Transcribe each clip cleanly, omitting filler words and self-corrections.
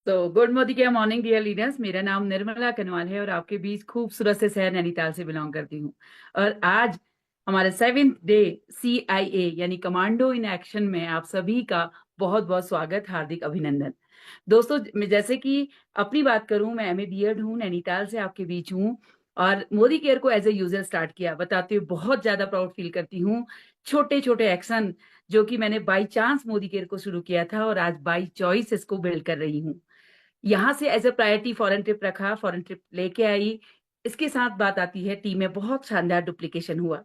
तो गुड मोदी के morning dear leaders. मेरा नाम निर्मला कनवाल है और आपके बीच खूबसूरत से शहर नैनीताल से बिलोंग करती हूँ। और आज हमारे 7th डे CIA यानी कमांडो इन एक्शन में आप सभी का बहुत बहुत स्वागत, हार्दिक अभिनंदन। दोस्तों, मैं जैसे कि अपनी बात करूं, मैं MA बीएड हूँ, नैनीताल से आपके बीच हूँ और मोदी केयर को एज ए यूजर स्टार्ट किया। बताते हुए बहुत ज्यादा प्राउड फील करती हूँ। छोटे छोटे एक्शन जो कि मैंने बाई चांस मोदी केयर को शुरू किया था और आज बाई चॉइस इसको बिल्ड कर रही हूँ। यहाँ से as a priority foreign trip रखा, फॉरेन ट्रिप लेके आई। इसके साथ बात आती है, टीम में बहुत शानदार डुप्लीकेशन हुआ।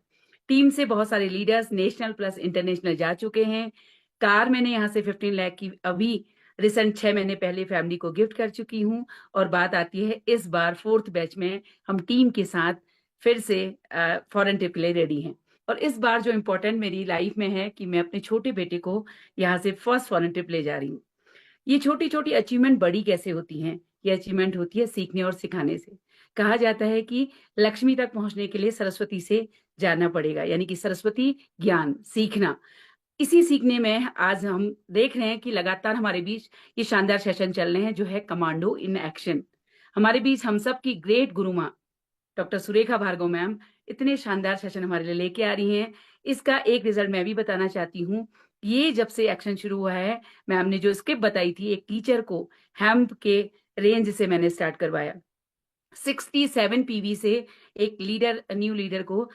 टीम से बहुत सारे लीडर्स नेशनल प्लस इंटरनेशनल जा चुके हैं। कार मैंने यहाँ से 15 लाख की अभी रिसेंट 6 महीने पहले फैमिली को गिफ्ट कर चुकी हूँ। और बात आती है इस बार 4th बैच में हम टीम के साथ फिर से फॉरेन ट्रिप के लिए रेडी हैं। और इस बार जो इम्पोर्टेंट मेरी लाइफ में है कि मैं अपने छोटे बेटे को यहाँ से फर्स्ट फॉरेन ट्रिप ले जा रही हूँ। ये छोटी छोटी अचीवमेंट बड़ी कैसे होती हैं? ये अचीवमेंट होती है सीखने और सिखाने से। कहा जाता है कि लक्ष्मी तक पहुंचने के लिए सरस्वती से जाना पड़ेगा, यानी कि सरस्वती ज्ञान सीखना। इसी सीखने में आज हम देख रहे हैं कि लगातार हमारे बीच ये शानदार सेशन चल रहे हैं जो है कमांडो इन एक्शन। हमारे बीच हम सब की ग्रेट गुरु माँ डॉक्टर सुरेखा भार्गव मैम इतने शानदार सेशन हमारे लिए लेके आ रही हैं। इसका एक रिजल्ट मैं भी बताना चाहती हूँ। ये जब से एक्शन शुरू हुआ है, मैम ने जो स्किप बताई थी, एक टीचर को हेम्प के रेंज से मैंने स्टार्ट करवाया। 67 PV से एक लीडर, न्यू लीडर को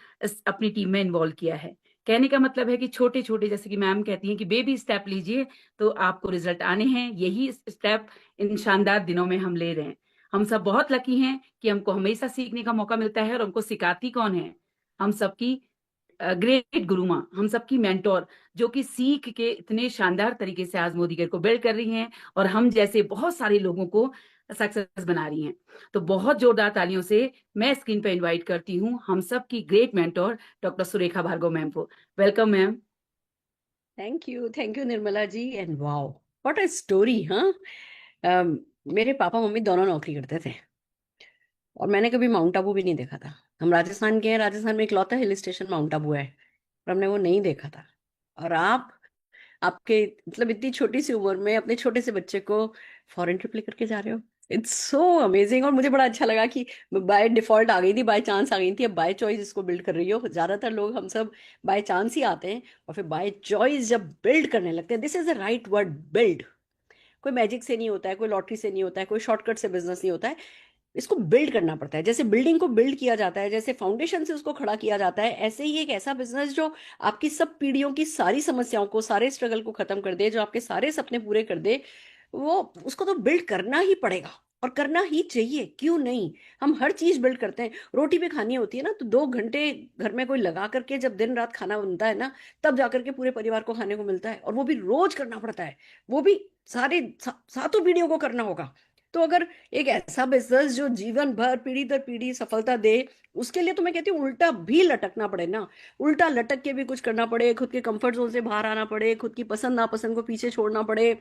अपनी टीम में इन्वॉल्व किया है। कहने का मतलब है कि छोटे छोटे, जैसे कि मैम कहती हैं कि बेबी स्टेप लीजिए तो आपको रिजल्ट आने हैं। यही स्टेप इन शानदार दिनों में हम ले रहे हैं। हम सब बहुत लकी हैं कि हमको हमेशा सीखने का मौका मिलता है। और हमको सिखाती कौन है? हम सबकी ग्रेट गुरु माँ, हम सबकी मेंटोर, जो कि सीख के इतने शानदार तरीके से आज मोदी केयर को बिल्ड कर रही हैं और हम जैसे बहुत सारे लोगों को सक्सेस बना रही हैं। तो बहुत जोरदार तालियों से मैं स्क्रीन पे इनवाइट करती हूँ हम सबकी great mentor doctor Surekha Bhargava ma'am को। Welcome ma'am. Thank you Nirmala ji. And wow, what a story. हाँ, अम, मेरे पापा मम्मी दोनों नौकरी करते थे और मैंने कभी माउंट आबू भी नहीं देखा था। हम राजस्थान के हैं, राजस्थान में इकलौता हिल स्टेशन माउंट आबू है, पर हमने वो नहीं देखा था। और आपके मतलब इतनी छोटी सी उम्र में अपने छोटे से बच्चे को फॉरेन ट्रिप लेकर के जा रहे हो। It's so amazing. और मुझे बड़ा अच्छा लगा कि बाय डिफॉल्ट आ गई थी, बाय चांस आ गई थी, अब बाय चॉइस इसको बिल्ड कर रही हो। ज्यादातर लोग, हम सब बाय चांस ही आते हैं और फिर बाय चॉइस जब बिल्ड करने लगते हैं। This is the right word, build. कोई मैजिक से नहीं होता है, कोई लॉटरी से नहीं होता है, कोई शॉर्टकट से बिजनेस नहीं होता है। इसको बिल्ड करना पड़ता है। जैसे बिल्डिंग को बिल्ड किया जाता है, जैसे फाउंडेशन से उसको खड़ा किया जाता है, ऐसे ही एक ऐसा बिजनेस जो आपकी सब पीढ़ियों की सारी समस्याओं को, सारे स्ट्रगल को खत्म कर दे, जो आपके सारे सपने पूरे कर दे, वो उसको तो बिल्ड करना ही पड़ेगा। और करना ही चाहिए, क्यों नहीं। हम हर चीज बिल्ड करते हैं। रोटी भी खानी होती है ना, तो 2 घंटे घर में कोई लगा करके जब दिन रात खाना बनता है ना, तब जाकर के पूरे परिवार को खाने को मिलता है। और वो भी रोज करना पड़ता है। वो भी सातों पीढ़ियों को करना होगा। तो अगर एक ऐसा बिजनेस जो जीवन भर पीढ़ी दर पीढ़ी सफलता दे, उसके लिए तो मैं कहती हूँ उल्टा भी लटकना पड़े ना। उल्टा लटक के भी कुछ करना पड़े, खुद के कंफर्ट जोन से बाहर आना पड़े, खुद की पसंद नापसंद को पीछे छोड़ना पड़े,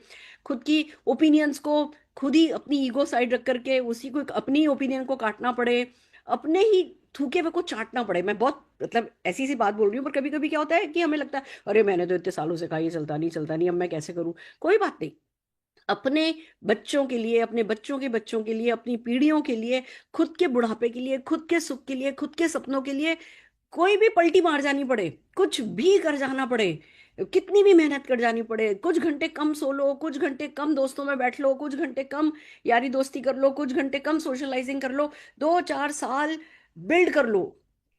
खुद की ओपिनियंस को, खुद ही अपनी ईगो साइड रख करके उसी को, अपनी ओपिनियन को काटना पड़े, अपने ही थूके हुए को चाटना पड़े। मैं बहुत मतलब ऐसी सी बात बोल रही हूँ, पर कभी कभी क्या होता है कि हमें लगता है अरे मैंने तो इतने सालों से कहा, ये चलता नहीं चलता नहीं, अब मैं कैसे करूँ। कोई बात नहीं। अपने बच्चों के लिए, अपने बच्चों के बच्चों के लिए, अपनी पीढ़ियों के लिए, खुद के बुढ़ापे के लिए, खुद के सुख के लिए, खुद के सपनों के लिए, कोई भी पलटी मार जानी पड़े, कुछ भी कर जाना पड़े, कितनी भी मेहनत कर जानी पड़े, कुछ घंटे कम सो लो, कुछ घंटे कम दोस्तों में बैठ लो, कुछ घंटे कम यारी दोस्ती कर लो, कुछ घंटे कम सोशलाइजिंग कर लो, 2-4 साल बिल्ड कर लो।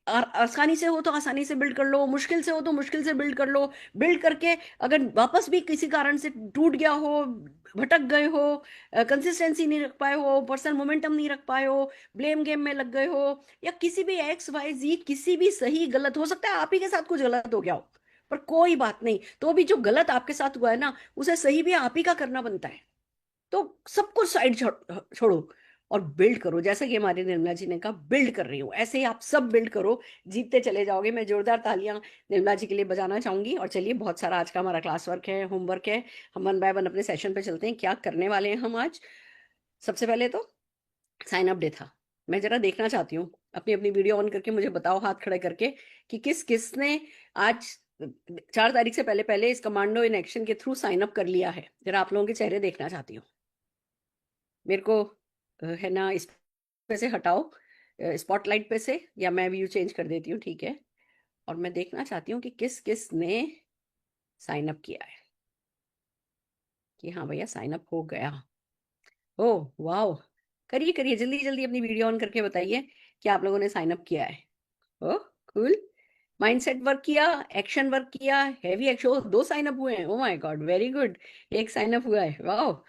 और आसानी से हो तो आसानी से बिल्ड कर लो, मुश्किल से हो तो मुश्किल से बिल्ड कर लो। बिल्ड करके अगर वापस भी किसी कारण से टूट गया हो, भटक गए हो, कंसिस्टेंसी नहीं रख पाए हो, पर्सनल मोमेंटम नहीं रख पाए हो, ब्लेम गेम में लग गए हो, या किसी भी XYZ, किसी भी सही गलत हो सकता है, आप ही के साथ कुछ गलत हो गया हो, पर कोई बात नहीं, तो भी जो गलत आपके साथ हुआ है ना, उसे सही भी आप ही का करना बनता है। तो सब कुछ साइड छोड़ो और बिल्ड करो। जैसा कि हमारे निर्मला जी ने कहा, बिल्ड कर रही हूँ, ऐसे ही आप सब बिल्ड करो, जीतते चले जाओगे। मैं जोरदार तालियां निर्मला जी के लिए बजाना चाहूंगी। और चलिए, बहुत सारा आज का हमारा क्लास वर्क है, होमवर्क है। हम वन बाय वन अपने सेशन पे चलते हैं, क्या करने वाले हैं हम आज। सबसे पहले तो साइन अप डे था। मैं जरा देखना चाहती हूँ, अपनी अपनी वीडियो ऑन करके मुझे बताओ हाथ खड़े करके कि किस किस ने आज 4 तारीख से पहले पहले इस कमांडो इन एक्शन के थ्रू साइन अप कर लिया है। जरा आप लोगों के चेहरे देखना चाहती हूँ। मेरे को है ना इस पे से हटाओ, स्पॉटलाइट पे से, या मैं व्यू चेंज कर देती हूँ, ठीक है। और मैं देखना चाहती हूँ कि किस किस ने साइन अप किया है, कि हाँ भैया साइन अप हो गया। ओह वाओ, करिए करिए, जल्दी जल्दी अपनी वीडियो ऑन करके बताइए कि आप लोगों ने साइन अप किया है। ओह कूल, माइंडसेट वर्क किया, एक्शन वर्क किया, हैवी एक्शन, दो साइन अप हुए हैं, oh my God very good. एक साइन अप हुआ है, वाओ।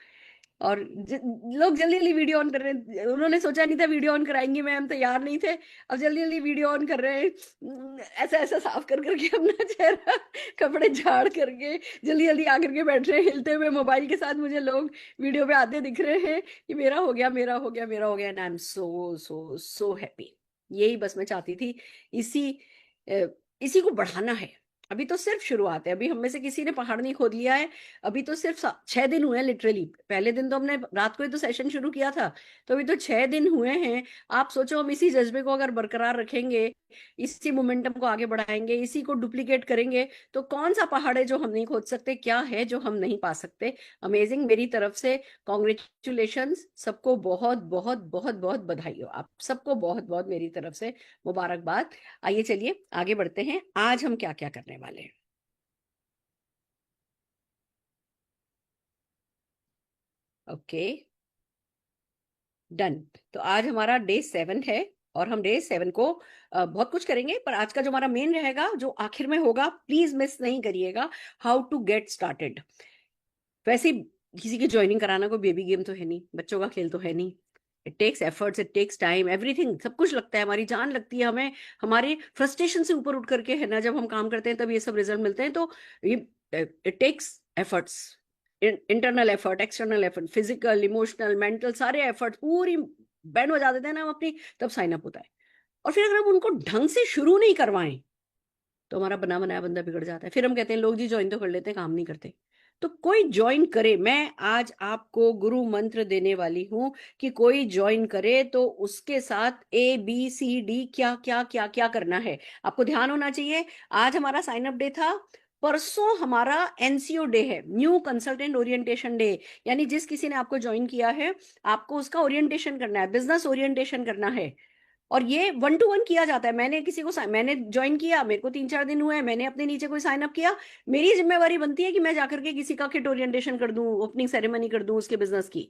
और लोग जल्दी जल्दी वीडियो ऑन कर रहे हैं, उन्होंने सोचा नहीं था वीडियो ऑन कराएंगे, मैम तैयार नहीं थे, अब जल्दी जल्दी वीडियो ऑन कर रहे हैं। ऐसा ऐसा साफ कर करके अपना चेहरा, कपड़े झाड़ करके जल्दी जल्दी आकर के बैठ रहे हैं, हिलते हुए मोबाइल के साथ मुझे लोग वीडियो पे आते दिख रहे हैं कि मेरा हो गया, मेरा हो गया, मेरा हो गया, and I am so so so happy. यही बस मैं चाहती थी, इसी अ, इसी को बढ़ाना है। अभी तो सिर्फ शुरुआत है, अभी हम में से किसी ने पहाड़ नहीं खोद लिया है। अभी तो सिर्फ 6 दिन हुए हैं लिटरली, पहले दिन तो हमने रात को ही तो सेशन शुरू किया था, तो अभी तो 6 दिन हुए हैं। आप सोचो, हम इसी जज्बे को अगर बरकरार रखेंगे, इसी मोमेंटम को आगे बढ़ाएंगे, इसी को डुप्लीकेट करेंगे, तो कौन सा पहाड़ है जो हम नहीं खोद सकते, क्या है जो हम नहीं पा सकते। अमेजिंग, मेरी तरफ से कॉन्ग्रेचुलेशंस, सबको बहुत बहुत बहुत बहुत बधाई हो, आप सबको बहुत बहुत मेरी तरफ से मुबारकबाद। आइए चलिए आगे बढ़ते हैं, आज हम क्या क्या करने वाले हैं। Okay, done. तो आज हमारा डे 7 है, और हम डे 7 को बहुत कुछ करेंगे, पर आज का जो हमारा मेन रहेगा, जो आखिर में होगा, प्लीज मिस नहीं करिएगा, हाउ टू गेट स्टार्टेड। वैसे ही किसी की ज्वाइनिंग कराना कोई बेबी गेम तो है नहीं, बच्चों का खेल तो है नहीं। It takes efforts, it takes time, everything, सब कुछ लगता है, हमारी जान लगती है हमें, हमारे फ्रस्ट्रेशन से ऊपर उठ करके है ना, जब हम काम करते हैं तब ये सब रिजल्ट मिलते हैं। तो ये it takes efforts, internal effort, external effort, physical, emotional, mental, सारे एफर्ट पूरी बैंड बजा देते हैं ना हम अपनी, तब साइन अप होता है। और फिर अगर हम उनको ढंग से शुरू नहीं करवाएं, तो हमारा बना बनाया बंदा बिगड़ जाता है, फिर हम कहते हैं लोग जी ज्वाइन तो कर लेते हैं, काम नहीं करते। तो कोई ज्वाइन करे, मैं आज आपको गुरु मंत्र देने वाली हूं कि कोई ज्वाइन करे तो उसके साथ ABCD क्या क्या क्या क्या करना है, आपको ध्यान होना चाहिए। आज हमारा साइन अप डे था, परसों हमारा NCO डे है, न्यू कंसल्टेंट ओरिएंटेशन डे, यानी जिस किसी ने आपको ज्वाइन किया है, आपको उसका ओरिएंटेशन करना है, बिजनेस ओरिएंटेशन करना है। और ये 1 to 1 किया जाता है। मैंने किसी को मैंने ज्वाइन किया, मेरे को 3-4 दिन हुए हैं, मैंने अपने नीचे कोई साइन अप किया, मेरी जिम्मेवारी बनती है कि मैं जाकर के किसी का किट ओरिएंटेशन कर दूं, ओपनिंग सेरेमनी कर दूं उसके बिजनेस की।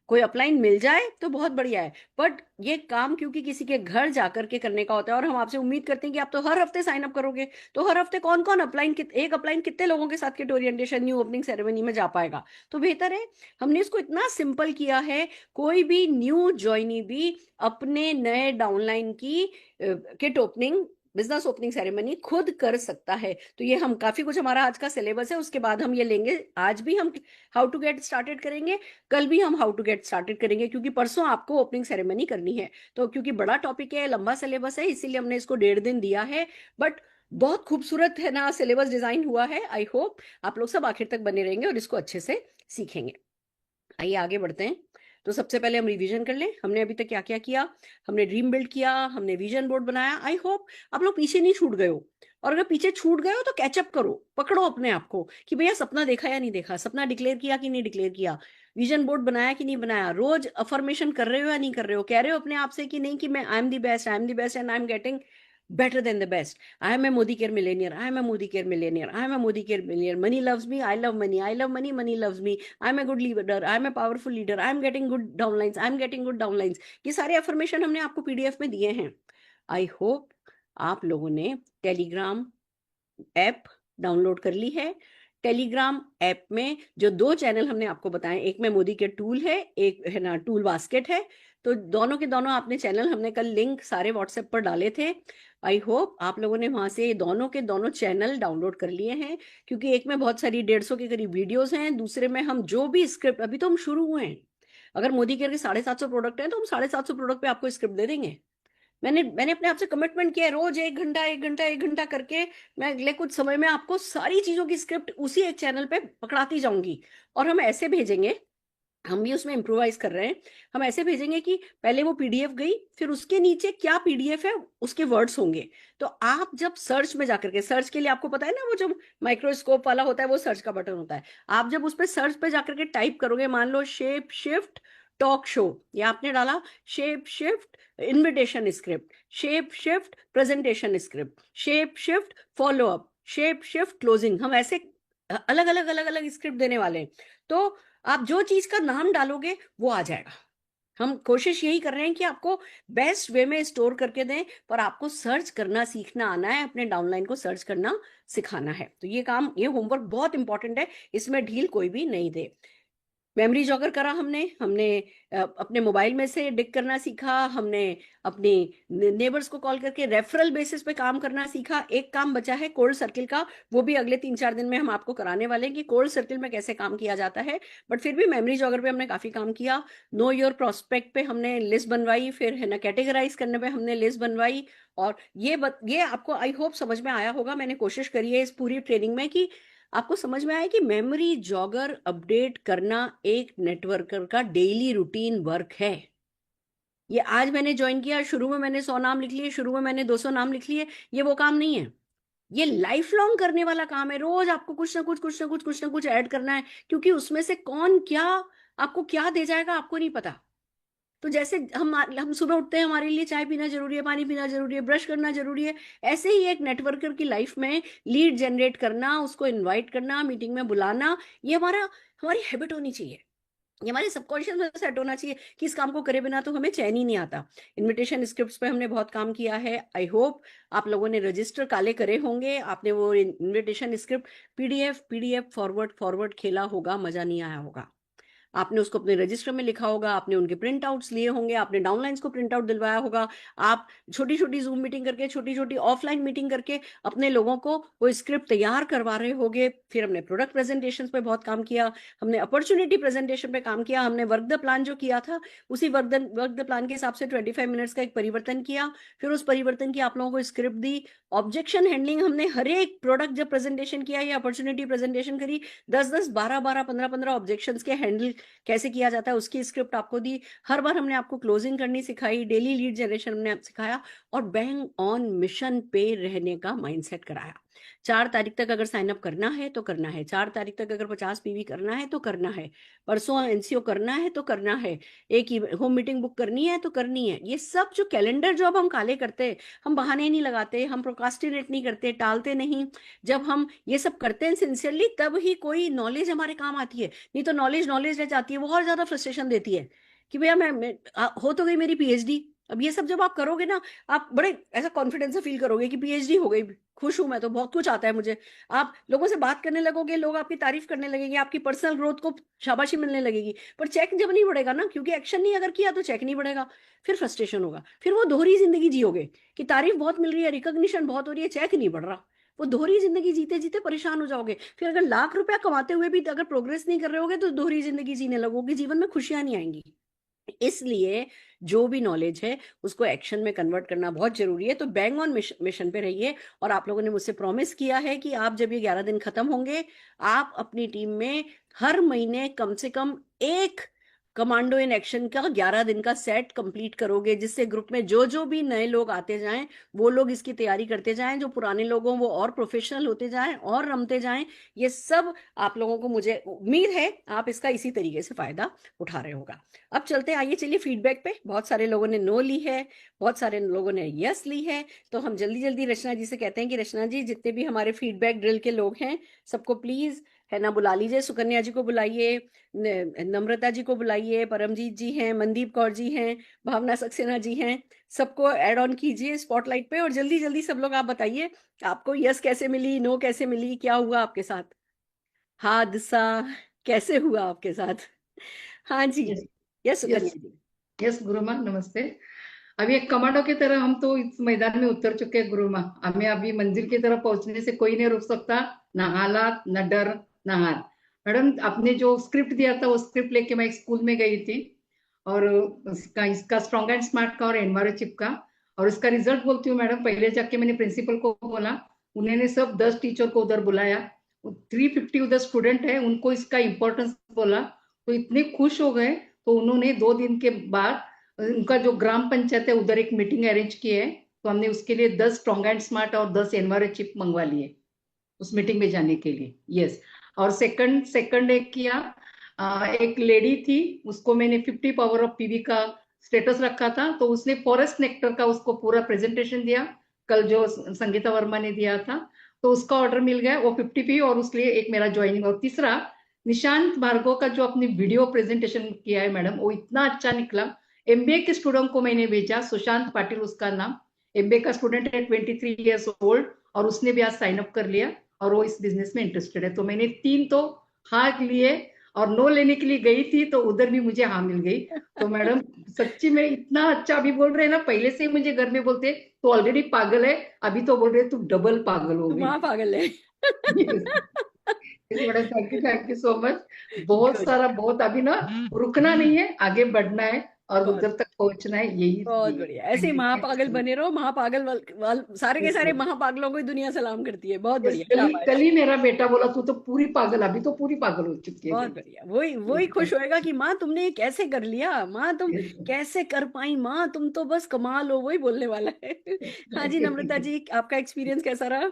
कोई अपलाइन मिल जाए तो बहुत बढ़िया है, बट ये काम क्योंकि किसी के घर जाकर के करने का होता है, और हम आपसे उम्मीद करते हैं कि आप तो हर हफ्ते साइन अप करोगे, तो हर हफ्ते कौन कौन अपलाइन, एक अपलाइन कितने लोगों के साथ kit orientation new opening ceremony में जा पाएगा। तो बेहतर है, हमने इसको इतना सिंपल किया है, कोई भी न्यू ज्वाइनी भी अपने नए डाउनलाइन की kit opening, business opening ceremony खुद कर सकता है। तो ये हम काफी कुछ, हमारा आज का सिलेबस है, उसके बाद हम ये लेंगे। आज भी हम हाउ टू गेट स्टार्टेड करेंगे, कल भी हम हाउ टू गेट स्टार्टेड करेंगे, क्योंकि परसों आपको ओपनिंग सेरेमनी करनी है। तो क्योंकि बड़ा टॉपिक है, लंबा सिलेबस है, इसीलिए हमने इसको 1.5 दिन दिया है, बट बहुत खूबसूरत है ना सिलेबस डिजाइन हुआ है। आई होप आप लोग सब आखिर तक बने रहेंगे और इसको अच्छे से सीखेंगे। आइए आगे बढ़ते हैं। तो सबसे पहले हम रिवीजन कर लें, हमने अभी तक क्या क्या किया। हमने ड्रीम बिल्ड किया, हमने विजन बोर्ड बनाया। आई होप आप लोग पीछे नहीं छूट गए हो, और अगर पीछे छूट गए हो तो कैचअप करो, पकड़ो अपने आप को कि भैया सपना देखा या नहीं देखा, सपना डिक्लेयर किया कि नहीं डिक्लेयर किया, विजन बोर्ड बनाया कि नहीं बनाया, रोज अफर्मेशन कर रहे हो या नहीं कर रहे हो, कह रहे हो अपने आप से कि नहीं कि मैं I am the best, I am the best and I am getting better than the best. I am a Modi care millionaire. I am a Modi care millionaire. I am a Modi care millionaire. Money loves me. I love money. I love money. Money loves me. I am a good leader. I am a powerful leader. I am getting good downlines. I am getting good downlines. ये सारे affirmation हमने आपको PDF में दिए हैं। I hope आप लोगों ने टेलीग्राम ऐप डाउनलोड कर ली है। टेलीग्राम ऐप में जो 2 चैनल हमने आपको बताए, एक में मोदी के टूल है, एक है ना टूल बास्केट है, तो दोनों के दोनों आपने चैनल, हमने कल लिंक सारे व्हाट्सएप पर डाले थे। आई होप आप लोगों ने वहां से दोनों के दोनों चैनल डाउनलोड कर लिए हैं, क्योंकि एक में बहुत सारी 150 के करीब वीडियोस हैं, दूसरे में हम जो भी स्क्रिप्ट, अभी तो हम शुरू हुए हैं, अगर मोदी केयर के 750 प्रोडक्ट हैं तो हम 750 प्रोडक्ट पे आपको स्क्रिप्ट दे देंगे। मैंने अपने आप से कमिटमेंट किया है, रोज 1 घंटा 1 घंटा 1 घंटा करके मैं अगले कुछ समय में आपको सारी चीजों की स्क्रिप्ट उसी एक चैनल पे पकड़ाती जाऊंगी। और हम ऐसे भेजेंगे, हम भी उसमें इम्प्रोवाइज कर रहे हैं, हम ऐसे भेजेंगे कि पहले वो PDF गई, फिर उसके नीचे क्या PDF है उसके वर्ड्स होंगे। तो आप जब सर्च में जाकर के, सर्च के लिए आपको पता है ना वो जो माइक्रोस्कोप वाला होता है वो सर्च का बटन होता है, आप जब उस पर सर्च पे जाकर के टाइप करोगे, मान लो शेप शिफ्ट टॉक शो, या आपने डाला shape shift invitation script, shape shift presentation script, shape shift follow up, shape shift closing, हम ऐसे अलग अलग अलग अलग स्क्रिप्ट देने वाले हैं। तो आप जो चीज का नाम डालोगे वो आ जाएगा। हम कोशिश यही कर रहे हैं कि आपको बेस्ट वे में स्टोर करके दें, पर आपको सर्च करना सीखना आना है, अपने डाउनलाइन को सर्च करना सिखाना है। तो ये काम, ये होमवर्क बहुत इंपॉर्टेंट है, इसमें ढील कोई भी नहीं दे। मेमोरी जॉगर करा हमने हमने अपने मोबाइल में से डिक करना सीखा, हमने अपनी नेबर्स को कॉल करके रेफरल बेसिस पे काम करना सीखा। एक काम बचा है कोल्ड सर्किल का, वो भी अगले 3-4 दिन में हम आपको कराने वाले हैं कि कोल्ड सर्किल में कैसे काम किया जाता है। बट फिर भी मेमोरी जॉगर पे हमने काफी काम किया। नो योर प्रोस्पेक्ट पे हमने लिस्ट बनवाई, फिर है ना कैटेगराइज करने पे हमने लिस्ट बनवाई। और ये आपको आई होप समझ में आया होगा। मैंने कोशिश करी है इस पूरी ट्रेनिंग में कि आपको समझ में आया कि मेमोरी जॉगर अपडेट करना एक नेटवर्कर का डेली रूटीन वर्क है। ये आज मैंने ज्वाइन किया, शुरू में मैंने 100 नाम लिख लिए, शुरू में मैंने 200 नाम लिख लिए, ये वो काम नहीं है। ये लाइफ लॉन्ग करने वाला काम है। रोज आपको कुछ ना कुछ कुछ ना कुछ कुछ ना कुछ ऐड करना है, क्योंकि उसमें से कौन क्या आपको क्या दे जाएगा आपको नहीं पता। तो जैसे हम सुबह उठते हैं, हमारे लिए चाय पीना जरूरी है, पानी पीना जरूरी है, ब्रश करना जरूरी है, ऐसे ही एक नेटवर्कर की लाइफ में लीड जनरेट करना, उसको इनवाइट करना, मीटिंग में बुलाना, ये हमारी हैबिट होनी चाहिए। ये हमारे सबकॉन्शियस में सेट होना चाहिए कि इस काम को करे बिना तो हमें चैन ही नहीं आता। इनविटेशन स्क्रिप्ट्स पे हमने बहुत काम किया है। आई होप आप लोगों ने रजिस्टर काले करे होंगे, आपने वो invitation script PDF forward forward खेला होगा, मजा नहीं आया होगा। आपने उसको अपने रजिस्टर में लिखा होगा, आपने उनके प्रिंट आउट्स लिए होंगे, आपने डाउनलाइंस को प्रिंट आउट दिलवाया होगा, आप छोटी छोटी जूम मीटिंग करके, छोटी छोटी ऑफलाइन मीटिंग करके अपने लोगों को वो स्क्रिप्ट तैयार करवा रहे होगे। फिर हमने प्रोडक्ट प्रेजेंटेशन पे बहुत काम किया, हमने अपॉर्चुनिटी प्रेजेंटेशन पे काम किया, हमने वर्क द प्लान जो किया था उसी वर्क द प्लान के हिसाब से 25 मिनट्स का एक परिवर्तन किया, फिर उस परिवर्तन की आप लोगों को स्क्रिप्ट दी। ऑब्जेक्शन हैंडलिंग हमने हर एक प्रोडक्ट जब प्रेजेंटेशन किया या अपॉर्चुनिटी प्रेजेंटेशन करी, 10-10 12-12 15-15 ऑब्जेक्शन के हैंडल कैसे किया जाता है उसकी स्क्रिप्ट आपको दी। हर बार हमने आपको क्लोजिंग करनी सिखाई, डेली लीड जनरेशन हमने सिखाया, और बैंग ऑन मिशन पे रहने का माइंडसेट कराया। 4 तारीख तक अगर साइन अप करना है तो करना है, 4 तारीख तक अगर 50 पीवी करना है तो करना है, परसों एनसीओ करना है तो करना है, एक होम मीटिंग बुक करनी है तो करनी है। ये सब जो कैलेंडर जो अब हम काले करते हैं, हम बहाने नहीं लगाते, हम प्रोक्रास्टिनेट नहीं करते, टालते नहीं। जब हम ये सब करते हैं सिंसियरली, तब ही कोई नॉलेज हमारे काम आती है। नहीं तो नॉलेज नॉलेज रह जाती है, वो और ज्यादा फ्रस्ट्रेशन देती है कि भैया हो तो गई मेरी पीएचडी। अब ये सब जब आप करोगे ना, आप बड़े ऐसा कॉन्फिडेंस से फील करोगे कि पीएचडी हो गई, खुश हूं मैं तो, बहुत कुछ आता है मुझे। आप लोगों से बात करने लगोगे, लोग आपकी तारीफ करने लगेंगे, आपकी पर्सनल ग्रोथ को शाबाशी मिलने लगेगी। पर चेक जब नहीं बढ़ेगा ना, क्योंकि एक्शन नहीं अगर किया तो चेक नहीं बढ़ेगा, फिर फ्रस्ट्रेशन होगा, फिर वो दोहरी जिंदगी जियोगे कि तारीफ बहुत मिल रही है, रिकॉग्निशन बहुत हो रही है, चेक नहीं बढ़ रहा। वो दोहरी जिंदगी जीते जीते परेशान हो जाओगे। फिर अगर लाख रुपया कमाते हुए भी अगर प्रोग्रेस नहीं कर रहे होगे तो दोहरी जिंदगी जीने लगोगे, जीवन में खुशियां नहीं आएंगी। इसलिए जो भी नॉलेज है उसको एक्शन में कन्वर्ट करना बहुत जरूरी है। तो बैंग ऑन मिशन पे रहिए। और आप लोगों ने मुझसे प्रॉमिस किया है कि आप जब ये 11 दिन खत्म होंगे, आप अपनी टीम में हर महीने कम से कम एक कमांडो इन एक्शन का 11 दिन का सेट कंप्लीट करोगे, जिससे ग्रुप में जो जो भी नए लोग आते जाएं वो लोग इसकी तैयारी करते जाएं, जो पुराने लोग हों वो और प्रोफेशनल होते जाएं और रमते जाएं। ये सब आप लोगों को, मुझे उम्मीद है आप इसका इसी तरीके से फायदा उठा रहे होगा। अब चलते आइए, चलिए फीडबैक पे। बहुत सारे लोगों ने नो ली है, बहुत सारे लोगों ने यस ली है। तो हम जल्दी जल्दी रचना जी से कहते हैं कि रचना जी, जितने भी हमारे फीडबैक ड्रिल के लोग हैं सबको प्लीज है ना बुला लीजिए। सुकन्या जी को बुलाइए, नम्रता जी को बुलाइए, परमजीत जी हैं, मनदीप कौर जी हैं, भावना सक्सेना जी हैं, सबको ऐड ऑन कीजिए स्पॉटलाइट पे। और जल्दी जल्दी सब लोग आप बताइए आपको यस कैसे मिली, नो कैसे मिली, क्या हुआ आपके साथ, हादसा कैसे हुआ आपके साथ। हाँ जी, यस यस यस सुकन्या जी। यस गुरुमा नमस्ते। अभी एक कमांडो की तरह हम तो इस मैदान में उतर चुके हैं गुरुमा। हमें अभी मंजिल की तरफ पहुंचने से कोई नहीं रोक सकता, ना हालात, ना डर, ना हार। मैडम आपने जो स्क्रिप्ट दिया था वो स्क्रिप्ट लेके मैं एक स्कूल में गई थी, और इसका स्ट्रॉन्ग एंड स्मार्ट का और एनवायरो चिप का, और इसका रिजल्ट बोलती हूँ मैडम। पहले जाके मैंने प्रिंसिपल को बोला, उन्होंने सब 10 टीचर को उधर बुलाया, 350 उधर स्टूडेंट है, उनको इसका इम्पोर्टेंस बोला, तो इतने खुश हो गए। तो उन्होंने 2 दिन के बाद उनका जो ग्राम पंचायत है उधर एक मीटिंग अरेंज की है। तो हमने उसके लिए 10 स्ट्रॉन्ग एंड स्मार्ट और 10 एनवायरो चिप मंगवा लिए उस मीटिंग में जाने के लिए। यस। और सेकंड सेकंड एक किया, एक लेडी थी, उसको मैंने 50 पावर ऑफ पीवी का स्टेटस रखा था, तो उसने फॉरेस्ट नेक्टर का उसको पूरा प्रेजेंटेशन दिया, कल जो संगीता वर्मा ने दिया था, तो उसका ऑर्डर मिल गया, वो 50 पी, और उसके लिए एक मेरा ज्वाइनिंग। और तीसरा, निशांत भार्गव का जो अपनी वीडियो प्रेजेंटेशन किया है मैडम, वो इतना अच्छा निकला। एमबीए के स्टूडेंट को मैंने भेजा, सुशांत पाटिल उसका नाम, एमबीए का स्टूडेंट है, 23 ईयर्स ओल्ड, और उसने भी आज साइन अप कर लिया और वो इस बिजनेस में इंटरेस्टेड है। तो मैंने 3 तो हाँ लिए, और नो लेने के लिए गई थी तो उधर भी मुझे हाँ मिल गई। तो मैडम सच्ची में इतना अच्छा अभी बोल रहे हैं ना, पहले से ही मुझे घर में बोलते तो ऑलरेडी पागल है, अभी तो बोल रहे तू डबल पागल हो गई। वहां पागल है। Madam thank you so much. बहुत गुड। सारा, बहुत अभी ना रुकना नहीं है, आगे बढ़ना है और बहुत उधर तक पहुंचना है, यही बहुत यही बढ़िया, ऐसे ही महापागल बने रहो। महापागल सारे के सारे महापागलों को ही दुनिया सलाम करती है। बहुत बढ़िया, कल शाबाश। ही मेरा बेटा बोला तू तो पूरी पागल, अभी तो पूरी पागल हो चुकी बहुत बढ़िया, वही वही खुश होएगा कि माँ तुमने ये कैसे कर लिया, माँ तुम कैसे कर पाई, माँ तुम तो बस कमाल हो, वही बोलने वाला है। हाँ जी, नम्रता जी, आपका एक्सपीरियंस कैसा रहा?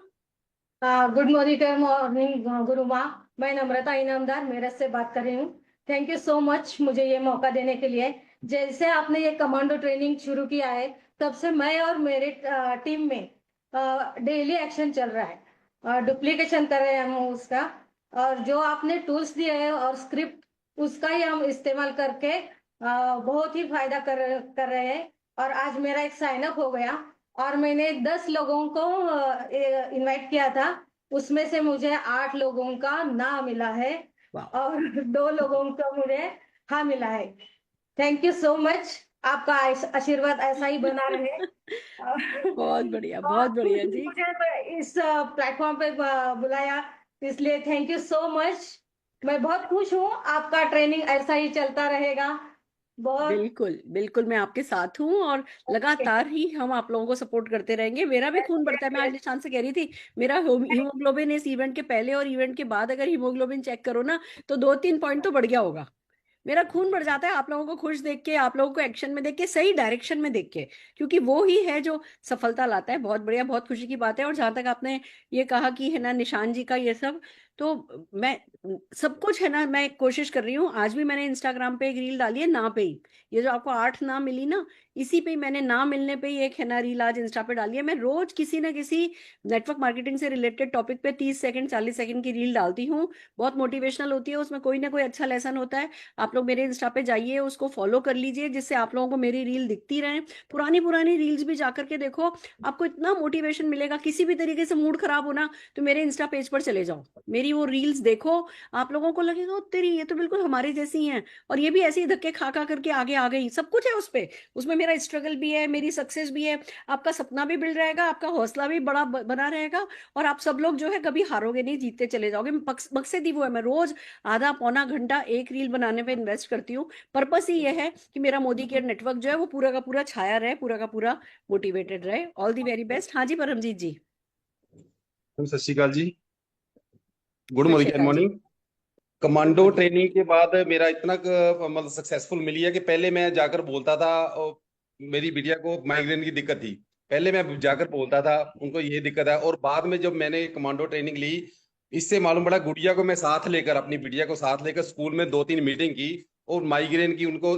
गुड मॉर्निंग गुरु माँ। मैं नम्रता इनामदार मेरठ से बात कर रही हूँ। थैंक यू सो मच मुझे ये मौका देने के लिए। जैसे आपने ये कमांडो ट्रेनिंग शुरू किया है, तब से मैं और मेरे टीम में डेली एक्शन चल रहा है, डुप्लीकेशन कर रहे हैं हम उसका, और जो आपने टूल्स दिए हैं और स्क्रिप्ट, उसका ही हम इस्तेमाल करके बहुत ही फायदा कर रहे हैं। और आज मेरा एक साइन अप हो गया, और मैंने 10 लोगों को इनवाइट किया था, उसमें से मुझे 8 लोगों का ना मिला है वाह, और 2 लोगों का मुझे हाँ मिला है। थैंक यू सो मच, आपका आशीर्वाद ऐसा ही बना रहे। बहुत बढ़िया, और बहुत बढ़िया जी। मुझे इस प्लेटफॉर्म पे बुलाया, इसलिए थैंक यू सो मच। मैं बहुत खुश हूँ, आपका ट्रेनिंग ऐसा ही चलता रहेगा। बहुत बिल्कुल बिल्कुल, मैं आपके साथ हूँ और लगातार ही हम आप लोगों को सपोर्ट करते रहेंगे। मेरा भी खून बढ़ता है। मैं आज निशान से कह रही थी, मेरा हीमोग्लोबिन इस इवेंट के पहले और इवेंट के बाद अगर हीमोग्लोबिन चेक करो ना, तो 2-3 पॉइंट तो बढ़ गया होगा। मेरा खून बढ़ जाता है आप लोगों को खुश देख के, आप लोगों को एक्शन में देख के, सही डायरेक्शन में देख के, क्योंकि वो ही है जो सफलता लाता है। बहुत बढ़िया, बहुत खुशी की बात है। और जहां तक आपने ये कहा कि है ना निशान जी का ये सब, तो मैं सब कुछ है ना, मैं कोशिश कर रही हूँ। आज भी मैंने इंस्टाग्राम पे एक रील डाली है ना पे ही, ये जो आपको 8 ना मिली ना, इसी पे ही मैंने ना मिलने पे ही एक है ना रील आज इंस्टा पे डाली है। मैं रोज किसी ना किसी नेटवर्क मार्केटिंग से रिलेटेड टॉपिक पे 30 सेकंड 40 सेकंड की रील डालती हूँ। बहुत मोटिवेशनल होती है, उसमें कोई ना कोई अच्छा लेसन होता है। आप लोग मेरे इंस्टा पे जाइए, उसको फॉलो कर लीजिए, जिससे आप लोगों को मेरी रील दिखती रहे। पुरानी पुरानी रील्स भी जाकर के देखो, आपको इतना मोटिवेशन मिलेगा। किसी भी तरीके से मूड खराब होना तो मेरे इंस्टा पेज पर चले जाओ, मेरी वो रील्स देखो, आप लोगों को लगेगा "ओ तेरी, ये तो बिल्कुल हमारी जैसी हैं, और ये भी ऐसे ही धक्के खा खा करके आगे आ गई"। सब कुछ है उस पे, उसमें मेरा स्ट्रगल भी है, मेरी सक्सेस भी है। आपका सपना भी बिल्ड रहेगा, आपका हौसला भी बड़ा बना रहेगा, और आप सब लोग जो है कभी हारोगे नहीं, जीतते चले जाओगे। मकसद ही वो है। मैं रोज आधा पौना घंटा एक रील बनाने पे इन्वेस्ट करती हूँ। पर्पस ही ये है कि मेरा मोदी केयर नेटवर्क जो है वो पूरा का पूरा छाया रहे, पूरा का पूरा मोटिवेटेड रहे। All the very best. हाँ जी, परमजीत जी। सत श्री अकाल जी। गुड सत मॉर्निंग श्री गुड अकाल जी। मॉर्निंग। कमांडो ट्रेनिंग के बाद मेरा इतना मतलब सक्सेसफुल मिली है कि पहले मैं जाकर बोलता था, मेरी बिटिया को माइग्रेन की दिक्कत थी, पहले मैं जाकर बोलता था उनको ये दिक्कत है, और बाद में जब मैंने कमांडो ट्रेनिंग ली, इससे मालूम पड़ा गुड़िया को मैं साथ लेकर, अपनी बिटिया को साथ लेकर स्कूल में 2-3 मीटिंग की और माइग्रेन की उनको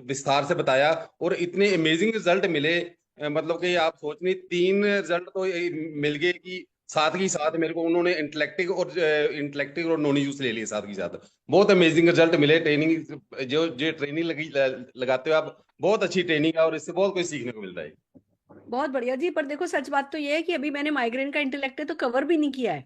विस्तार से बताया, और इतने अमेजिंग रिजल्ट मिले। मतलब कि आप सोच नहीं, 3 रिजल्ट तो मिल गए कि साथ ही साथ मेरे को उन्होंने इंटेलेक्टिव और नॉन यूज ले लिए साथ ही साथ। बहुत अमेजिंग रिजल्ट मिले। ट्रेनिंग जो ट्रेनिंग लगाते हो आप, बहुत अच्छी ट्रेनिंग है और इससे बहुत कुछ सीखने को मिलता है। बहुत बढ़िया जी। पर देखो, सच बात तो ये है कि अभी मैंने माइग्रेन का इंटेलेक्ट तो कवर भी नहीं किया है,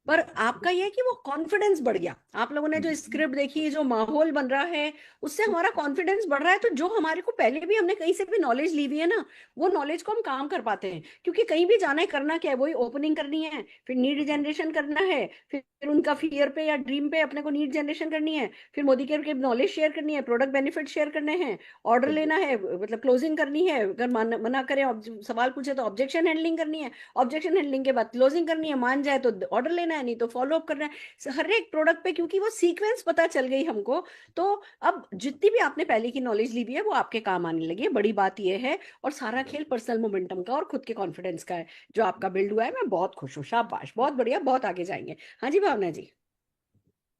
पर आपका ये है कि वो कॉन्फिडेंस बढ़ गया। आप लोगों ने जो स्क्रिप्ट देखी, जो माहौल बन रहा है, उससे हमारा कॉन्फिडेंस बढ़ रहा है। तो जो हमारे को पहले भी हमने कहीं से भी नॉलेज ली हुई है ना, वो नॉलेज को हम काम कर पाते हैं। क्योंकि कहीं भी जाना है, करना क्या है, वही ओपनिंग करनी है, फिर नीड जनरेशन करना है, फिर उनका फियर पे या ड्रीम पे अपने को नीड जनरेशन करनी है, फिर मोदी केयर के नॉलेज शेयर करनी है, प्रोडक्ट बेनिफिट शेयर करने हैं, ऑर्डर लेना है, मतलब क्लोजिंग करनी है, अगर मना करें, सवाल पूछे तो ऑब्जेक्शन हैंडलिंग करनी है, ऑब्जेक्शन हैंडलिंग के बाद क्लोजिंग करनी है, मान जाए तो ऑर्डर लेना है, नहीं तो फॉलो अप करना है हर एक प्रोडक्ट पे। क्योंकि वो सीक्वेंस पता चल गई हमको, तो अब जितनी भी आपने पहले की नॉलेज ली हुई है वो आपके काम आने लगी है। बड़ी बात ये है, और सारा खेल पर्सनल मोमेंटम का और खुद के कॉन्फिडेंस का है जो आपका बिल्ड हुआ है। मैं बहुत खुश हूँ, शाबाश, बहुत बढ़िया, बहुत आगे जाएंगे। हाँ जी, Bhavna ji.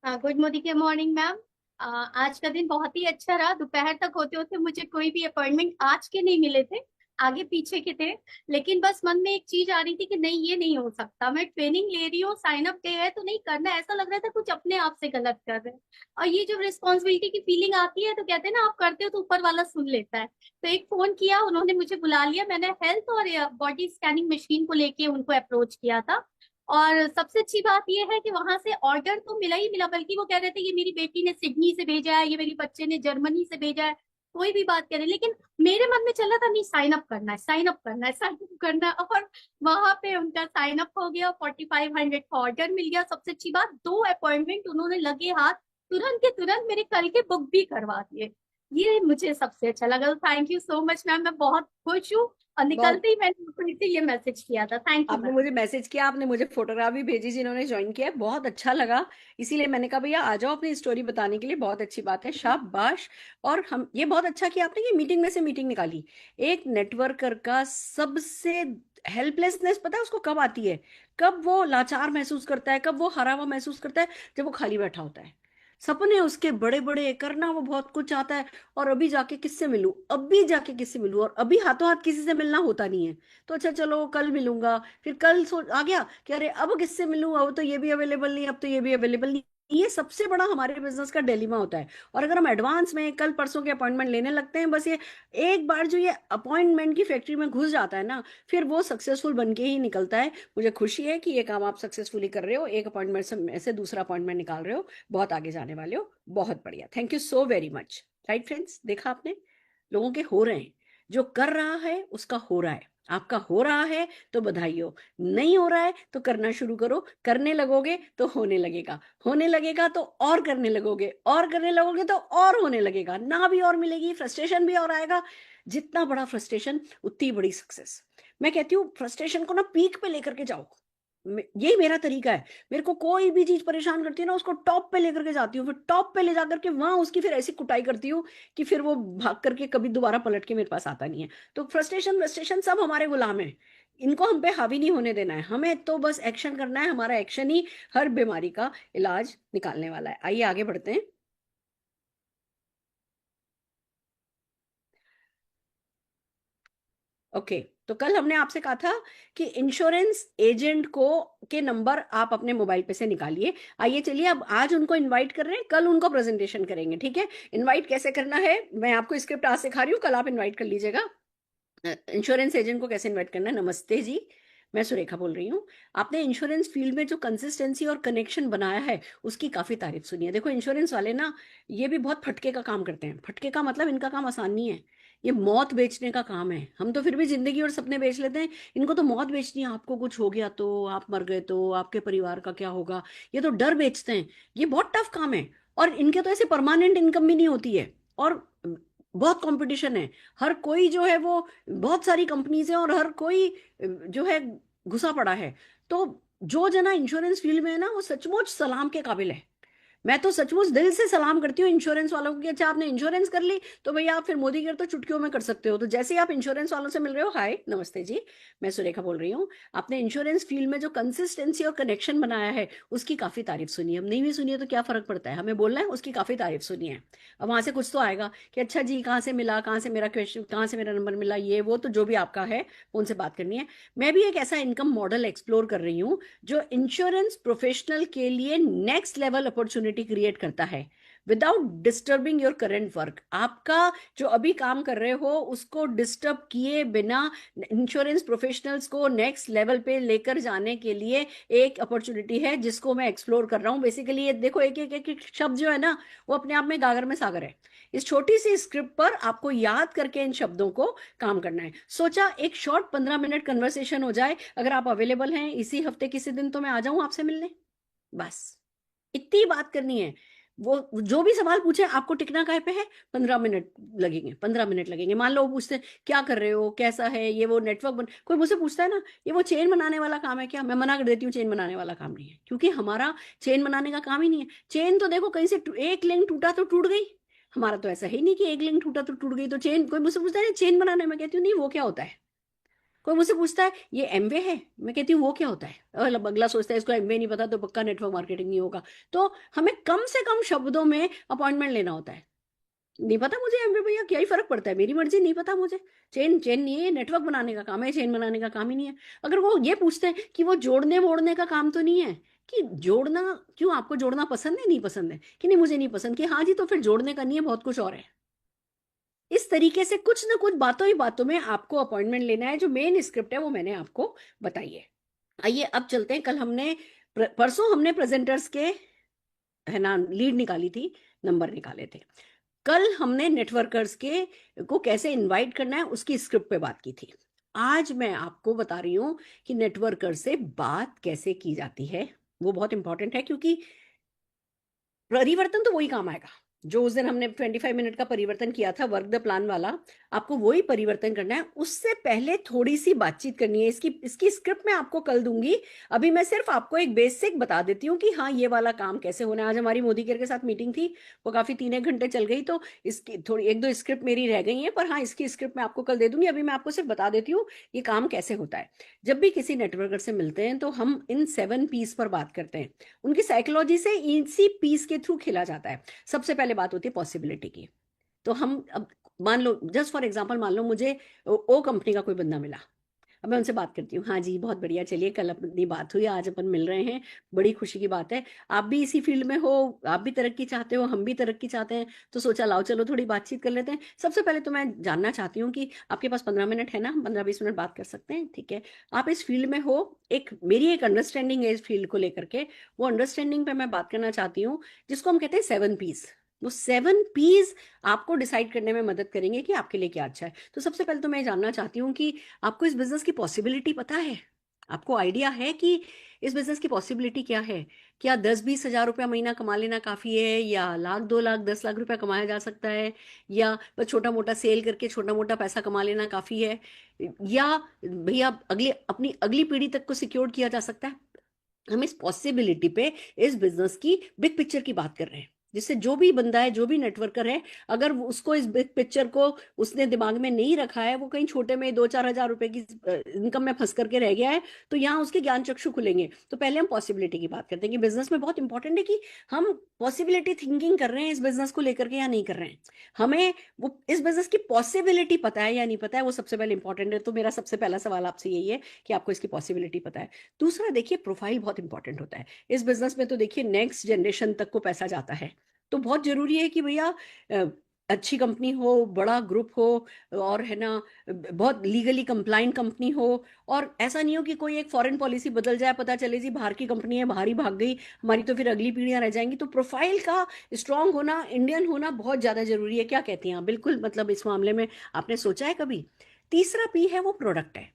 Good morning ma'am. आज का दिन बहुत ही अच्छा रहा। दोपहर तक होते होते मुझे कोई भी अपॉइंटमेंट आज के नहीं मिले थे, आगे पीछे के थे। लेकिन बस मन में एक चीज आ रही थी कि नहीं, ये नहीं हो सकता, मैं ट्रेनिंग ले रही हूँ, साइन अप डे है तो नहीं करना। ऐसा लग रहा था कुछ अपने आप से गलत कर रहे हैं। और ये जो रिस्पॉन्सिबिलिटी की फीलिंग आती है तो कहते हैं ना, आप करते हो तो ऊपर वाला सुन लेता है। तो एक फोन किया, उन्होंने मुझे बुला लिया, मैंने हेल्थ और बॉडी स्कैनिंग मशीन को लेके उनको अप्रोच किया था। और सबसे अच्छी बात यह है कि वहां से ऑर्डर तो मिला ही मिला, बल्कि वो कह रहे थे ये मेरी बेटी ने सिडनी से भेजा है, ये मेरी बच्चे ने जर्मनी से भेजा है, कोई भी बात करे। लेकिन मेरे मन में चला था नहीं, साइन अप करना है, साइन अप करना है, साइन अप करना है। और वहां पे उनका साइन अप हो गया, 4500 का ऑर्डर मिल गया। सबसे अच्छी बात, 2 अपॉइंटमेंट उन्होंने लगे हाथ तुरंत के तुरंत मेरे कल के बुक भी करवा दिए। ये मुझे सबसे अच्छा लगा। Thank you so much ma'am, मैं बहुत खुश हूँ। और बहुत निकलते ही मैंने उनको इसीलिए मैसेज किया था। थैंक यू आपने मैम। मुझे मैसेज किया, आपने मुझे फोटोग्राफ भी भेजी जिन्होंने ज्वाइन किया है, बहुत अच्छा लगा। इसीलिए मैंने कहा भैया आ जाओ अपनी स्टोरी बताने के लिए, बहुत अच्छी बात है, शाबाश। और हम ये बहुत अच्छा किया आपने कि मीटिंग में से मीटिंग निकाली। एक नेटवर्कर का सबसे हेल्पलेसनेस पता है उसको कब आती है? कब वो लाचार महसूस करता है, कब वो हारा हुआ महसूस करता है? जब वो खाली बैठा होता है। सपने उसके बड़े बड़े, करना वो बहुत कुछ चाहता है, और अभी जाके किससे मिलूं, अभी जाके किससे मिलूं, और अभी हाथों हाथ किसी से मिलना होता नहीं है। तो अच्छा चलो कल मिलूंगा, फिर कल आ गया कि अरे अब किससे मिलूं, अब तो ये भी अवेलेबल नहीं, अब तो ये भी अवेलेबल नहीं। ये सबसे बड़ा हमारे बिजनेस का डिलेमा होता है। और अगर हम एडवांस में कल परसों के अपॉइंटमेंट लेने लगते हैं, बस ये एक बार जो ये अपॉइंटमेंट की फैक्ट्री में घुस जाता है ना, फिर वो सक्सेसफुल बन के ही निकलता है। मुझे खुशी है कि ये काम आप सक्सेसफुली कर रहे हो, एक अपॉइंटमेंट से दूसरा अपॉइंटमेंट निकाल रहे हो, बहुत आगे जाने वाले हो, बहुत बढ़िया, thank you so very much. Right friends, देखा आपने, लोगों के हो रहे हैं, जो कर रहा है उसका हो रहा है। आपका हो रहा है तो बधाई हो, नहीं हो रहा है तो करना शुरू करो, करने लगोगे तो होने लगेगा, होने लगेगा तो और करने लगोगे, और करने लगोगे तो और होने लगेगा, ना भी और मिलेगी, फ्रस्ट्रेशन भी और आएगा। जितना बड़ा फ्रस्ट्रेशन उतनी बड़ी सक्सेस। मैं कहती हूँ फ्रस्ट्रेशन को ना पीक पे लेकर के जाओ, यही मेरा तरीका है। मेरे को कोई भी चीज परेशान करती है ना, उसको टॉप पे लेकर के जाती हूँ, फिर टॉप पे ले जाकर के वहां उसकी फिर ऐसी कुटाई करती हूँ कि फिर वो भाग करके कभी दोबारा पलट के मेरे पास आता नहीं है। तो फ्रस्ट्रेशन फ्रस्ट्रेशन सब हमारे गुलाम है, इनको हम पे हावी नहीं होने देना है, हमें तो बस एक्शन करना है। हमारा एक्शन ही हर बीमारी का इलाज निकालने वाला है। आइए आगे बढ़ते हैं। ओके, तो कल हमने आपसे कहा था कि इंश्योरेंस एजेंट को के नंबर आप अपने मोबाइल पे से निकालिए। आइए चलिए, अब आज उनको इनवाइट कर रहे हैं, कल उनको प्रेजेंटेशन करेंगे, ठीक है? इनवाइट कैसे करना है मैं आपको स्क्रिप्ट आज सिखा रही हूँ, कल आप इनवाइट कर लीजिएगा। इंश्योरेंस एजेंट को कैसे इनवाइट करना है। नमस्ते जी, मैं सुरेखा बोल रही हूँ। आपने इंश्योरेंस फील्ड में जो कंसिस्टेंसी और कनेक्शन बनाया है उसकी काफी तारीफ सुनी है। देखो इंश्योरेंस वाले ना, ये भी बहुत फटके का काम करते हैं। फटके का मतलब इनका काम आसान नहीं है, ये मौत बेचने का काम है। हम तो फिर भी जिंदगी और सपने बेच लेते हैं, इनको तो मौत बेचनी है। आपको कुछ हो गया तो, आप मर गए तो आपके परिवार का क्या होगा, ये तो डर बेचते हैं। ये बहुत टफ काम है, और इनके तो ऐसे परमानेंट इनकम भी नहीं होती है, और बहुत कंपटीशन है। हर कोई जो है वो, बहुत सारी कंपनीज हैं और हर कोई जो है घुसा पड़ा है। तो जो जना इंश्योरेंस फील्ड में है ना, वो सचमुच सलाम के काबिल है। मैं तो सचमुच दिल से सलाम करती हूँ इंश्योरेंस वालों को कि अच्छा आपने इंश्योरेंस कर ली तो भैया आप फिर मोदी केयर तो चुटकियों में कर सकते हो। तो जैसे ही आप इंश्योरेंस वालों से मिल रहे हो, हाय नमस्ते जी, मैं सुरेखा बोल रही हूँ। आपने इंश्योरेंस फील्ड में जो कंसिस्टेंसी और कनेक्शन बनाया है उसकी काफी तारीफ सुनी है। हम नहीं भी सुनिए तो क्या फर्क पड़ता है, हमें बोलना है उसकी काफी तारीफ सुनी है। अब वहां से कुछ तो आएगा कि अच्छा जी कहाँ से मिला, कहाँ से मेरा क्वेश्चन, कहाँ से मेरा नंबर मिला, ये वो तो जो भी आपका है उनसे बात करनी है। मैं भी एक ऐसा इनकम मॉडल एक्सप्लोर कर रही हूँ जो इंश्योरेंस प्रोफेशनल के लिए नेक्स्ट लेवल अपॉर्चुनिटी क्रिएट करता है without disturbing your current work. आपका जो अभी काम कर रहे हो उसको डिस्टर्ब किए बिना इंश्योरेंस प्रोफेशनल्स को नेक्स्ट लेवल पे लेकर जाने के लिए एक अपॉर्चुनिटी है जिसको मैं एक्सप्लोर कर रहा हूँ। बेसिकली ये देखो, एक एक एक एक शब्द जो है ना, वो अपने आप में गागर में सागर है। इस छोटी सी स्क्रिप्ट पर आपको याद करके इन शब्दों को काम करना है। सोचा एक शॉर्ट 15 मिनट कन्वर्सेशन हो जाए, अगर आप अवेलेबल हैं इसी हफ्ते किसी दिन तो मैं आ जाऊं आपसे मिलने, बस इतनी बात करनी है। वो जो भी सवाल पूछे, आपको टिकना काहे पे है, 15 मिनट लगेंगे, 15 मिनट लगेंगे। मान लो वो पूछते हैं क्या कर रहे हो, कैसा है, ये वो नेटवर्क कोई मुझसे पूछता है ना ये वो चेन बनाने वाला काम है क्या, मैं मना कर देती हूँ, चेन बनाने वाला काम नहीं है, क्योंकि हमारा चेन बनाने का काम ही नहीं है। चेन तो देखो कहीं से एक लिंक टूटा तो टूट गई, हमारा तो ऐसा ही नहीं कि एक लिंक टूटा तो टूट गई। तो चेन, कोई मुझसे पूछता है चेन बनाने, में कहती हूँ नहीं वो क्या होता है, कोई मुझसे पूछता है ये एमवे है, मैं कहती हूँ वो क्या होता है, अगला सोचता है इसको एमवे नहीं पता तो पक्का नेटवर्क मार्केटिंग नहीं होगा। तो हमें कम से कम शब्दों में अपॉइंटमेंट लेना होता है। नहीं पता मुझे एमवे भैया, क्या ही फर्क पड़ता है, मेरी मर्जी, नहीं पता मुझे। चेन चेन नहीं है, नेटवर्क बनाने का काम है, चेन बनाने का काम ही नहीं है। अगर वो ये पूछते हैं कि वो जोड़ने मोड़ने का काम तो नहीं है, कि जोड़ना क्यों, आपको जोड़ना पसंद है, नहीं पसंद है, कि नहीं मुझे नहीं पसंद, कि हाँ जी तो फिर जोड़ने का नहीं है, बहुत कुछ और है। इस तरीके से कुछ ना कुछ बातों ही बातों में आपको अपॉइंटमेंट लेना है। जो मेन स्क्रिप्ट है वो मैंने आपको बताई है। आइए अब चलते हैं, कल हमने परसों हमने प्रेजेंटर्स के है ना लीड निकाली थी, नंबर निकाले थे। कल हमने नेटवर्कर्स के को कैसे इनवाइट करना है उसकी स्क्रिप्ट पे बात की थी। आज मैं आपको बता रही हूं कि नेटवर्कर से बात कैसे की जाती है। वो बहुत इंपॉर्टेंट है, क्योंकि परिवर्तन तो वही काम आएगा जो उस दिन हमने 25 मिनट का परिवर्तन किया था, वर्क द प्लान वाला। आपको वही परिवर्तन करना है। उससे पहले थोड़ी सी बातचीत करनी है। इसकी स्क्रिप्ट मैं आपको कल दूंगी। अभी मैं सिर्फ आपको एक बेसिक बता देती हूँ कि हाँ ये वाला काम कैसे होना है। आज हमारी मोदी केयर के साथ मीटिंग थी, वो काफी 3-1 घंटे चल गई, तो इसकी थोड़ी 1-2 स्क्रिप्ट मेरी रह गई है, पर हाँ इसकी स्क्रिप्ट मैं आपको कल दे दूंगी। अभी मैं आपको सिर्फ बता देती हूँ ये काम कैसे होता है। जब भी किसी नेटवर्कर से मिलते हैं तो हम इन 7 पीस पर बात करते हैं। उनकी साइकोलॉजी से इसी पीस के थ्रू खेला जाता है। सबसे पहले बात होती है पॉसिबिलिटी की। तो हम अब मान लो, जस्ट फॉर एग्जांपल, मान लो मुझे ओ कंपनी का कोई बंदा मिला। अब मैं उनसे बात करती हूँ, हाँ जी बहुत बढ़िया, चलिए कल अपनी बात हुई, आज अपन मिल रहे हैं, बड़ी खुशी की बात है। आप भी इसी फील्ड में हो, आप भी तरक्की चाहते हो, हम भी तरक्की चाहते हैं, तो सोचा लाओ चलो थोड़ी बातचीत कर लेते हैं। सबसे पहले तो मैं जानना चाहती हूँ कि आपके पास 15 मिनट है ना, 15-20 मिनट बात कर सकते हैं, ठीक है। आप इस फील्ड में हो, मेरी एक अंडरस्टैंडिंग है इस फील्ड को लेकर के, वो अंडरस्टैंडिंग पे मैं बात करना चाहती हूँ, जिसको हम कहते हैं 7 पीस। वो 7 पीस आपको डिसाइड करने में मदद करेंगे कि आपके लिए क्या अच्छा है। तो सबसे पहले तो मैं जानना चाहती हूँ कि आपको इस बिजनेस की पॉसिबिलिटी पता है? आपको आइडिया है कि इस बिजनेस की पॉसिबिलिटी क्या है? क्या 10-20 हजार रुपया महीना कमा लेना काफी है, या 1 लाख 2 लाख 10 लाख रुपया कमाया जा सकता है, या बस छोटा मोटा सेल करके छोटा मोटा पैसा कमा लेना काफी है, या भैया अपनी अगली पीढ़ी तक को सिक्योर किया जा सकता है? हम इस पॉसिबिलिटी पे, इस बिजनेस की बिग पिक्चर की बात कर रहे हैं, जिससे जो भी बंदा है, जो भी नेटवर्कर है, अगर उसको इस बिग पिक्चर को उसने दिमाग में नहीं रखा है, वो कहीं छोटे में 2-4 हजार रुपए की इनकम में फंस करके रह गया है, तो यहाँ उसके ज्ञान चक्षु खुलेंगे। तो पहले हम पॉसिबिलिटी की बात करते हैं कि बिजनेस में बहुत इंपॉर्टेंट है कि हम पॉसिबिलिटी थिंकिंग कर रहे हैं इस बिजनेस को लेकर के या नहीं कर रहे हैं। हमें वो इस बिजनेस की पॉसिबिलिटी पता है या नहीं पता है, वो सबसे पहले इंपॉर्टेंट है। तो मेरा सबसे पहला सवाल आपसे यही है कि आपको इसकी पॉसिबिलिटी पता है। दूसरा देखिए, प्रोफाइल बहुत इंपॉर्टेंट होता है इस बिजनेस में। तो देखिए नेक्स्ट जनरेशन तक को पैसा जाता है, तो बहुत जरूरी है कि भैया अच्छी कंपनी हो, बड़ा ग्रुप हो, और है ना बहुत लीगली कंप्लाइंट कंपनी हो। और ऐसा नहीं हो कि कोई एक फॉरेन पॉलिसी बदल जाए, पता चले जी बाहर की कंपनी है, बाहर ही भाग गई हमारी, तो फिर अगली पीढ़ियां रह जाएंगी। तो प्रोफाइल का स्ट्रांग होना, इंडियन होना बहुत ज्यादा जरूरी है। क्या कहती हैं आप? बिल्कुल, मतलब इस मामले में आपने सोचा है कभी? तीसरा पी है वो प्रोडक्ट है।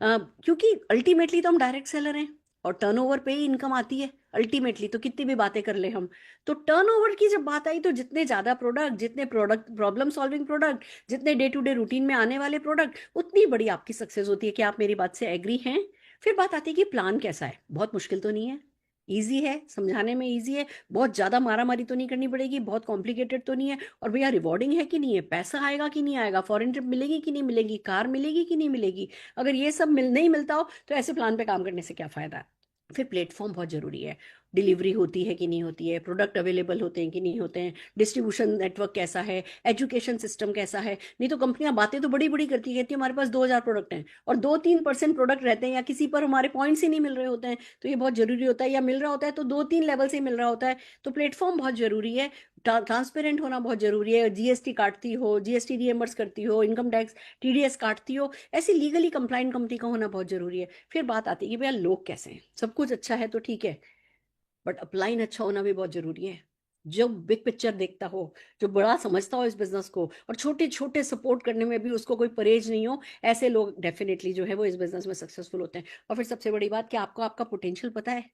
क्योंकि अल्टीमेटली तो हम डायरेक्ट सेलर हैं और टर्नओवर पे ही इनकम आती है अल्टीमेटली, तो कितनी भी बातें कर ले हम। तो टर्नओवर की जब बात आई, तो जितने ज्यादा प्रोडक्ट, जितने प्रोडक्ट प्रॉब्लम सॉल्विंग प्रोडक्ट, जितने डे टू डे रूटीन में आने वाले प्रोडक्ट, उतनी बड़ी आपकी सक्सेस होती है। क्या आप मेरी बात से एग्री हैं? फिर बात आती है कि प्लान कैसा है। बहुत मुश्किल तो नहीं है, इजी है, समझाने में इजी है, बहुत ज्यादा मारामारी तो नहीं करनी पड़ेगी, बहुत कॉम्प्लिकेटेड तो नहीं है, और भैया रिवॉर्डिंग है कि नहीं है, पैसा आएगा कि नहीं आएगा, फॉरेन ट्रिप मिलेगी कि नहीं मिलेगी, कार मिलेगी कि नहीं मिलेगी। अगर ये सब नहीं मिलता हो तो ऐसे प्लान पे काम करने से क्या फायदा है। फिर प्लेटफॉर्म बहुत जरूरी है। डिलीवरी होती है कि नहीं होती है, प्रोडक्ट अवेलेबल होते हैं कि नहीं होते हैं, डिस्ट्रीब्यूशन नेटवर्क कैसा है, एजुकेशन सिस्टम कैसा है। नहीं तो कंपनियां बातें तो बड़ी बड़ी करती कहती है हमारे पास 2000 प्रोडक्ट हैं, और 2-3% प्रोडक्ट रहते हैं, या किसी पर हमारे पॉइंट्स ही नहीं मिल रहे होते हैं। तो ये बहुत जरूरी होता है, या मिल रहा होता है तो 2-3 लेवल से मिल रहा होता है। तो प्लेटफॉर्म बहुत जरूरी है, ट्रांसपेरेंट होना बहुत जरूरी है। जीएसटी काटती हो, जीएसटी रिएम्बर्स करती हो, इनकम टैक्स टीडीएस काटती हो, ऐसी लीगली कंप्लाइंट कंपनी का होना बहुत जरूरी है। फिर बात आती है कि भैया लोग कैसे हैं। सब कुछ अच्छा है तो ठीक है, बट अपलाइन अच्छा होना भी बहुत जरूरी है। जो बिग पिक्चर देखता हो, जो बड़ा समझता हो इस बिजनेस को, और छोटे छोटे सपोर्ट करने में भी उसको कोई परहेज नहीं हो, ऐसे लोग डेफिनेटली जो है वो इस बिजनेस में सक्सेसफुल होते हैं। और फिर सबसे बड़ी बात कि आपको आपका पोटेंशियल पता है।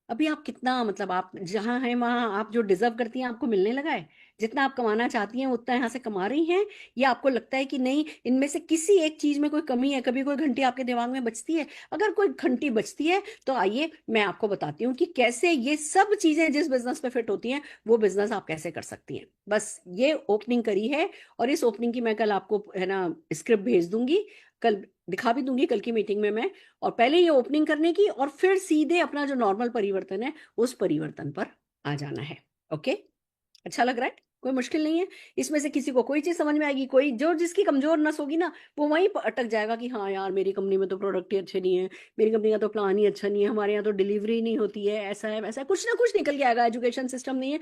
अभी आप कितना, मतलब आप जहां हैं वहां आप जो डिजर्व करती हैं आपको मिलने लगा है? जितना आप कमाना चाहती हैं उतना यहाँ से कमा रही हैं, या आपको लगता है कि नहीं, इनमें से किसी एक चीज में कोई कमी है? कभी कोई घंटी आपके दिमाग में बजती है? अगर कोई घंटी बजती है तो आइए मैं आपको बताती हूँ कि कैसे ये सब चीजें जिस बिजनेस पे फिट होती हैं वो बिजनेस आप कैसे कर सकती हैं। बस ये ओपनिंग करी है, और इस ओपनिंग की मैं कल आपको है ना स्क्रिप्ट भेज दूंगी। कल दिखा भी दूंगी कल की मीटिंग में मैं। और पहले ये ओपनिंग करने की और फिर सीधे अपना जो नॉर्मल परिवर्तन है उस परिवर्तन पर आ जाना है। ओके, अच्छा लग रहा है? कोई मुश्किल नहीं है। इसमें से किसी को कोई चीज समझ में आएगी, कोई जो जिसकी कमजोर नस होगी ना वो वहीं पर अटक जाएगा कि हाँ यार मेरी कंपनी में तो प्रोडक्ट ही अच्छे नहीं है, मेरी कंपनी का तो प्लान ही अच्छा नहीं है, हमारे यहाँ तो डिलीवरी नहीं होती है, ऐसा है वैसा है, कुछ ना कुछ निकल के आएगा, एजुकेशन सिस्टम नहीं है।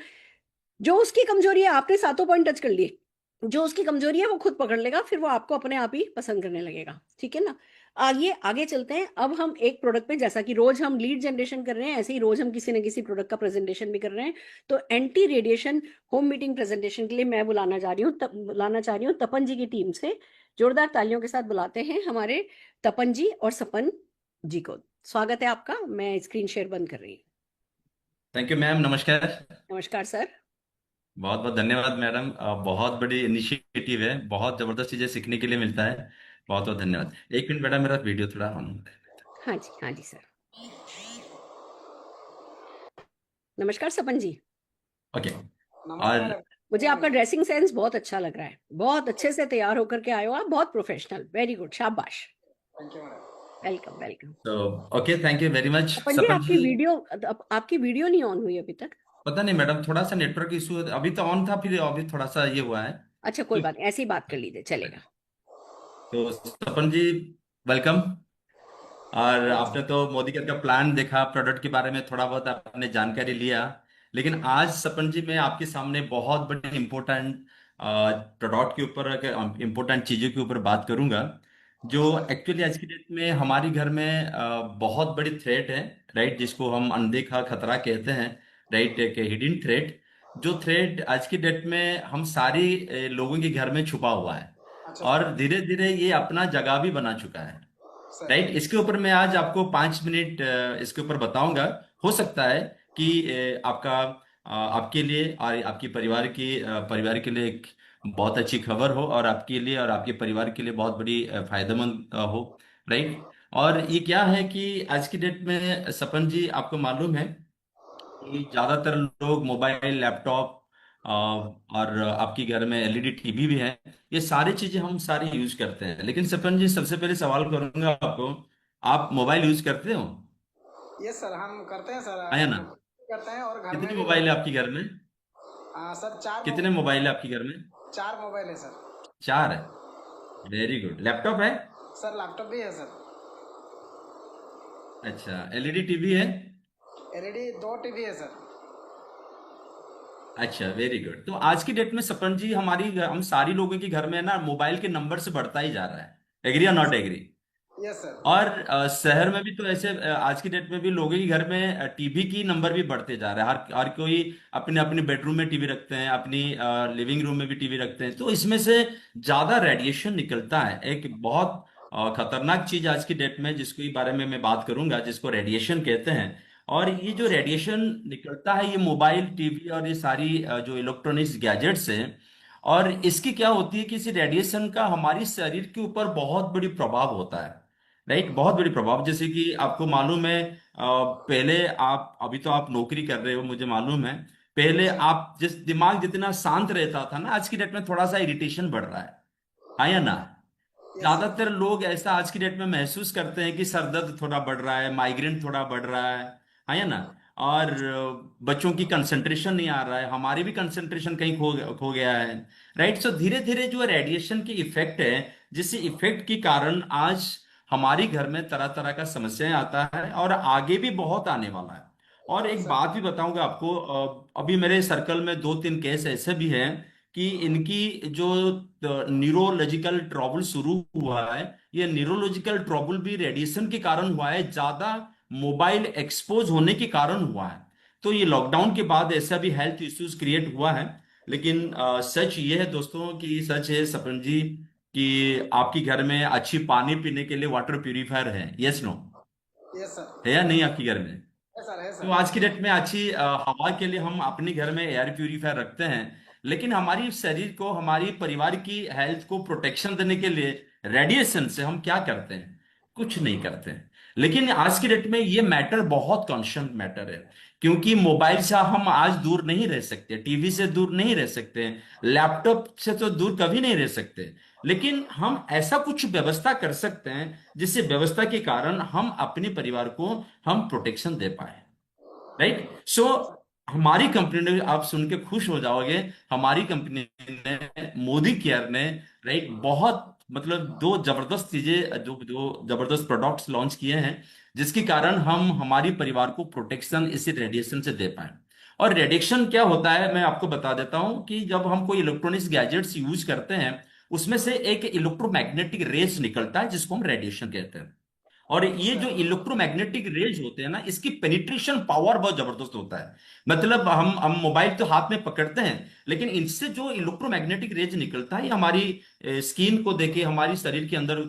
जो उसकी कमजोरी है, आपने सातों पॉइंट टच कर लिए, जो उसकी कमजोरी है वो खुद पकड़ लेगा, फिर वो आपको अपने आप ही पसंद करने लगेगा। ठीक है ना? आगे आगे चलते हैं। अब हम एक प्रोडक्ट पे, जैसा कि रोज हम लीड जनरेशन कर रहे हैं ऐसे ही रोज हम किसी न किसी प्रोडक्ट का प्रेजेंटेशन भी कर रहे हैं। तो anti radiation home meeting presentation के लिए मैं बुलाना चाह रही हूँ तपन जी की टीम से। जोरदार तालियों के साथ बुलाते हैं हमारे तपन जी और सपन जी को। स्वागत है आपका। मैं स्क्रीन शेयर बंद कर रही हूँ। थैंक यू मैम, नमस्कार। नमस्कार सर। बहुत बहुत धन्यवाद मैडम। बहुत बड़ी इनिशिएटिव है, बहुत जबरदस्त चीजें सीखने के लिए मिलता है। बहुत बहुत धन्यवाद। एक मिनट बेटा, मेरा वीडियो थोड़ा ऑन होता है। हाँ जी सर। नमस्कार सपन जी। ओके। और मुझे आपका ड्रेसिंग सेंस बहुत अच्छा लग रहा है, बहुत अच्छे से तैयार होकर के आए हो आप, बहुत प्रोफेशनल, वेरी गुड, शाबाश। Welcome welcome. तो okay, thank you very much Sapan ji, Sapan ji. आपकी वीडियो नहीं ऑन हुई अभी तक? पता नहीं मैडम, थोड़ा सा नेटवर्क इशू, अभी तो ऑन था, फिर अभी थोड़ा सा ये हुआ है। अच्छा कोई बात नहीं, ऐसी बात कर लीजिए, चलेगा। तो सपन जी, वेलकम। और आपने तो मोदी का प्लान देखा, प्रोडक्ट के बारे में थोड़ा बहुत आपने जानकारी लिया, लेकिन आज सपन जी मैं आपके सामने बहुत बड़ी इंपॉर्टेंट प्रोडक्ट के ऊपर, इंपॉर्टेंट चीजों के ऊपर बात करूंगा, जो एक्चुअली आज की डेट में हमारी घर में बहुत बड़ी थ्रेट है, राइट, जिसको हम अनदेखा खतरा कहते हैं, राइट, एक हिडन थ्रेट। जो थ्रेट आज की डेट में हम सारी लोगों के घर में छुपा हुआ है, और धीरे धीरे ये अपना जगह भी बना चुका है, राइट। इसके ऊपर मैं आज आपको 5 मिनट इसके ऊपर बताऊंगा। हो सकता है कि आपके लिए और आपकी परिवार के लिए एक बहुत अच्छी खबर हो, और आपके लिए और आपके परिवार के लिए बहुत बड़ी फायदेमंद हो, राइट। और ये क्या है कि आज की डेट में सपन जी, आपको मालूम है कि ज्यादातर लोग मोबाइल, लैपटॉप और आपके घर में एलईडी टीवी भी है, ये सारी चीजें हम सारी यूज करते हैं। लेकिन सपन जी, सबसे पहले सवाल करूंगा आपको, आप मोबाइल यूज करते हो? यस सर, हम करते हैं सर। आया ना? करते हैं और घर में कितने भी मोबाइल है आपके घर में? सर 4 कितने मोबाइल है आपके घर में? 4 मोबाइल है सर। 4 है, वेरी गुड। लैपटॉप है? सर लैपटॉप भी है सर। अच्छा, एलईडी टीवी है? एलईडी 2 टीवी है सर। अच्छा, वेरी गुड। तो आज की डेट में सपन जी, हम सारी लोगों के घर में ना मोबाइल के नंबर से बढ़ता ही जा रहा है, एग्री या नॉट एग्री? Yes sir. और शहर में भी तो ऐसे आज की डेट में भी लोगों के घर में टीवी की नंबर भी बढ़ते जा रहा है। हर कोई अपने अपने बेडरूम में टीवी रखते हैं, अपनी लिविंग रूम में भी टीवी रखते हैं। तो इसमें से ज्यादा रेडिएशन निकलता है, एक बहुत खतरनाक चीज आज की डेट में, जिसके बारे में मैं बात करूंगा, जिसको रेडिएशन कहते हैं। और ये जो रेडिएशन निकलता है, ये मोबाइल, टीवी और ये सारी जो इलेक्ट्रॉनिक्स गैजेट्स हैं, और इसकी क्या होती है कि इस रेडिएशन का हमारी शरीर के ऊपर बहुत बड़ी प्रभाव होता है, राइट, बहुत बड़ी प्रभाव। जैसे कि आपको मालूम है, पहले आप, अभी तो आप नौकरी कर रहे हो मुझे मालूम है, पहले आप दिमाग जितना शांत रहता था ना, आज की डेट में थोड़ा सा इरिटेशन बढ़ रहा है या ना? ज्यादातर लोग ऐसा आज की डेट में महसूस करते हैं कि सर दर्द थोड़ा बढ़ रहा है, माइग्रेन थोड़ा बढ़ रहा है ना? और बच्चों की कंसंट्रेशन नहीं आ रहा है, हमारी भी कंसंट्रेशन कहीं खो गया है, राइट। सो धीरे धीरे जो रेडिएशन की इफेक्ट है, जिस इफेक्ट के कारण आज हमारी घर में तरह तरह का समस्याएं आता है, और आगे भी बहुत आने वाला है। और एक बात भी बताऊंगा आपको, अभी मेरे सर्कल में 2-3 केस ऐसे भी हैं कि इनकी जो न्यूरोलॉजिकल ट्रबल शुरू हुआ है, ये न्यूरोलॉजिकल ट्रबल भी रेडिएशन के कारण हुआ है, ज्यादा मोबाइल एक्सपोज होने के कारण हुआ है। तो ये लॉकडाउन के बाद ऐसा भी हेल्थ इश्यूज क्रिएट हुआ है। लेकिन सच ये है दोस्तों, कि सच है सपन जी, कि आपके घर में अच्छी पानी पीने के लिए वाटर प्यूरिफायर है, यस नो? Yes sir. है या नहीं आपके घर में? है सर, है तो सर। आज की डेट में अच्छी हवा के लिए हम अपने घर में एयर प्यूरिफायर रखते हैं, लेकिन हमारी शरीर को, हमारी परिवार की हेल्थ को प्रोटेक्शन देने के लिए रेडिएशन से हम क्या करते हैं? कुछ नहीं करते हैं। लेकिन आज की डेट में ये मैटर बहुत कॉन्शियस मैटर है, क्योंकि मोबाइल से हम आज दूर नहीं रह सकते, टीवी से दूर नहीं रह सकते, लैपटॉप से तो दूर कभी नहीं रह सकते, लेकिन हम ऐसा कुछ व्यवस्था कर सकते हैं जिससे व्यवस्था के कारण हम अपने परिवार को हम प्रोटेक्शन दे पाए, राइट। सो हमारी कंपनी ने, आप सुन के खुश हो जाओगे, हमारी कंपनी ने, मोदी केयर ने, राइट, बहुत मतलब दो जबरदस्त चीजें, जो जो जबरदस्त प्रोडक्ट्स लॉन्च किए हैं जिसके कारण हम हमारी परिवार को प्रोटेक्शन इसी रेडिएशन से दे पाए। और रेडिएशन क्या होता है मैं आपको बता देता हूं कि जब हम कोई इलेक्ट्रॉनिक्स गैजेट्स यूज करते हैं उसमें से एक इलेक्ट्रोमैग्नेटिक रेज निकलता है जिसको हम रेडिएशन कहते हैं। और ये जो इलेक्ट्रोमैग्नेटिक रेज होते हैं ना, इसकी पेनिट्रेशन पावर बहुत जबरदस्त होता है। मतलब हम मोबाइल तो हाथ में पकड़ते हैं, लेकिन इनसे जो इलेक्ट्रोमैग्नेटिक रेज निकलता है ये हमारी स्किन को देके हमारी शरीर के अंदर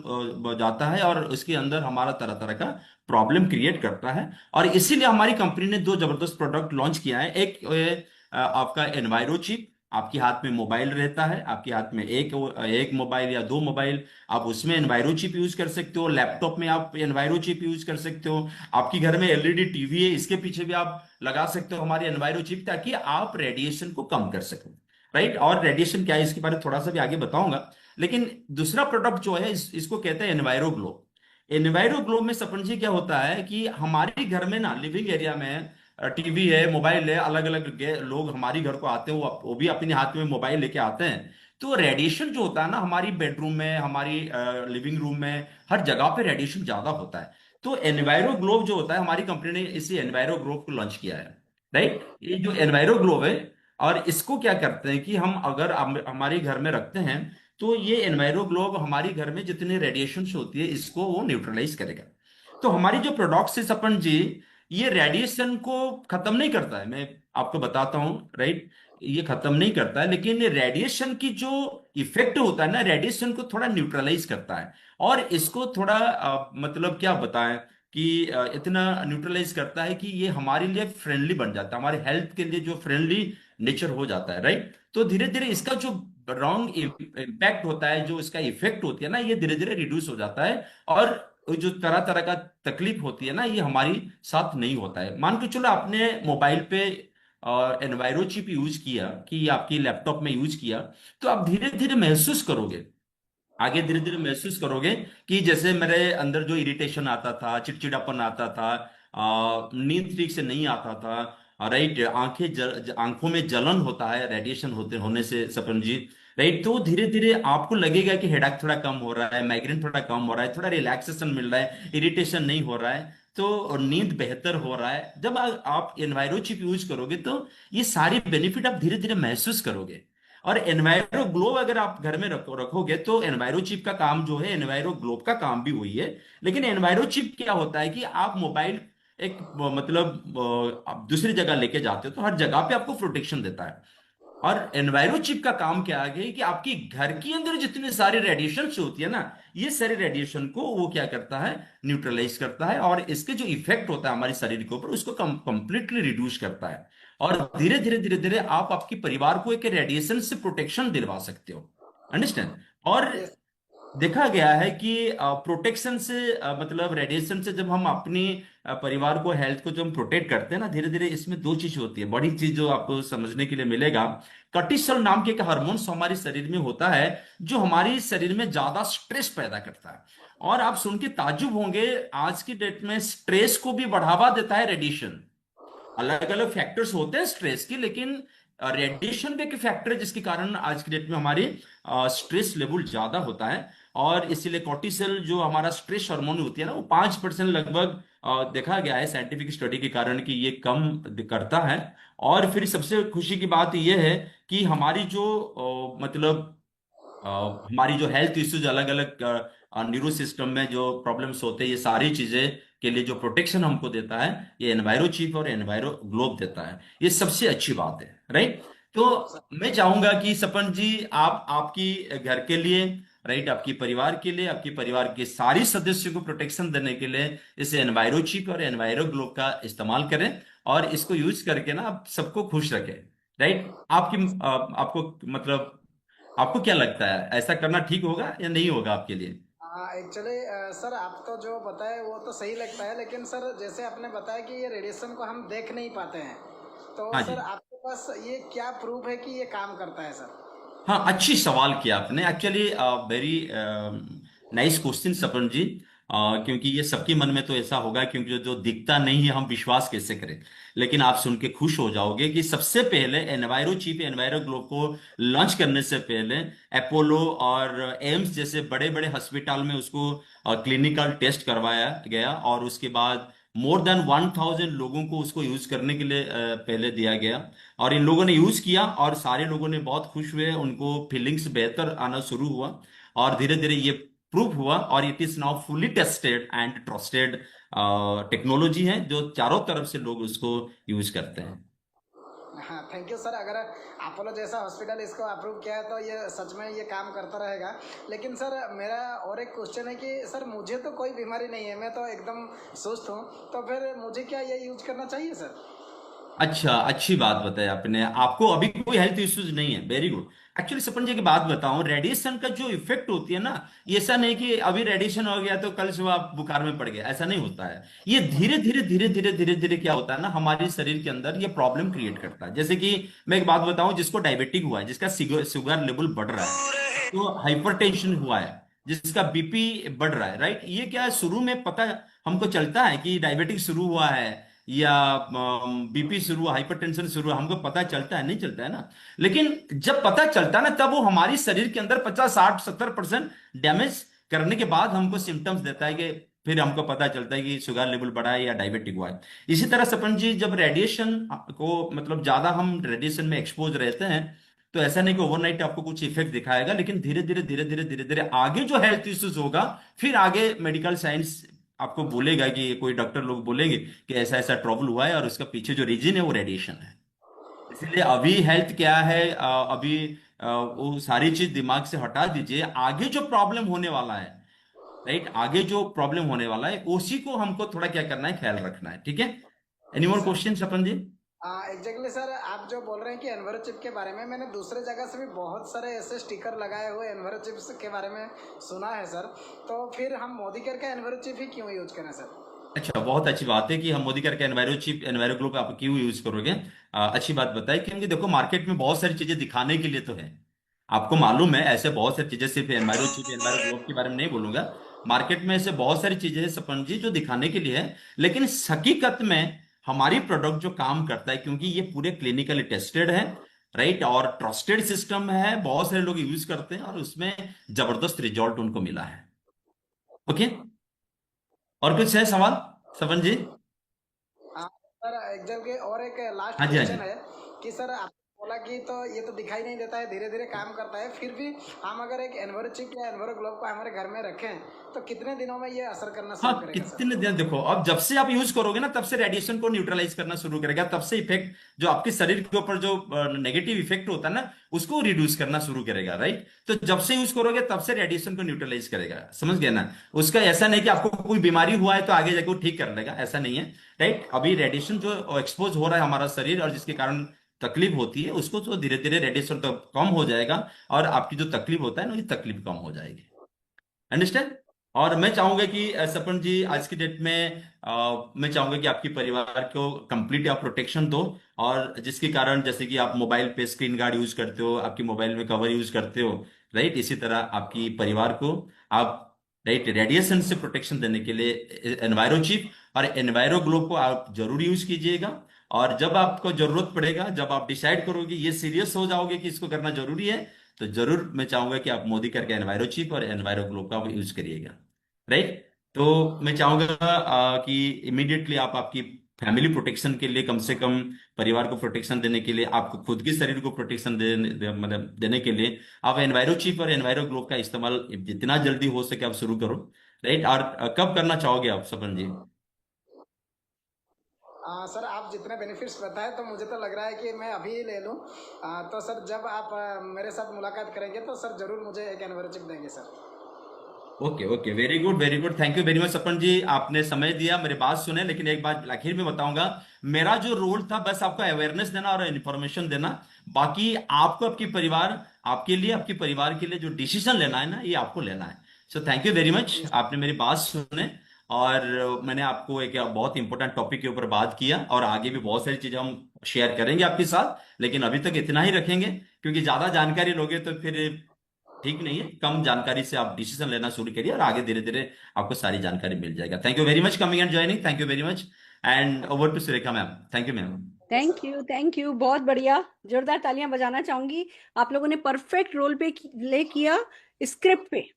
जाता है और उसके अंदर हमारा तरह तरह का प्रॉब्लम क्रिएट करता है। और इसीलिए हमारी कंपनी ने दो जबरदस्त प्रोडक्ट लॉन्च किया है। एक आपका एनवायरो चिप, आपके हाथ में मोबाइल रहता है, आपके हाथ में एक मोबाइल या दो मोबाइल, आप उसमें एनवायरो चिप यूज कर सकते हो। लैपटॉप में आप एनवायरो चिप यूज कर सकते हो। आपके घर में एलईडी टीवी है, इसके पीछे भी आप लगा सकते हो हमारी एनवायरो चिप, ताकि आप रेडिएशन को कम कर सको, राइट। और रेडिएशन क्या है इसके बारे में थोड़ा सा भी आगे बताऊंगा। लेकिन दूसरा प्रोडक्ट जो है इसको कहते हैं एनवायरो ग्लो। एनवायरो ग्लो में सपन जी क्या होता है कि हमारे घर में ना, लिविंग एरिया में टीवी है, मोबाइल है, अलग अलग लोग हमारी घर को आते हैं, वो भी अपने हाथ में मोबाइल लेके आते हैं। तो रेडिएशन जो होता है ना, हमारी बेडरूम में, हमारी लिविंग रूम में, हर जगह पे रेडिएशन ज्यादा होता है। तो एनवायरो ग्लोब जो होता है, हमारी कंपनी ने इसी एनवायरो ग्लोब को लॉन्च किया है, राइट। ये जो एनवायरो ग्लोब है, और इसको क्या करते हैं कि हम अगर हमारे घर में रखते हैं तो ये एनवायरो ग्लोब हमारी घर में जितने रेडिएशन होती है इसको वो न्यूट्रलाइज करेगा। तो हमारी जो प्रोडक्ट्स है सपन जी, ये रेडिएशन को खत्म नहीं करता है, मैं आपको बताता हूं, राइट। ये खत्म नहीं करता है, लेकिन रेडिएशन की जो इफेक्ट होता है ना, रेडिएशन को थोड़ा न्यूट्रलाइज करता है। और इसको थोड़ा मतलब क्या बताएं कि इतना न्यूट्रलाइज करता है कि ये हमारे लिए फ्रेंडली बन जाता है, हमारे हेल्थ के लिए जो फ्रेंडली नेचर हो जाता है, राइट। तो धीरे धीरे इसका जो रॉन्ग इम्पैक्ट होता है, जो इसका इफेक्ट होती है ना, ये धीरे धीरे रिड्यूस हो जाता है। और जो तरह तरह का तकलीफ होती है ना, ये हमारी साथ नहीं होता है। मान के चलो आपने मोबाइल पे एनवायरो चिप यूज किया, कि आपकी लैपटॉप में यूज किया, तो आप धीरे धीरे महसूस करोगे, आगे धीरे धीरे महसूस करोगे कि जैसे मेरे अंदर जो इरिटेशन आता था, चिड़चिड़ापन आता था, नींद ठीक से नहीं आता था, राइट, आंखों में जलन होता है रेडिएशन होने से सपन जी, राइट। तो धीरे धीरे आपको लगेगा कि हेडेक थोड़ा कम हो रहा है, माइग्रेन थोड़ा कम हो रहा है, थोड़ा रिलैक्सेशन मिल रहा है, इरिटेशन नहीं हो रहा है, तो नींद बेहतर हो रहा है। जब आप एनवायरो चिप यूज करोगे तो ये सारी बेनिफिट आप धीरे धीरे महसूस करोगे। और एनवायरो ग्लोब अगर आप घर में रखोगे तो एनवायरो चिप का काम जो है, एनवायरो ग्लोब का काम भी वही है। लेकिन एनवायरो चिप क्या होता है कि आप मोबाइल एक मतलब आप दूसरी जगह लेके जाते हो तो हर जगह पे आपको प्रोटेक्शन देता है। और एनवायरो चिप का काम क्या है कि आपकी घर के अंदर जितने सारे रेडिएशन होती है ना, ये सारे रेडिएशन को वो क्या करता है, न्यूट्रलाइज करता है। और इसके जो इफेक्ट होता है हमारे शरीर के ऊपर, उसको कंप्लीटली रिड्यूस करता है। और धीरे धीरे धीरे धीरे आप आपके परिवार को एक रेडिएशन से प्रोटेक्शन दिलवा सकते हो, अंडरस्टैंड। और Yes. देखा गया है कि प्रोटेक्शन से मतलब रेडिएशन से जब हम अपनी परिवार को, हेल्थ को जब हम प्रोटेक्ट करते हैं ना, धीरे धीरे इसमें दो चीज होती है, बड़ी चीज जो आपको समझने के लिए मिलेगा। कॉर्टिसोल नाम के एक हार्मोन्स हमारे शरीर में होता है जो हमारे शरीर में ज्यादा स्ट्रेस पैदा करता है। और आप सुन के ताज्जुब होंगे, आज की डेट में स्ट्रेस को भी बढ़ावा देता है रेडिएशन। अलग अलग फैक्टर्स होते हैं स्ट्रेस के, लेकिन रेडिएशन भी एक फैक्टर है जिसके कारण आज की डेट में हमारे स्ट्रेस लेवल ज्यादा होता है। और इसीलिए कॉर्टिसोल जो हमारा स्ट्रेस हार्मोन होती है ना, वो 5% लगभग देखा गया है साइंटिफिक स्टडी के कारण कि ये कम करता है। और फिर सबसे खुशी की बात यह है कि हमारी जो मतलब हमारी जो हेल्थ इश्यूज, अलग अलग न्यूरो सिस्टम में जो प्रॉब्लम्स होते हैं, ये सारी चीजें के लिए जो प्रोटेक्शन हमको देता है, ये एनवायरो चिप और एनवायरो ग्लोब देता है। ये सबसे अच्छी बात है, राइट। तो मैं चाहूंगा कि सपन जी, आप आपकी घर के लिए, राइट, आपकी परिवार के लिए, आपके परिवार के सारे सदस्यों को प्रोटेक्शन देने के लिए इस एनवायरो चिप और एनवायरो ग्लोब का इस्तेमाल करें। और इसको यूज करके ना आप सबको खुश रखें, राइट। आपको मतलब आपको क्या लगता है, ऐसा करना ठीक होगा या नहीं होगा आपके लिए? एक्चुअली सर, आप तो जो बताए वो तो सही लगता है, लेकिन सर जैसे आपने बताया कि ये रेडिएशन को हम देख नहीं पाते हैं, तो हाँ सर जी। आपके पास ये क्या प्रूफ है कि ये काम करता है सर? हाँ, अच्छी सवाल किया आपने। एक्चुअली वेरी नाइस क्वेश्चन सपन जी। क्योंकि ये सबके मन में तो ऐसा होगा, क्योंकि जो दिखता नहीं है हम विश्वास कैसे करें। लेकिन आप सुन के खुश हो जाओगे कि सबसे पहले एनवायरो चीफ एनवायरो ग्लोब को लॉन्च करने से पहले अपोलो और एम्स जैसे बड़े बड़े हॉस्पिटल में उसको क्लिनिकल टेस्ट करवाया गया, और उसके बाद मोर देन 1000 लोगों को उसको यूज करने के लिए पहले दिया गया। और इन लोगों ने यूज किया और सारे लोगों ने बहुत खुश हुए, उनको फीलिंग्स बेहतर आना शुरू हुआ, और धीरे धीरे ये प्रूव हुआ, और it is now fully tested and trusted technology है, जो चारों तरफ से लोग उसको यूज करते हैं। हाँ, थैंक यू सर। अगर अपोलो जैसा हॉस्पिटल इसको अप्रूव किया है तो ये सच में ये काम करता रहेगा। लेकिन सर मेरा और एक क्वेश्चन है कि सर मुझे तो कोई बीमारी नहीं है, मैं तो एकदम सुस्त हूँ, तो फिर मुझे क्या ये यूज करना चाहिए सर? अच्छा, अच्छी बात बताई आपने। आपको अभी कोई हेल्थ इश्यूज नहीं है, वेरी गुड। एक्चुअली सपन जी की बात बताऊं, रेडिएशन का जो इफेक्ट होती है ना, ये ऐसा नहीं कि अभी रेडिएशन हो गया तो कल सुबह आप बुखार में पड़ गए, ऐसा नहीं होता है। ये धीरे धीरे धीरे धीरे धीरे धीरे क्या होता है ना, हमारे शरीर के अंदर ये प्रॉब्लम क्रिएट करता है। जैसे कि मैं एक बात बताऊं, जिसको डायबिटिक हुआ है, जिसका शुगर लेवल बढ़ रहा है, तो हाइपरटेंशन हुआ है, जिसका बीपी बढ़ रहा है, राइट, ये क्या है, शुरू में पता हमको चलता है कि डायबिटिक शुरू हुआ है या बीपी शुरू हुआ, हाइपरटेंशन शुरू हुआ, हमको पता चलता है, नहीं चलता है ना। लेकिन जब पता चलता है ना, तब वो हमारी शरीर के अंदर 50-60-70% डैमेज करने के बाद हमको सिम्टम्स देता है, कि फिर हमको पता चलता है कि शुगर लेवल बढ़ा है या डायबिटिक हुआ है। इसी तरह सपन जी, जब रेडिएशन को मतलब ज्यादा हम रेडिएशन में एक्सपोज रहते हैं, तो ऐसा नहीं कि ओवरनाइट आपको कुछ इफेक्ट दिखाएगा, लेकिन धीरे धीरे धीरे धीरे धीरे धीरे आगे जो हेल्थ इश्यूज होगा, फिर आगे मेडिकल साइंस आपको बोलेगा, कि कोई डॉक्टर लोग बोलेंगे कि ऐसा ऐसा ट्रबल हुआ है, और उसका पीछे जो रीजन है वो रेडिएशन है। इसलिए अभी हेल्थ क्या है, अभी वो सारी चीज दिमाग से हटा दीजिए। आगे जो प्रॉब्लम होने वाला है, राइट, आगे जो प्रॉब्लम होने वाला है उसी को हमको थोड़ा क्या करना है, ख्याल रखना है। ठीक है, एनी मोर क्वेश्चन सपन जी? एग्जैक्टली सर, आप जो बोल रहे हैं कि एनवायरो चिप के बारे में, मैंने दूसरे जगह से भी बहुत सारे ऐसे स्टिकर लगाए हुए एनवायरो चिप्स के बारे में सुना है सर। तो फिर हम मोदी केयर का एनवायरो चिप ही क्यों यूज करें सर? अच्छा, बहुत अच्छी बात है कि हम मोदी करके एनवायरो चिप एनवायरो ग्लोब आप क्यों यूज करोगे। अच्छी बात बताई, क्योंकि देखो मार्केट में बहुत सारी चीजें दिखाने के लिए तो है, आपको मालूम है, ऐसे बहुत सारी चीजें, सिर्फ एनवायरो चिप एनवायरो ग्लोब के बारे में नहीं बोलूंगा। मार्केट में ऐसे बहुत सारी चीजें हैं सपन जी, जो दिखाने के लिए है, लेकिन हकीकत में हमारी प्रोडक्ट जो काम करता है, क्योंकि ये पूरे क्लिनिकली टेस्टेड है, राइट, और ट्रस्टेड सिस्टम है, बहुत सारे लोग यूज करते हैं, और उसमें जबरदस्त रिजल्ट उनको मिला है। ओके, और कुछ है सवाल सपन जी? सर एग्जैक्टली, और एक लास्ट हाँ जी, हाँ जी। क्वेश्चन है कि सर आप बोला कि तो ये तो दिखाई नहीं देता है, धीरे धीरे काम करता है, फिर भी हम अगर एक एनवायरो चिप या एनवायरो ग्लोब को हमारे घर में रखें तो कितने दिनों में ये असर करना हाँ, शुरू करेगा सर? कितने दिन, देखो अब जब से आप यूज करोगे ना, तब से रेडिएशन को न्यूट्रलाइज करना शुरू करेगा, तब से इफेक्ट जो आपके शरीर के ऊपर जो नेगेटिव इफेक्ट होता है ना, उसको रिड्यूस करना शुरू करेगा, राइट। तो जब से यूज करोगे तब से रेडिएशन को न्यूट्रलाइज करेगा, समझ गए ना। उसका ऐसा नहीं कि आपको कोई बीमारी हुआ है तो आगे जाके वो ठीक कर लेगा, ऐसा नहीं है, राइट। अभी रेडिएशन जो एक्सपोज हो रहा है हमारा शरीर, और जिसके कारण तकलीफ होती है, उसको तो धीरे धीरे रेडिएशन तो कम हो जाएगा, और आपकी जो तकलीफ होता है ना, ये तकलीफ कम हो जाएगी। अंडरस्टैंड। और मैं चाहूंगा कि सपन जी, आज की डेट में मैं चाहूंगा कि आपके परिवार को कंप्लीट आप प्रोटेक्शन दो, और जिसके कारण, जैसे कि आप मोबाइल पे स्क्रीन गार्ड यूज करते हो, आपकी मोबाइल में कवर यूज करते हो, राइट, इसी तरह आपकी परिवार को आप, राइट, रेडिएशन से प्रोटेक्शन देने के लिए एनवायरो चिप और एनवायरो ग्लोब को आप जरूर यूज कीजिएगा। और जब आपको जरूरत पड़ेगा, जब आप डिसाइड करोगे, ये सीरियस हो जाओगे कि इसको करना जरूरी है, तो जरूर मैं चाहूंगा कि आप मोदी करके एनवायरो चिप और एनवायरो ग्लोब का यूज करिएगा, राइट। तो मैं चाहूंगा कि इमीडिएटली आप आपकी फैमिली प्रोटेक्शन के लिए, कम से कम परिवार को प्रोटेक्शन देने के लिए, आपको खुद के शरीर को प्रोटेक्शन मतलब देने के लिए, आप एनवायरो चिप और एनवायरो ग्लोब का इस्तेमाल जितना जल्दी हो सके आप शुरू करो, राइट। और कब करना चाहोगे आप सपन जी? सर आप जितने बेनिफिट्स बताए तो मुझे तो लग रहा है कि मैं अभी ही ले लूँ। तो सर जब आप मेरे साथ मुलाकात करेंगे तो सर जरूर मुझे एक एनवायरो चिप देंगे sir. Okay okay, very good very good, thank you very much Sapan ji, आपने समय दिया, मेरी बात सुने। लेकिन एक बात आखिर में बताऊंगा, मेरा जो रोल था बस आपको अवेयरनेस देना और इन्फॉर्मेशन देना। बाकी आपको आपके परिवार, आपके लिए, आपके परिवार के लिए जो डिसीजन लेना है ना, ये आपको लेना है। So thank you very much, आपने मेरी बात सुने, और मैंने आपको एक बहुत इंपॉर्टेंट टॉपिक के ऊपर बात किया, और आगे भी बहुत सारी चीजें हम शेयर करेंगे आपके साथ, लेकिन अभी तक इतना ही रखेंगे। क्योंकि ज्यादा जानकारी लोगे तो फिर ठीक नहीं है। कम जानकारी से आप डिसीजन लेना शुरू करिए और आगे धीरे धीरे आपको सारी जानकारी मिल जाएगा। Thank you very much coming and joining, thank you very much. And over to Surekha ma'am. Thank you ma'am. Thank you, बहुत बढ़िया, जोरदार तालियां बजाना चाहूंगी। आप लोगों ने परफेक्ट रोल पे ले किया स्क्रिप्ट पे,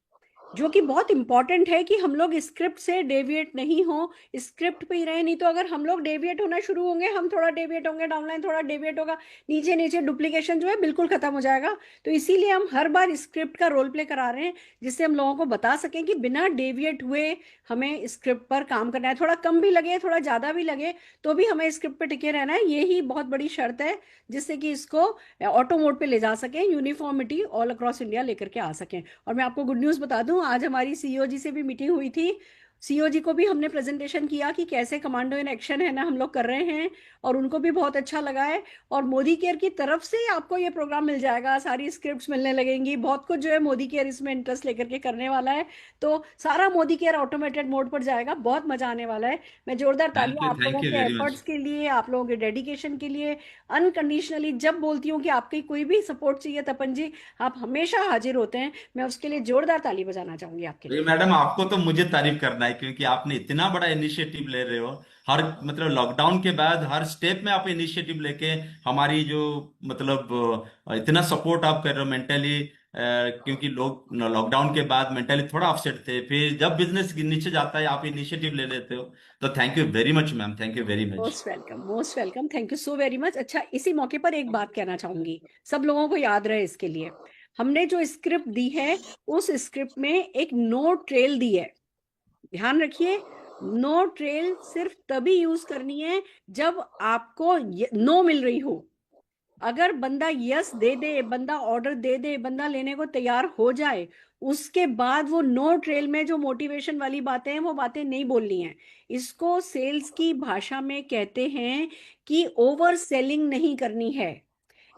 जो कि बहुत इंपॉर्टेंट है कि हम लोग स्क्रिप्ट से डेविएट नहीं हो, स्क्रिप्ट पे ही रहे। नहीं तो अगर हम लोग डेविएट होना शुरू होंगे, हम थोड़ा डेविएट होंगे, डाउनलाइन थोड़ा डेविएट होगा, नीचे नीचे डुप्लीकेशन जो है बिल्कुल खत्म हो जाएगा। तो इसीलिए हम हर बार स्क्रिप्ट का रोल प्ले करा रहे हैं, जिससे हम लोगों को बता सकें कि बिना डेविएट हुए हमें स्क्रिप्ट पर काम करना है। थोड़ा कम भी लगे, थोड़ा ज्यादा भी लगे, तो भी हमें स्क्रिप्ट पे टिके रहना है। ये ही बहुत बड़ी शर्त है जिससे कि इसको ऑटो मोड पे ले जा सकें, यूनिफॉर्मिटी ऑल अक्रॉस इंडिया लेकर के आ सकें। और मैं आपको गुड न्यूज बता दूं, आज हमारी सीईओ जी से भी मीटिंग हुई थी। सीईओ जी को भी हमने प्रेजेंटेशन किया कि कैसे कमांडो इन एक्शन है ना हम लोग कर रहे हैं, और उनको भी बहुत अच्छा लगा है। और मोदी केयर की तरफ से आपको ये प्रोग्राम मिल जाएगा, सारी स्क्रिप्ट्स मिलने लगेंगी, बहुत कुछ जो है मोदी केयर इसमें इंटरेस्ट लेकर के करने वाला है। तो सारा मोदी केयर ऑटोमेटेड मोड पर जाएगा, बहुत मजा आने वाला है। मैं जोरदार तालियां आप लोगों थैंक यू के वेरी मच। एफर्ट्स के लिए, आप लोगों के डेडिकेशन के लिए, अनकंडीशनली जब बोलती हूँ कि आपकी कोई भी सपोर्ट चाहिए तपन जी, आप हमेशा हाजिर होते हैं। मैं उसके लिए जोरदार ताली बजाना चाहूंगी आपके लिए। मैडम आपको तो मुझे तारीफ करना है, क्योंकि आपने इतना बड़ा इनिशिएटिव ले रहे हो। हर मतलब लॉकडाउन के बाद हर स्टेप में आप इनिशिएटिव लेके हमारी जो मतलब इतना सपोर्ट आप कर रहे हो मेंटली, क्योंकि लोग लॉकडाउन के बाद मेंटली थोड़ा अपसेट थे, फिर जब बिजनेस नीचे जाता है आप इनिशिएटिव ले लेते हो। तो thank you very much ma'am, thank you very much. Most welcome, thank you so very much. अच्छा, इसी मौके पर एक बात कहना चाहूंगी, सब लोगों को याद रहे इसके लिए, हमने जो स्क्रिप्ट दी है उस स्क्रिप्ट में एक नो ट्रेल दी है। ध्यान रखिए, नो ट्रेल सिर्फ तभी यूज करनी है जब आपको नो मिल रही हो। अगर बंदा यस दे दे, बंदा ऑर्डर दे दे, बंदा लेने को तैयार हो जाए, उसके बाद वो नो ट्रेल में जो मोटिवेशन वाली बातें हैं वो बातें नहीं बोलनी है। इसको सेल्स की भाषा में कहते हैं कि ओवर सेलिंग नहीं करनी है।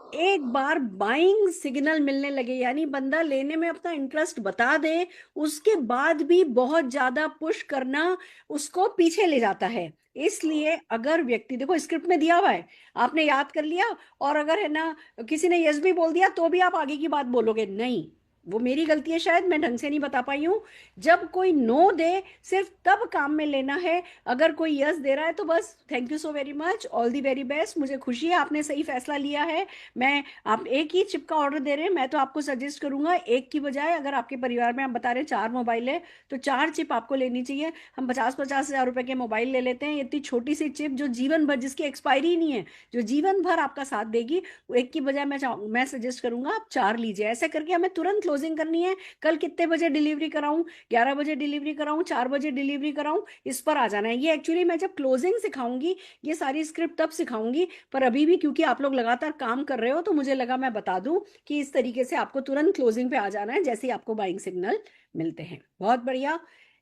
एक बार बाइंग सिग्नल मिलने लगे, यानी बंदा लेने में अपना इंटरेस्ट बता दे, उसके बाद भी बहुत ज्यादा पुश करना उसको पीछे ले जाता है। इसलिए अगर व्यक्ति, देखो स्क्रिप्ट में दिया हुआ है, आपने याद कर लिया, और अगर है ना किसी ने यस भी बोल दिया तो भी आप आगे की बात बोलोगे नहीं, वो मेरी गलती है, शायद मैं ढंग से नहीं बता पाई हूं। जब कोई नो दे सिर्फ तब काम में लेना है, अगर कोई यस दे रहा है तो बस thank you so very much, all the very best, मुझे खुशी है आपने सही फैसला लिया है। मैं, आप एक ही चिप का ऑर्डर दे रहे हैं, मैं तो आपको सजेस्ट करूंगा एक की बजाय, अगर आपके परिवार में आप बता रहे हैं 4 मोबाइल है तो 4 चिप आपको लेनी चाहिए। हम 50-50 हजार रुपए के मोबाइल ले लेते हैं, इतनी छोटी सी चिप जो जीवन भर, जिसकी एक्सपायरी ही नहीं है, जो जीवन भर आपका साथ देगी, वो एक की बजाय मैं सजेस्ट करूंगा आप 4 लीजिए। ऐसे करके हमें तुरंत क्लोजिंग करनी है। कल कितने बजे डिलीवरी कराऊं, 11 बजे डिलीवरी कराऊं, 4 बजे डिलीवरी कराऊं, इस पर आ जाना है। ये एक्चुअली मैं जब क्लोजिंग सिखाऊंगी, ये सारी स्क्रिप्ट तब सिखाऊंगी, पर अभी भी क्योंकि आप लोग लगातार काम कर रहे हो तो मुझे लगा मैं बता दूं कि इस तरीके से आपको तुरंत क्लोजिंग पे आ जाना है जैसे ही आपको बाइंग सिग्नल मिलते हैं। बहुत बढ़िया,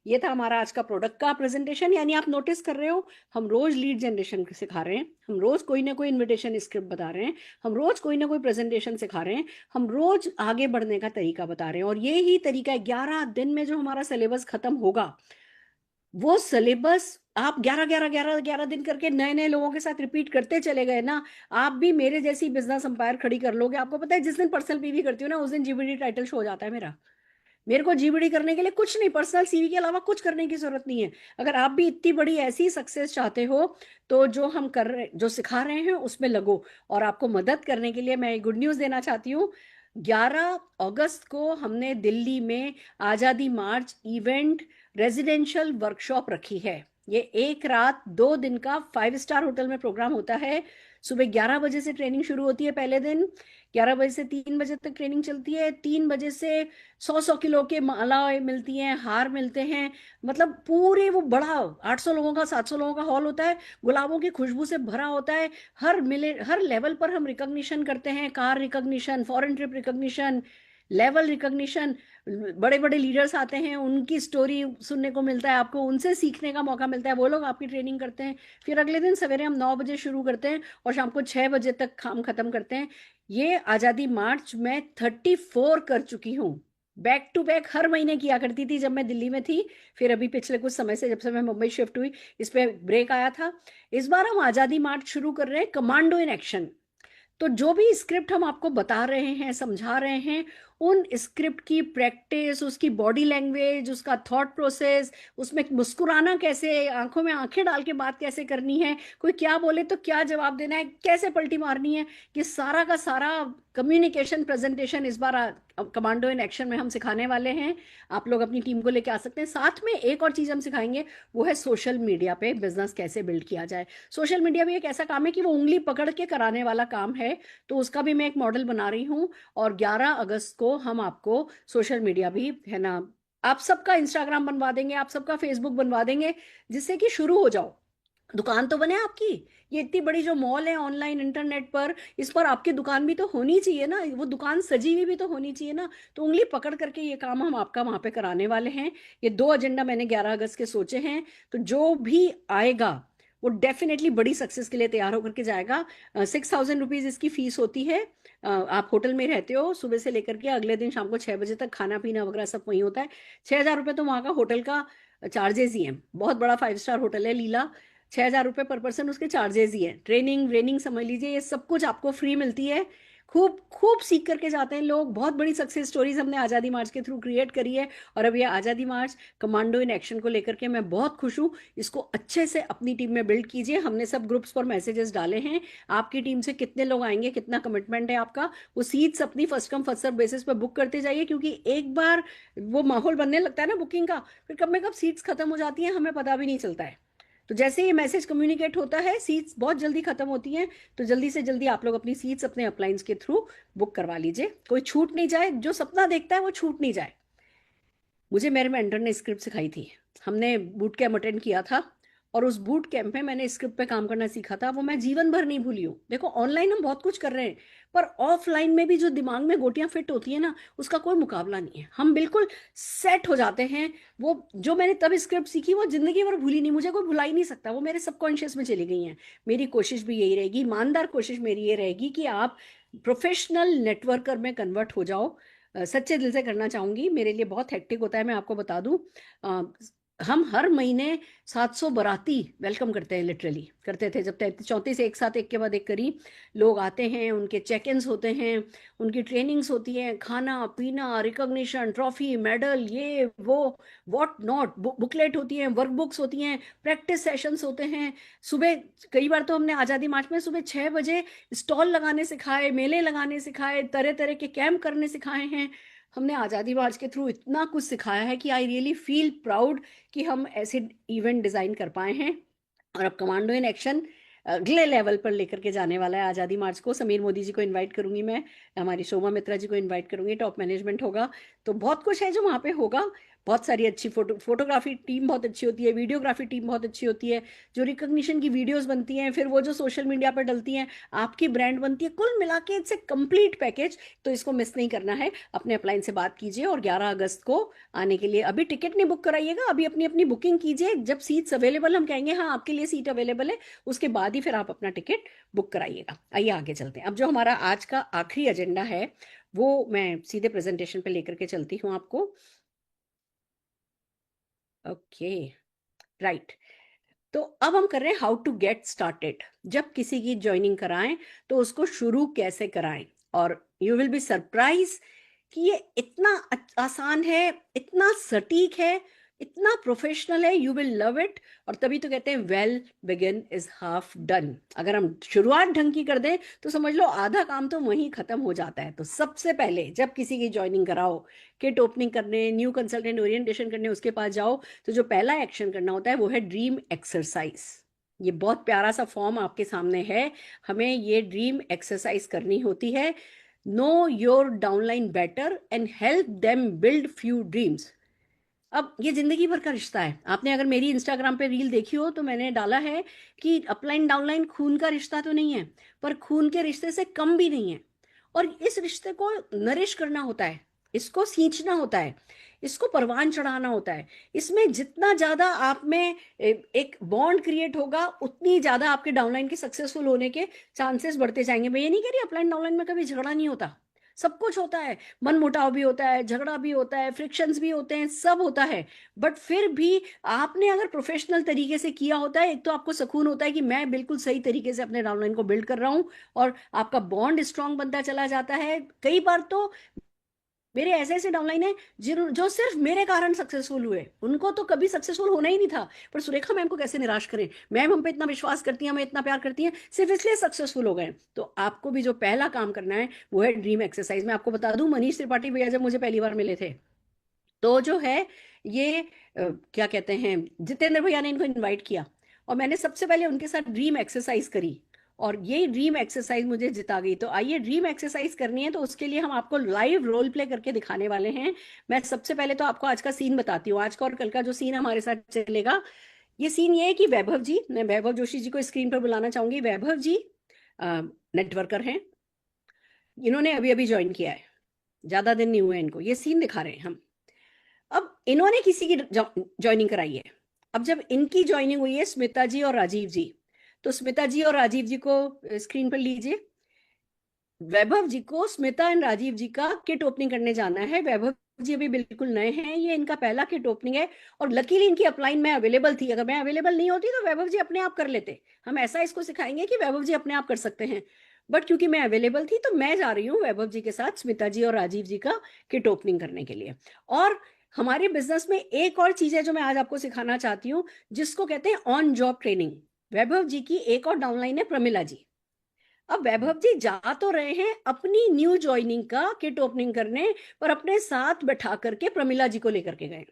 ये था हमारा आज का प्रोडक्ट का प्रेजेंटेशन। यानी आप नोटिस कर रहे हो, हम रोज लीड जनरेशन सिखा रहे हैं, हम रोज कोई ना कोई इन्विटेशन स्क्रिप्ट बता रहे हैं, हम रोज कोई ना कोई प्रेजेंटेशन सिखा रहे हैं, हम रोज आगे बढ़ने का तरीका बता रहे हैं। और ये ही तरीका 11 दिन में जो हमारा सिलेबस खत्म होगा, वो सिलेबस आप 11 दिन करके नए नए लोगों के साथ रिपीट करते चले गए ना, आप भी मेरे जैसी बिजनेस अंपायर खड़ी कर लोगे। आपको पता है, जिस दिन पर्सनल पीवी करती हूँ ना, उस दिन जीबीडी टाइटल शो हो जाता है मेरा। मेरे को जीबीडी करने के लिए कुछ नहीं, पर्सनल सीवी के अलावा कुछ करने की जरूरत नहीं है। अगर आप भी इतनी बड़ी ऐसी सक्सेस चाहते हो तो जो हम कर रहे, जो सिखा रहे हैं उसमें लगो। और आपको मदद करने के लिए मैं गुड न्यूज देना चाहती हूँ। 11 अगस्त को हमने दिल्ली में आजादी मार्च इवेंट रेजिडेंशियल वर्कशॉप रखी है। ये 1 रात 2 दिन का 5 स्टार होटल में प्रोग्राम होता है। सुबह 11 बजे से ट्रेनिंग शुरू होती है, पहले दिन 11 बजे से 3 बजे तक ट्रेनिंग चलती है। 3 बजे से 100-100 किलो के मालाएं मिलती हैं, हार मिलते हैं, मतलब पूरे वो बड़ा 800 लोगों का 700 लोगों का हॉल होता है, गुलाबों की खुशबू से भरा होता है। हर लेवल पर हम रिकॉग्निशन करते हैं, car recognition, foreign trip recognition, level recognition, बड़े बड़े लीडर्स आते हैं, उनकी स्टोरी सुनने को मिलता है, आपको उनसे सीखने का मौका मिलता है, वो लोग आपकी ट्रेनिंग करते हैं। फिर अगले दिन सवेरे हम 9 बजे शुरू करते हैं और शाम को 6 बजे तक काम खत्म करते हैं। ये आजादी मार्च में 34 कर चुकी हूँ, बैक टू बैक हर महीने किया करती थी जब मैं दिल्ली में थी। फिर अभी पिछले कुछ समय से, जब से मैं मुंबई शिफ्ट हुई, इस पे ब्रेक आया था। इस बार हम आजादी मार्च शुरू कर रहे हैं कमांडो इन एक्शन। तो जो भी स्क्रिप्ट हम आपको बता रहे हैं, समझा रहे हैं, उन स्क्रिप्ट की प्रैक्टिस, उसकी बॉडी लैंग्वेज, उसका थॉट प्रोसेस, उसमें मुस्कुराना कैसे, आंखों में आंखें डाल के बात कैसे करनी है, कोई क्या बोले तो क्या जवाब देना है, कैसे पलटी मारनी है, ये सारा का सारा कम्युनिकेशन प्रेजेंटेशन इस बार कमांडो इन एक्शन में हम सिखाने वाले हैं। आप लोग अपनी टीम को लेके आ सकते हैं। साथ में एक और चीज हम सिखाएंगे, वो है सोशल मीडिया पे बिजनेस कैसे बिल्ड किया जाए। सोशल मीडिया भी एक ऐसा काम है कि वो उंगली पकड़ के कराने वाला काम है, तो उसका भी मैं एक मॉडल बना रही हूँ। और 11 अगस्त को हम आपको सोशल मीडिया भी, है ना, आप सबका इंस्टाग्राम बनवा देंगे, आप सबका फेसबुक बनवा देंगे, जिससे कि शुरू हो जाओ। दुकान तो बने आपकी, ये इतनी बड़ी जो मॉल है ऑनलाइन इंटरनेट पर, इस पर आपकी दुकान भी तो होनी चाहिए ना, वो दुकान सजी हुई भी तो होनी चाहिए ना। तो उंगली पकड़ करके ये काम हम आपका वहां पे कराने वाले हैं। ये 2 एजेंडा मैंने 11 अगस्त के सोचे हैं। तो जो भी आएगा वो डेफिनेटली बड़ी सक्सेस के लिए तैयार होकर के जाएगा। 6,000 रुपीज इसकी फीस होती है। आप होटल में रहते हो, सुबह से लेकर के अगले दिन शाम को 6 बजे तक खाना पीना वगैरह सब वहीं होता है। 6,000 रुपये तो वहाँ का होटल का चार्जेस ही है। बहुत बड़ा 5 स्टार होटल है लीला, 6,000 रुपये पर पर्सन उसके चार्जेस ही है। ट्रेनिंग व्रेनिंग समझ लीजिए, ये सब कुछ आपको फ्री मिलती है। खूब खूब सीख करके जाते हैं लोग। बहुत बड़ी सक्सेस स्टोरीज हमने आज़ादी मार्च के थ्रू क्रिएट करी है। और अब ये आज़ादी मार्च कमांडो इन एक्शन को लेकर के मैं बहुत खुश हूँ। इसको अच्छे से अपनी टीम में बिल्ड कीजिए। हमने सब ग्रुप्स पर मैसेजेस डाले हैं। आपकी टीम से कितने लोग आएंगे, कितना कमिटमेंट है आपका, वो सीट्स अपनी first come first serve basis पर बुक करते जाइए। क्योंकि एक बार वो माहौल बनने लगता है ना बुकिंग का, फिर कब में कब सीट्स खत्म हो जाती हैं, हमें पता भी नहीं चलता है। तो जैसे ये मैसेज कम्युनिकेट होता है, सीट्स बहुत जल्दी खत्म होती हैं। तो जल्दी से जल्दी आप लोग अपनी सीट्स अपने अपलाइंस के थ्रू बुक करवा लीजिए। कोई छूट नहीं जाए, जो सपना देखता है वो छूट नहीं जाए। मुझे मेरे मेंटर ने स्क्रिप्ट सिखाई थी। हमने बूट कैंप अटेंड किया था और उस बूट कैंप में मैंने स्क्रिप्ट पे काम करना सीखा था। वो मैं जीवन भर नहीं भूली हूँ। देखो ऑनलाइन हम बहुत कुछ कर रहे हैं, पर ऑफलाइन में भी जो दिमाग में गोटियां फिट होती है ना, उसका कोई मुकाबला नहीं है। हम बिल्कुल सेट हो जाते हैं। वो जो मैंने तब स्क्रिप्ट सीखी वो जिंदगी भर भूली नहीं, मुझे कोई भुला ही नहीं सकता। वो मेरे सबकॉन्शियस में चली गई हैं। मेरी कोशिश भी यही रहेगी, ईमानदार कोशिश मेरी ये रहेगी कि आप प्रोफेशनल नेटवर्कर में कन्वर्ट हो जाओ। सच्चे दिल से करना चाहूंगी। मेरे लिए बहुत हेक्टिक होता है, मैं आपको बता दूं। हम हर महीने 700 बाराती वेलकम करते हैं, लिटरली करते थे जब 34 एक साथ एक के बाद एक करी लोग आते हैं। उनके चेक इन्स होते हैं, उनकी ट्रेनिंग्स होती हैं, खाना पीना, रिकॉग्निशन, ट्रॉफी, मेडल, ये वो व्हाट नॉट, बुकलेट होती हैं, वर्क बुक्स होती हैं, प्रैक्टिस सेशंस होते हैं। सुबह कई बार तो हमने आज़ादी मार्च में सुबह 6 बजे स्टॉल लगाने सिखाए, मेले लगाने सिखाए, तरह तरह के कैंप करने सिखाए हैं। हमने आज़ादी मार्च के थ्रू इतना कुछ सिखाया है कि आई रियली फील प्राउड कि हम ऐसे इवेंट डिज़ाइन कर पाए हैं। और अब कमांडो इन एक्शन अगले लेवल पर लेकर के जाने वाला है। आज़ादी मार्च को समीर मोदी जी को इनवाइट करूंगी, मैं हमारी शोभा मित्रा जी को इनवाइट करूंगी, टॉप मैनेजमेंट होगा। तो बहुत कुछ है जो वहाँ पे होगा। बहुत सारी अच्छी फोटोग्राफी टीम बहुत अच्छी होती है, वीडियोग्राफी टीम बहुत अच्छी होती है, जो रिकॉग्निशन की वीडियोस बनती हैं, फिर वो जो सोशल मीडिया पर डलती हैं, आपकी ब्रांड बनती है, कुल मिला के इट्स ए कंप्लीट पैकेज। तो इसको मिस नहीं करना है। अपने अपलाइन से बात कीजिए और 11 अगस्त को आने के लिए अभी टिकट नहीं बुक कराइएगा, अभी अपनी अपनी बुकिंग कीजिए। जब सीट्स अवेलेबल हम कहेंगे हाँ आपके लिए सीट अवेलेबल है, उसके बाद ही फिर आप अपना टिकट बुक कराइएगा। आइए आगे चलते हैं। अब जो हमारा आज का आखिरी एजेंडा है वो मैं सीधे प्रेजेंटेशन पे लेकर के चलती हूँ आपको। Okay right. तो अब हम कर रहे हैं हाउ टू गेट स्टार्टेड। जब किसी की ज्वाइनिंग कराएं तो उसको शुरू कैसे कराएं। और यू विल बी सरप्राइज कि ये इतना आसान है, इतना सटीक है, इतना प्रोफेशनल है। You will love it. और तभी तो कहते हैं well begin is half done. अगर हम शुरुआत ढंग की कर दें तो समझ लो आधा काम तो वहीं खत्म हो जाता है। तो सबसे पहले जब किसी की ज्वाइनिंग कराओ, किट ओपनिंग करने, न्यू कंसल्टेंट ओरिएंटेशन करने, उसके पास जाओ तो जो पहला एक्शन करना होता है वो है ड्रीम एक्सरसाइज। ये बहुत प्यारा सा फॉर्म आपके सामने है। हमें ये ड्रीम एक्सरसाइज करनी होती है। Know your downline better and help them build few dreams. अब ये जिंदगी भर का रिश्ता है। आपने अगर मेरी इंस्टाग्राम पे रील देखी हो तो मैंने डाला है कि अपलाइन डाउनलाइन खून का रिश्ता तो नहीं है, पर खून के रिश्ते से कम भी नहीं है। और इस रिश्ते को नरिश करना होता है, इसको सींचना होता है, इसको परवान चढ़ाना होता है। इसमें जितना ज्यादा आप में एक बॉन्ड क्रिएट होगा, उतनी ज्यादा आपके डाउनलाइन के सक्सेसफुल होने के चांसेस बढ़ते जाएंगे। मैं ये नहीं कह रही अपलाइन डाउनलाइन में कभी झगड़ा नहीं होता, सब कुछ होता है, मन मुटाव भी होता है, झगड़ा भी होता है, फ्रिक्शंस भी होते हैं, सब होता है। बट फिर भी आपने अगर प्रोफेशनल तरीके से किया होता है, एक तो आपको सुकून होता है कि मैं बिल्कुल सही तरीके से अपने डाउनलाइन को बिल्ड कर रहा हूँ, और आपका बॉन्ड स्ट्रांग बनता चला जाता है। कई बार तो मेरे ऐसे ऐसे डाउनलाइन है जो सिर्फ मेरे कारण सक्सेसफुल हुए, उनको तो कभी सक्सेसफुल होना ही नहीं था, पर सुरेखा मैम को कैसे निराश करें, मैम हम पे इतना विश्वास करती हैं, हमें इतना प्यार करती हैं, सिर्फ इसलिए सक्सेसफुल हो गए। तो आपको भी जो पहला काम करना है वो है ड्रीम एक्सरसाइज। मैं आपको बता दूं, मनीष त्रिपाठी भैया जब मुझे पहली बार मिले थे, तो जो है ये क्या कहते हैं, जितेंद्र भैया ने इनको इन्वाइट किया, और मैंने सबसे पहले उनके साथ ड्रीम एक्सरसाइज करी, और ये ड्रीम एक्सरसाइज मुझे जिता गई। तो आइए ड्रीम एक्सरसाइज करनी है, तो उसके लिए हम आपको लाइव रोल प्ले करके दिखाने वाले हैं। मैं सबसे पहले तो आपको आज का सीन बताती हूँ, आज का और कल का जो सीन हमारे साथ चलेगा। ये सीन ये है कि वैभव जी, मैं वैभव जोशी जी को स्क्रीन पर बुलाना चाहूंगी। वैभव जी नेटवर्कर हैं, इन्होंने अभी अभी ज्वाइन किया है, ज्यादा दिन नहीं हुए इनको। ये सीन दिखा रहे हैं हम। अब इन्होंने किसी की ज्वाइनिंग कराई है। अब जब इनकी ज्वाइनिंग हुई है स्मिता जी और राजीव जी, तो स्मिता जी और राजीव जी को स्क्रीन पर लीजिए। वैभव जी को स्मिता एंड राजीव जी का किट ओपनिंग करने जाना है। वैभव जी अभी बिल्कुल नए हैं, ये इनका पहला किट ओपनिंग है, और लकीली इनकी अपलाइन में अवेलेबल थी। अगर मैं अवेलेबल नहीं होती तो वैभव जी अपने आप कर लेते। हम ऐसा इसको सिखाएंगे कि वैभव जी अपने आप कर सकते हैं, बट क्योंकि मैं अवेलेबल थी तो मैं जा रही हूँ वैभव जी के साथ स्मिता जी और राजीव जी का किट ओपनिंग करने के लिए। और हमारे बिजनेस में एक और चीज है जो मैं आज आपको सिखाना चाहती हूँ, जिसको कहते हैं ऑन जॉब ट्रेनिंग। वैभव जी की एक और डाउनलाइन है प्रमिला जी। अब वैभव जी जा तो रहे हैं अपनी न्यू ज्वाइनिंग का किट ओपनिंग करने, पर अपने साथ बैठा करके प्रमिला जी को लेकर के गए।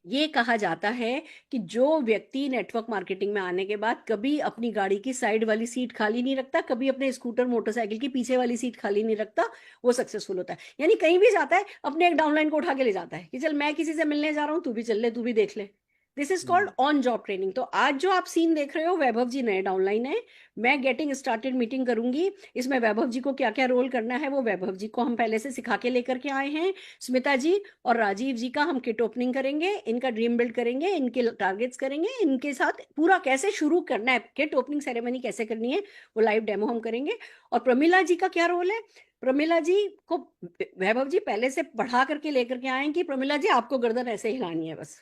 ये कहा जाता है कि जो व्यक्ति नेटवर्क मार्केटिंग में आने के बाद कभी अपनी गाड़ी की साइड वाली सीट खाली नहीं रखता, कभी अपने स्कूटर मोटरसाइकिल की पीछे वाली सीट खाली नहीं रखता, वो सक्सेसफुल होता है। यानी कहीं भी जाता है अपने एक डाउनलाइन को उठा के ले जाता है कि चल मैं किसी से मिलने जा रहा हूं, तू भी चल ले, तू भी देख ले। This is called on job training. तो आज जो आप सीन देख रहे हो, वैभव जी नए डाउनलाइन है, मैं गेटिंग स्टार्टेड मीटिंग करूंगी। इसमें वैभव जी को क्या क्या रोल करना है वो वैभव जी को हम पहले से सिखा के लेकर के आए हैं। स्मिता जी और राजीव जी का हम किट ओपनिंग करेंगे, इनका ड्रीम बिल्ड करेंगे, इनके टारगेट्स करेंगे, इनके साथ पूरा कैसे शुरू करना है, किट ओपनिंग सेरेमनी कैसे करनी है वो लाइव डेमो हम करेंगे। और प्रमिला जी का क्या रोल है, प्रमिला जी को वैभव जी पहले से पढ़ा करके लेकर के आए कि प्रमिला जी आपको गर्दन ऐसे हिलानी है, बस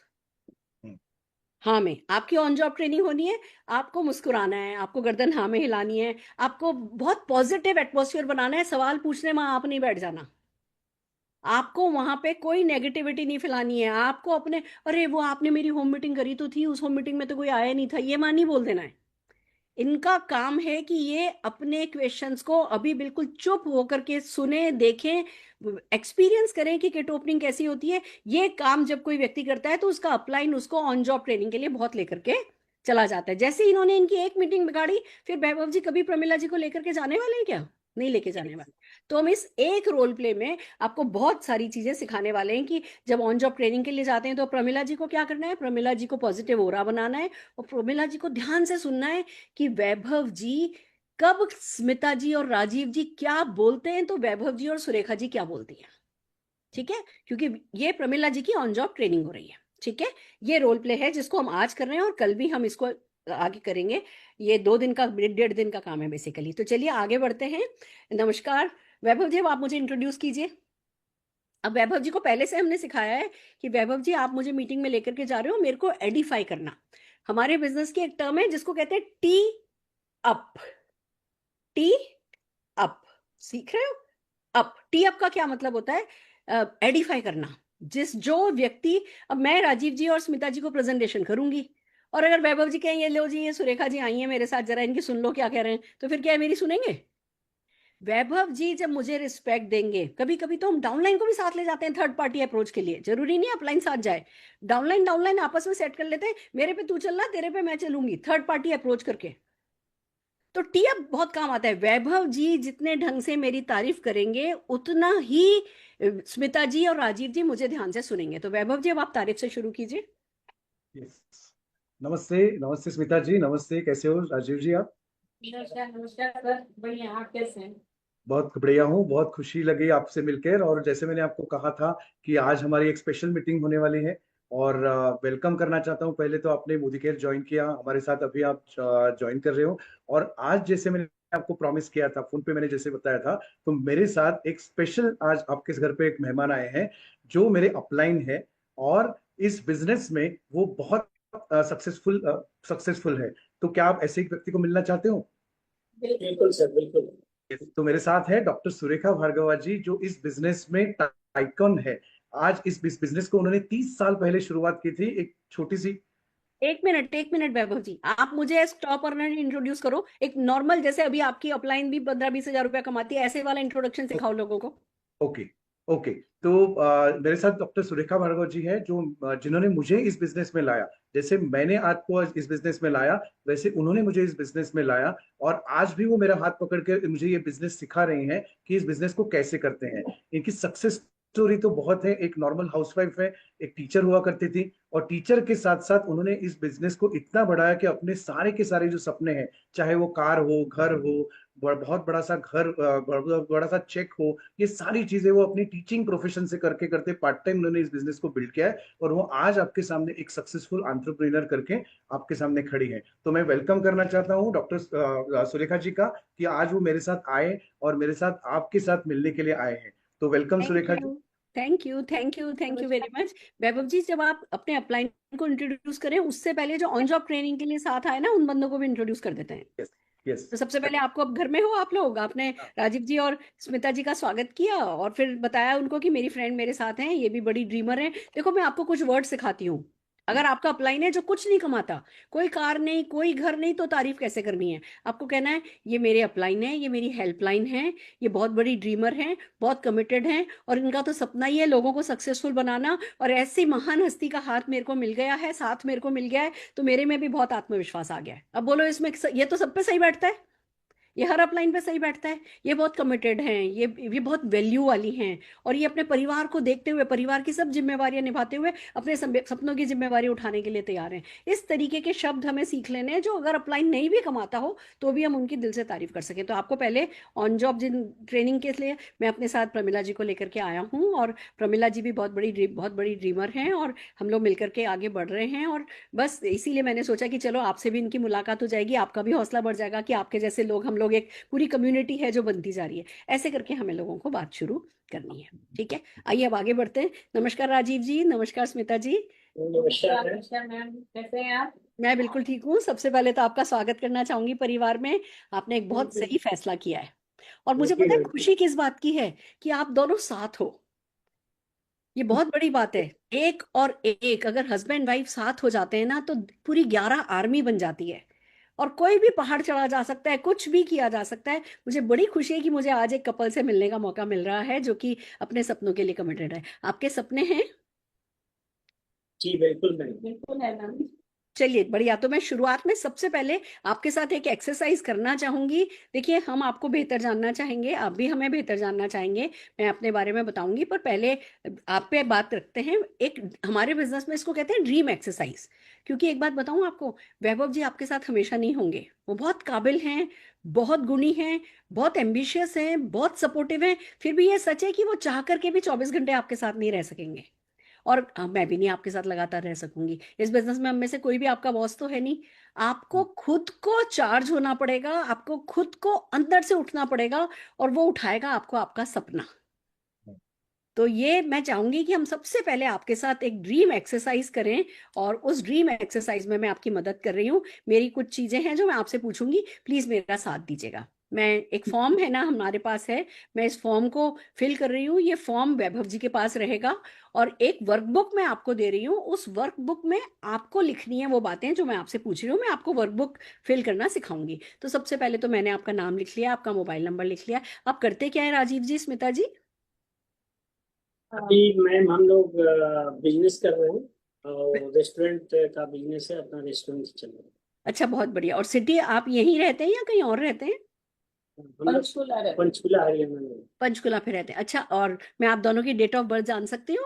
हाँ में आपकी ऑन जॉब ट्रेनिंग होनी है, आपको मुस्कुराना है, आपको गर्दन हाँ में हिलानी है, आपको बहुत पॉजिटिव एटमॉस्फेयर बनाना है, सवाल पूछने में आप नहीं बैठ जाना, आपको वहां पे कोई नेगेटिविटी नहीं फैलानी है, आपको अपने अरे वो आपने मेरी होम मीटिंग करी तो थी, उस होम मीटिंग में तो कोई आया नहीं था, ये मान नहीं बोल देना है। इनका काम है कि ये अपने क्वेश्चंस को अभी बिल्कुल चुप होकर के सुने, देखें, एक्सपीरियंस करें कि किट ओपनिंग कैसी होती है। ये काम जब कोई व्यक्ति करता है तो उसका अपलाइन उसको ऑन जॉब ट्रेनिंग के लिए बहुत लेकर के चला जाता है। जैसे इन्होंने इनकी एक मीटिंग बिगाड़ी, फिर वैभव जी कभी प्रमिला जी को लेकर के जाने वाले हैं क्या? नहीं लेके जाने वाले। तो हम इस एक रोल प्ले में आपको बहुत सारी चीजें सिखाने वाले हैं कि जब ऑन जॉब ट्रेनिंग के लिए जाते हैं तो प्रमिला जी को क्या करना है, प्रमिला जी को पॉजिटिव ओरा बनाना है, और प्रमिला जी को ध्यान से सुनना है कि वैभव जी कब स्मिता जी और राजीव जी क्या बोलते हैं तो वैभव जी और सुरेखा जी क्या बोलती है। ठीक है, क्योंकि ये प्रमिला जी की ऑन जॉब ट्रेनिंग हो रही है। ठीक है, ये रोल प्ले है जिसको हम आज कर रहे हैं और कल भी हम इसको आगे करेंगे। ये 2 दिन का 1.5 दिन का काम है बेसिकली। तो चलिए आगे बढ़ते हैं। नमस्कार वैभव जी, अब आप मुझे इंट्रोड्यूस कीजिए। अब वैभव जी को पहले से हमने सिखाया है कि वैभव जी आप मुझे मीटिंग में लेकर के जा रहे हो, मेरे को एडिफाई करना। हमारे बिजनेस की एक टर्म है जिसको कहते हैं टी अप। टी अप सीख रहे हो? अप, टी अप का क्या मतलब होता है? एडिफाई करना। जो व्यक्ति, अब मैं राजीव जी और स्मिता जी को प्रेजेंटेशन करूंगी, और अगर वैभव जी कहें ये लो जी ये सुरेखा जी आई हैं मेरे साथ, जरा इनकी सुन लो क्या कह रहे हैं, तो फिर क्या है, मेरी सुनेंगे? वैभव जी जब मुझे रिस्पेक्ट देंगे, कभी कभी तो हम डाउनलाइन को भी साथ ले जाते हैं थर्ड पार्टी अप्रोच के लिए, जरूरी नहीं अपलाइन साथ जाए, डाउनलाइन आपस में सेट कर लेते हैं, मेरे पे तू चल रहा, तेरे पे मैं चलूंगी, थर्ड पार्टी अप्रोच करके। तो टी अप बहुत काम आता है। वैभव जी जितने ढंग से मेरी तारीफ करेंगे उतना ही स्मिता जी और राजीव जी मुझे ध्यान से सुनेंगे। तो वैभव जी अब आप तारीफ से शुरू कीजिए। नमस्ते, नमस्ते स्मिता जी, नमस्ते, कैसे हो राजीव जी आप? नमस्कार सर, बढ़िया, आप कैसे हैं? बहुत बढ़िया हूँ, बहुत खुशी लगी आपसे मिलकर। और जैसे मैंने आपको कहा था कि आज हमारी एक स्पेशल मीटिंग होने वाली है, और वेलकम करना चाहता हूँ। पहले तो आपने मोदी केयर ज्वाइन किया हमारे साथ, अभी आप ज्वाइन कर रहे हो, और आज जैसे मैंने आपको प्रॉमिस किया था फोन पे, मैंने जैसे बताया था, तो मेरे साथ एक स्पेशल आज आपके घर पे एक मेहमान आए हैं जो मेरे अपलाइन है, और इस बिजनेस में वो बहुत सक्सेसफुल है। तो क्या आप ऐसे एक व्यक्ति को मिलना चाहते हो? बिल्कुल सर, बिल्कुल। तो मेरे साथ है डॉक्टर सुरेखा भार्गवा जी, जो इस बिजनेस में टाइकन है। आज इस बिजनेस को उन्होंने 30 साल पहले शुरुआत की थी, एक छोटी सी। एक मिनट वैभव जी, आप मुझे एज टॉप अर्नर इंट्रोड्यूस करो, एक नॉर्मल, जैसे अभी आपकी अपलाइन भी 15-20 हजार रुपया कमाती है, ऐसे वाला इंट्रोडक्शन सिखाओ लोगों को। Okay okay. तो मेरे साथ डॉक्टर सुरेखा भार्गव जी है, जो जिन्होंने मुझे इस बिजनेस में लाया। जैसे मैंने आपको इस बिजनेस में लाया, वैसे उन्होंने मुझे इस बिजनेस में लाया, और आज भी वो मेरा हाथ पकड़ के मुझे ये बिजनेस सिखा रही हैं कि इस बिजनेस को कैसे करते हैं। इनकी सक्सेस स्टोरी तो बहुत है। एक नॉर्मल हाउसवाइफ है, एक टीचर हुआ करती थी, और टीचर के साथ साथ उन्होंने इस बिजनेस को इतना बढ़ाया कि अपने सारे के सारे जो सपने हैं, चाहे वो कार हो, घर हो, बहुत बड़ा सा घर, बड़ा सा चेक हो, ये सारी चीजें वो अपनी टीचिंग प्रोफेशन से करके करते पार्ट टाइम उन्होंने इस बिजनेस को बिल्ड किया है, और वो आज आपके सामने एक सक्सेसफुल एंटरप्रेन्योर करके आपके सामने खड़ी है। तो मैं वेलकम करना चाहता हूँ डॉक्टर सुरेखा जी का, कि आज वो मेरे साथ आए और मेरे साथ आपके साथ मिलने के लिए आए हैं। तो welcome Surekha ji. Thank you very much. Vaibhav ji, जब आप अपने अपलाइन को इंट्रोड्यूस करें, उससे पहले जो ऑन जॉब ट्रेनिंग के लिए साथ आए ना, उन बंदों को भी इंट्रोड्यूस कर देते हैं। यस। तो सबसे पहले आपको, अब घर में हो आप लोग, आपने राजीव जी और स्मिता जी का स्वागत किया और फिर बताया उनको कि मेरी फ्रेंड मेरे साथ हैं, ये भी बड़ी ड्रीमर है। देखो, मैं आपको कुछ वर्ड सिखाती हूँ। अगर आपका अपलाइन है जो कुछ नहीं कमाता, कोई कार नहीं, कोई घर नहीं, तो तारीफ कैसे करनी है? आपको कहना है, ये मेरे अपलाइन है, ये मेरी हेल्पलाइन है, ये बहुत बड़ी ड्रीमर है, बहुत कमिटेड है, और इनका तो सपना ही है लोगों को सक्सेसफुल बनाना, और ऐसी महान हस्ती का हाथ मेरे को मिल गया है, साथ मेरे को मिल गया है, तो मेरे में भी बहुत आत्मविश्वास आ गया है। अब बोलो, इसमें ये तो सब पे सही बैठता है, ये हर अपलाइन पे सही बैठता है। ये बहुत कमिटेड हैं, ये बहुत वैल्यू वाली हैं, और ये अपने परिवार को देखते हुए, परिवार की सब जिम्मेवारियां निभाते हुए अपने सपनों की जिम्मेवारी उठाने के लिए तैयार हैं। इस तरीके के शब्द हमें सीख लेने हैं, जो अगर अपलाइन नहीं भी कमाता हो तो भी हम उनकी दिल से तारीफ कर सकें। तो आपको पहले ऑन जॉब ट्रेनिंग के लिए मैं अपने साथ प्रमिला जी को लेकर के आया हूँ, और प्रमिला जी भी बहुत बड़ी ड्रीमर हैं, और हम लोग मिलकर के आगे बढ़ रहे हैं। और बस इसीलिए मैंने सोचा कि चलो आपसे भी इनकी मुलाकात हो जाएगी, आपका भी हौसला बढ़ जाएगा कि आपके जैसे लोग, हम लोग एक पूरी कम्युनिटी है जो बनती जा रही है। ऐसे करके हमें लोगों को बात शुरू करनी है, ठीक है? आइए अब आगे बढ़ते हैं। नमस्कार राजीव जी, नमस्कार स्मिता जी। नमस्कार मैम, कैसे हैं आप? मैं बिल्कुल ठीक हूँ। सबसे पहले तो आपका स्वागत करना चाहूंगी परिवार में। आपने एक बहुत सही फैसला किया है, और मुझे पता है खुशी किस बात की है, कि आप दोनों साथ हो। ये बहुत बड़ी बात है। एक और एक अगर हस्बैंड वाइफ साथ हो जाते हैं ना, तो पूरी 11 आर्मी बन जाती है, और कोई भी पहाड़ चढ़ा जा सकता है, कुछ भी किया जा सकता है। मुझे बड़ी खुशी है कि मुझे आज एक कपल से मिलने का मौका मिल रहा है जो कि अपने सपनों के लिए कमिटेड है। आपके सपने हैं? जी बिल्कुल मैम, बिल्कुल है मैम। चलिए बढ़िया। तो मैं शुरुआत में सबसे पहले आपके साथ एक एक्सरसाइज करना चाहूंगी। देखिए, हम आपको बेहतर जानना चाहेंगे, आप भी हमें बेहतर जानना चाहेंगे। मैं अपने बारे में बताऊंगी, पर पहले आप पे बात रखते हैं। एक हमारे बिजनेस में इसको कहते हैं ड्रीम एक्सरसाइज। क्योंकि एक बात बताऊं आपको, वैभव जी आपके साथ हमेशा नहीं होंगे। वो बहुत काबिल हैं, बहुत गुणी हैं, बहुत एम्बिशियस हैं, बहुत सपोर्टिव हैं। फिर भी ये सच है कि वो चाह करके भी 24 घंटे आपके साथ नहीं रह सकेंगे, और मैं भी नहीं आपके साथ लगातार रह सकूंगी। इस बिजनेस में हम में से कोई भी आपका बॉस तो है नहीं। आपको खुद को चार्ज होना पड़ेगा, आपको खुद को अंदर से उठना पड़ेगा, और वो उठाएगा आपको आपका सपना। तो ये मैं चाहूंगी कि हम सबसे पहले आपके साथ एक ड्रीम एक्सरसाइज करें, और उस ड्रीम एक्सरसाइज में मैं आपकी मदद कर रही हूँ। मेरी कुछ चीजें हैं जो मैं आपसे पूछूंगी, प्लीज मेरा साथ दीजिएगा। मैं, एक फॉर्म है ना हमारे पास है, मैं इस फॉर्म को फिल कर रही हूँ। ये फॉर्म वैभव जी के पास रहेगा, और एक वर्कबुक मैं आपको दे रही हूँ। उस वर्कबुक में आपको लिखनी है वो बातें जो मैं आपसे पूछ रही हूँ। मैं आपको वर्कबुक फिल करना सिखाऊंगी। तो सबसे पहले तो मैंने आपका नाम लिख लिया, आपका मोबाइल नंबर लिख लिया। आप करते क्या है राजीव जी, स्मिता जी? अभी मैम हम लोग बिजनेस कर रहे हैं, और रेस्टोरेंट का बिजनेस है, अपना रेस्टोरेंट चल रहा है। अच्छा, बहुत बढ़िया। और सिटी आप यहीं रहते हैं या कहीं और रहते हैं? पंचकुला हरियाणा में। पंचकुला पे रहते हैं, अच्छा। और मैं आप दोनों की डेट ऑफ बर्थ जान सकती हूँ?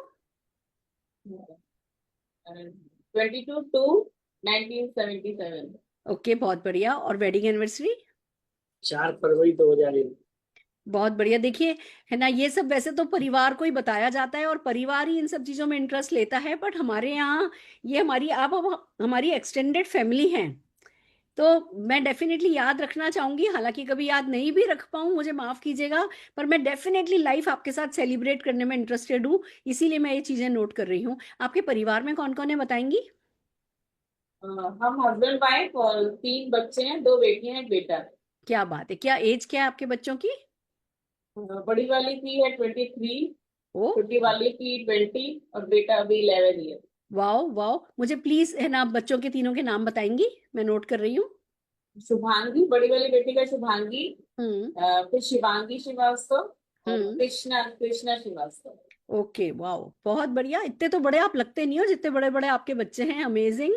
22/2/1977। ओके, बहुत बढ़िया। और वेडिंग एनिवर्सरी? 4 फरवरी 2001। बहुत बढ़िया। देखिए, है ना, ये सब वैसे तो परिवार को ही बताया जाता है, और परिवार ही इन सब चीजों में इंटरेस्ट लेता है, बट हमारे यहाँ ये हमारी, आप हमारी एक्सटेंडेड फैमिली हैं। तो मैं डेफिनेटली याद रखना चाहूंगी, हालांकि कभी याद नहीं भी रख पाऊं, मुझे माफ कीजिएगा, पर मैं डेफिनेटली लाइफ आपके साथ सेलिब्रेट करने में इंटरेस्टेड हूँ, इसीलिए मैं ये चीजें नोट कर रही हूँ। आपके परिवार में कौन कौन है बताएंगी? हम हस्बैंड वाइफ और 3 बच्चे हैं, 2 बेटियां एक बेटा। क्या बात है, क्या एज क्या है आपके बच्चों की? बड़ी वाली की है 23, ओ छोटी वाली की 20 और बेटा अभी 11 ईयर। वाओ वाओ, मुझे प्लीज है ना आप बच्चों के तीनों के नाम बताएंगी, मैं नोट कर रही हूँ। शुभांगी, बड़ी वाली बेटी का शुभांगी, हम्म फिर शिवांगी श्रीवास्तव और हम्म कृष्णा कृष्णा श्रीवास्तव। ओके वाओ, बहुत बढ़िया। इतने तो बड़े आप लगते नहीं हो जितने बड़े बड़े आपके बच्चे हैं, अमेजिंग।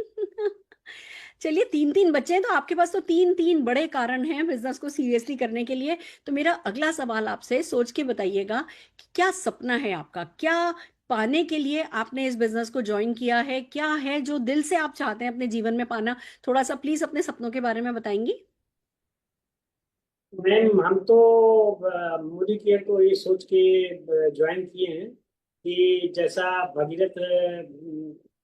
चलिए, 3 3 बच्चे हैं तो आपके पास तो 3 3 बड़े कारण हैं बिजनेस को सीरियसली करने के लिए। तो मेरा अगला सवाल आपसे, सोच के बताइएगा कि क्या सपना है आपका, क्या पाने के लिए आपने इस बिजनेस को ज्वाइन किया है, क्या है जो दिल से आप चाहते हैं अपने जीवन में पाना? थोड़ा सा प्लीज अपने सपनों के बारे में बताएंगी। मैम हम तो मोदी केयर को ये सोच के ज्वाइन किए हैं कि जैसा भगीरथ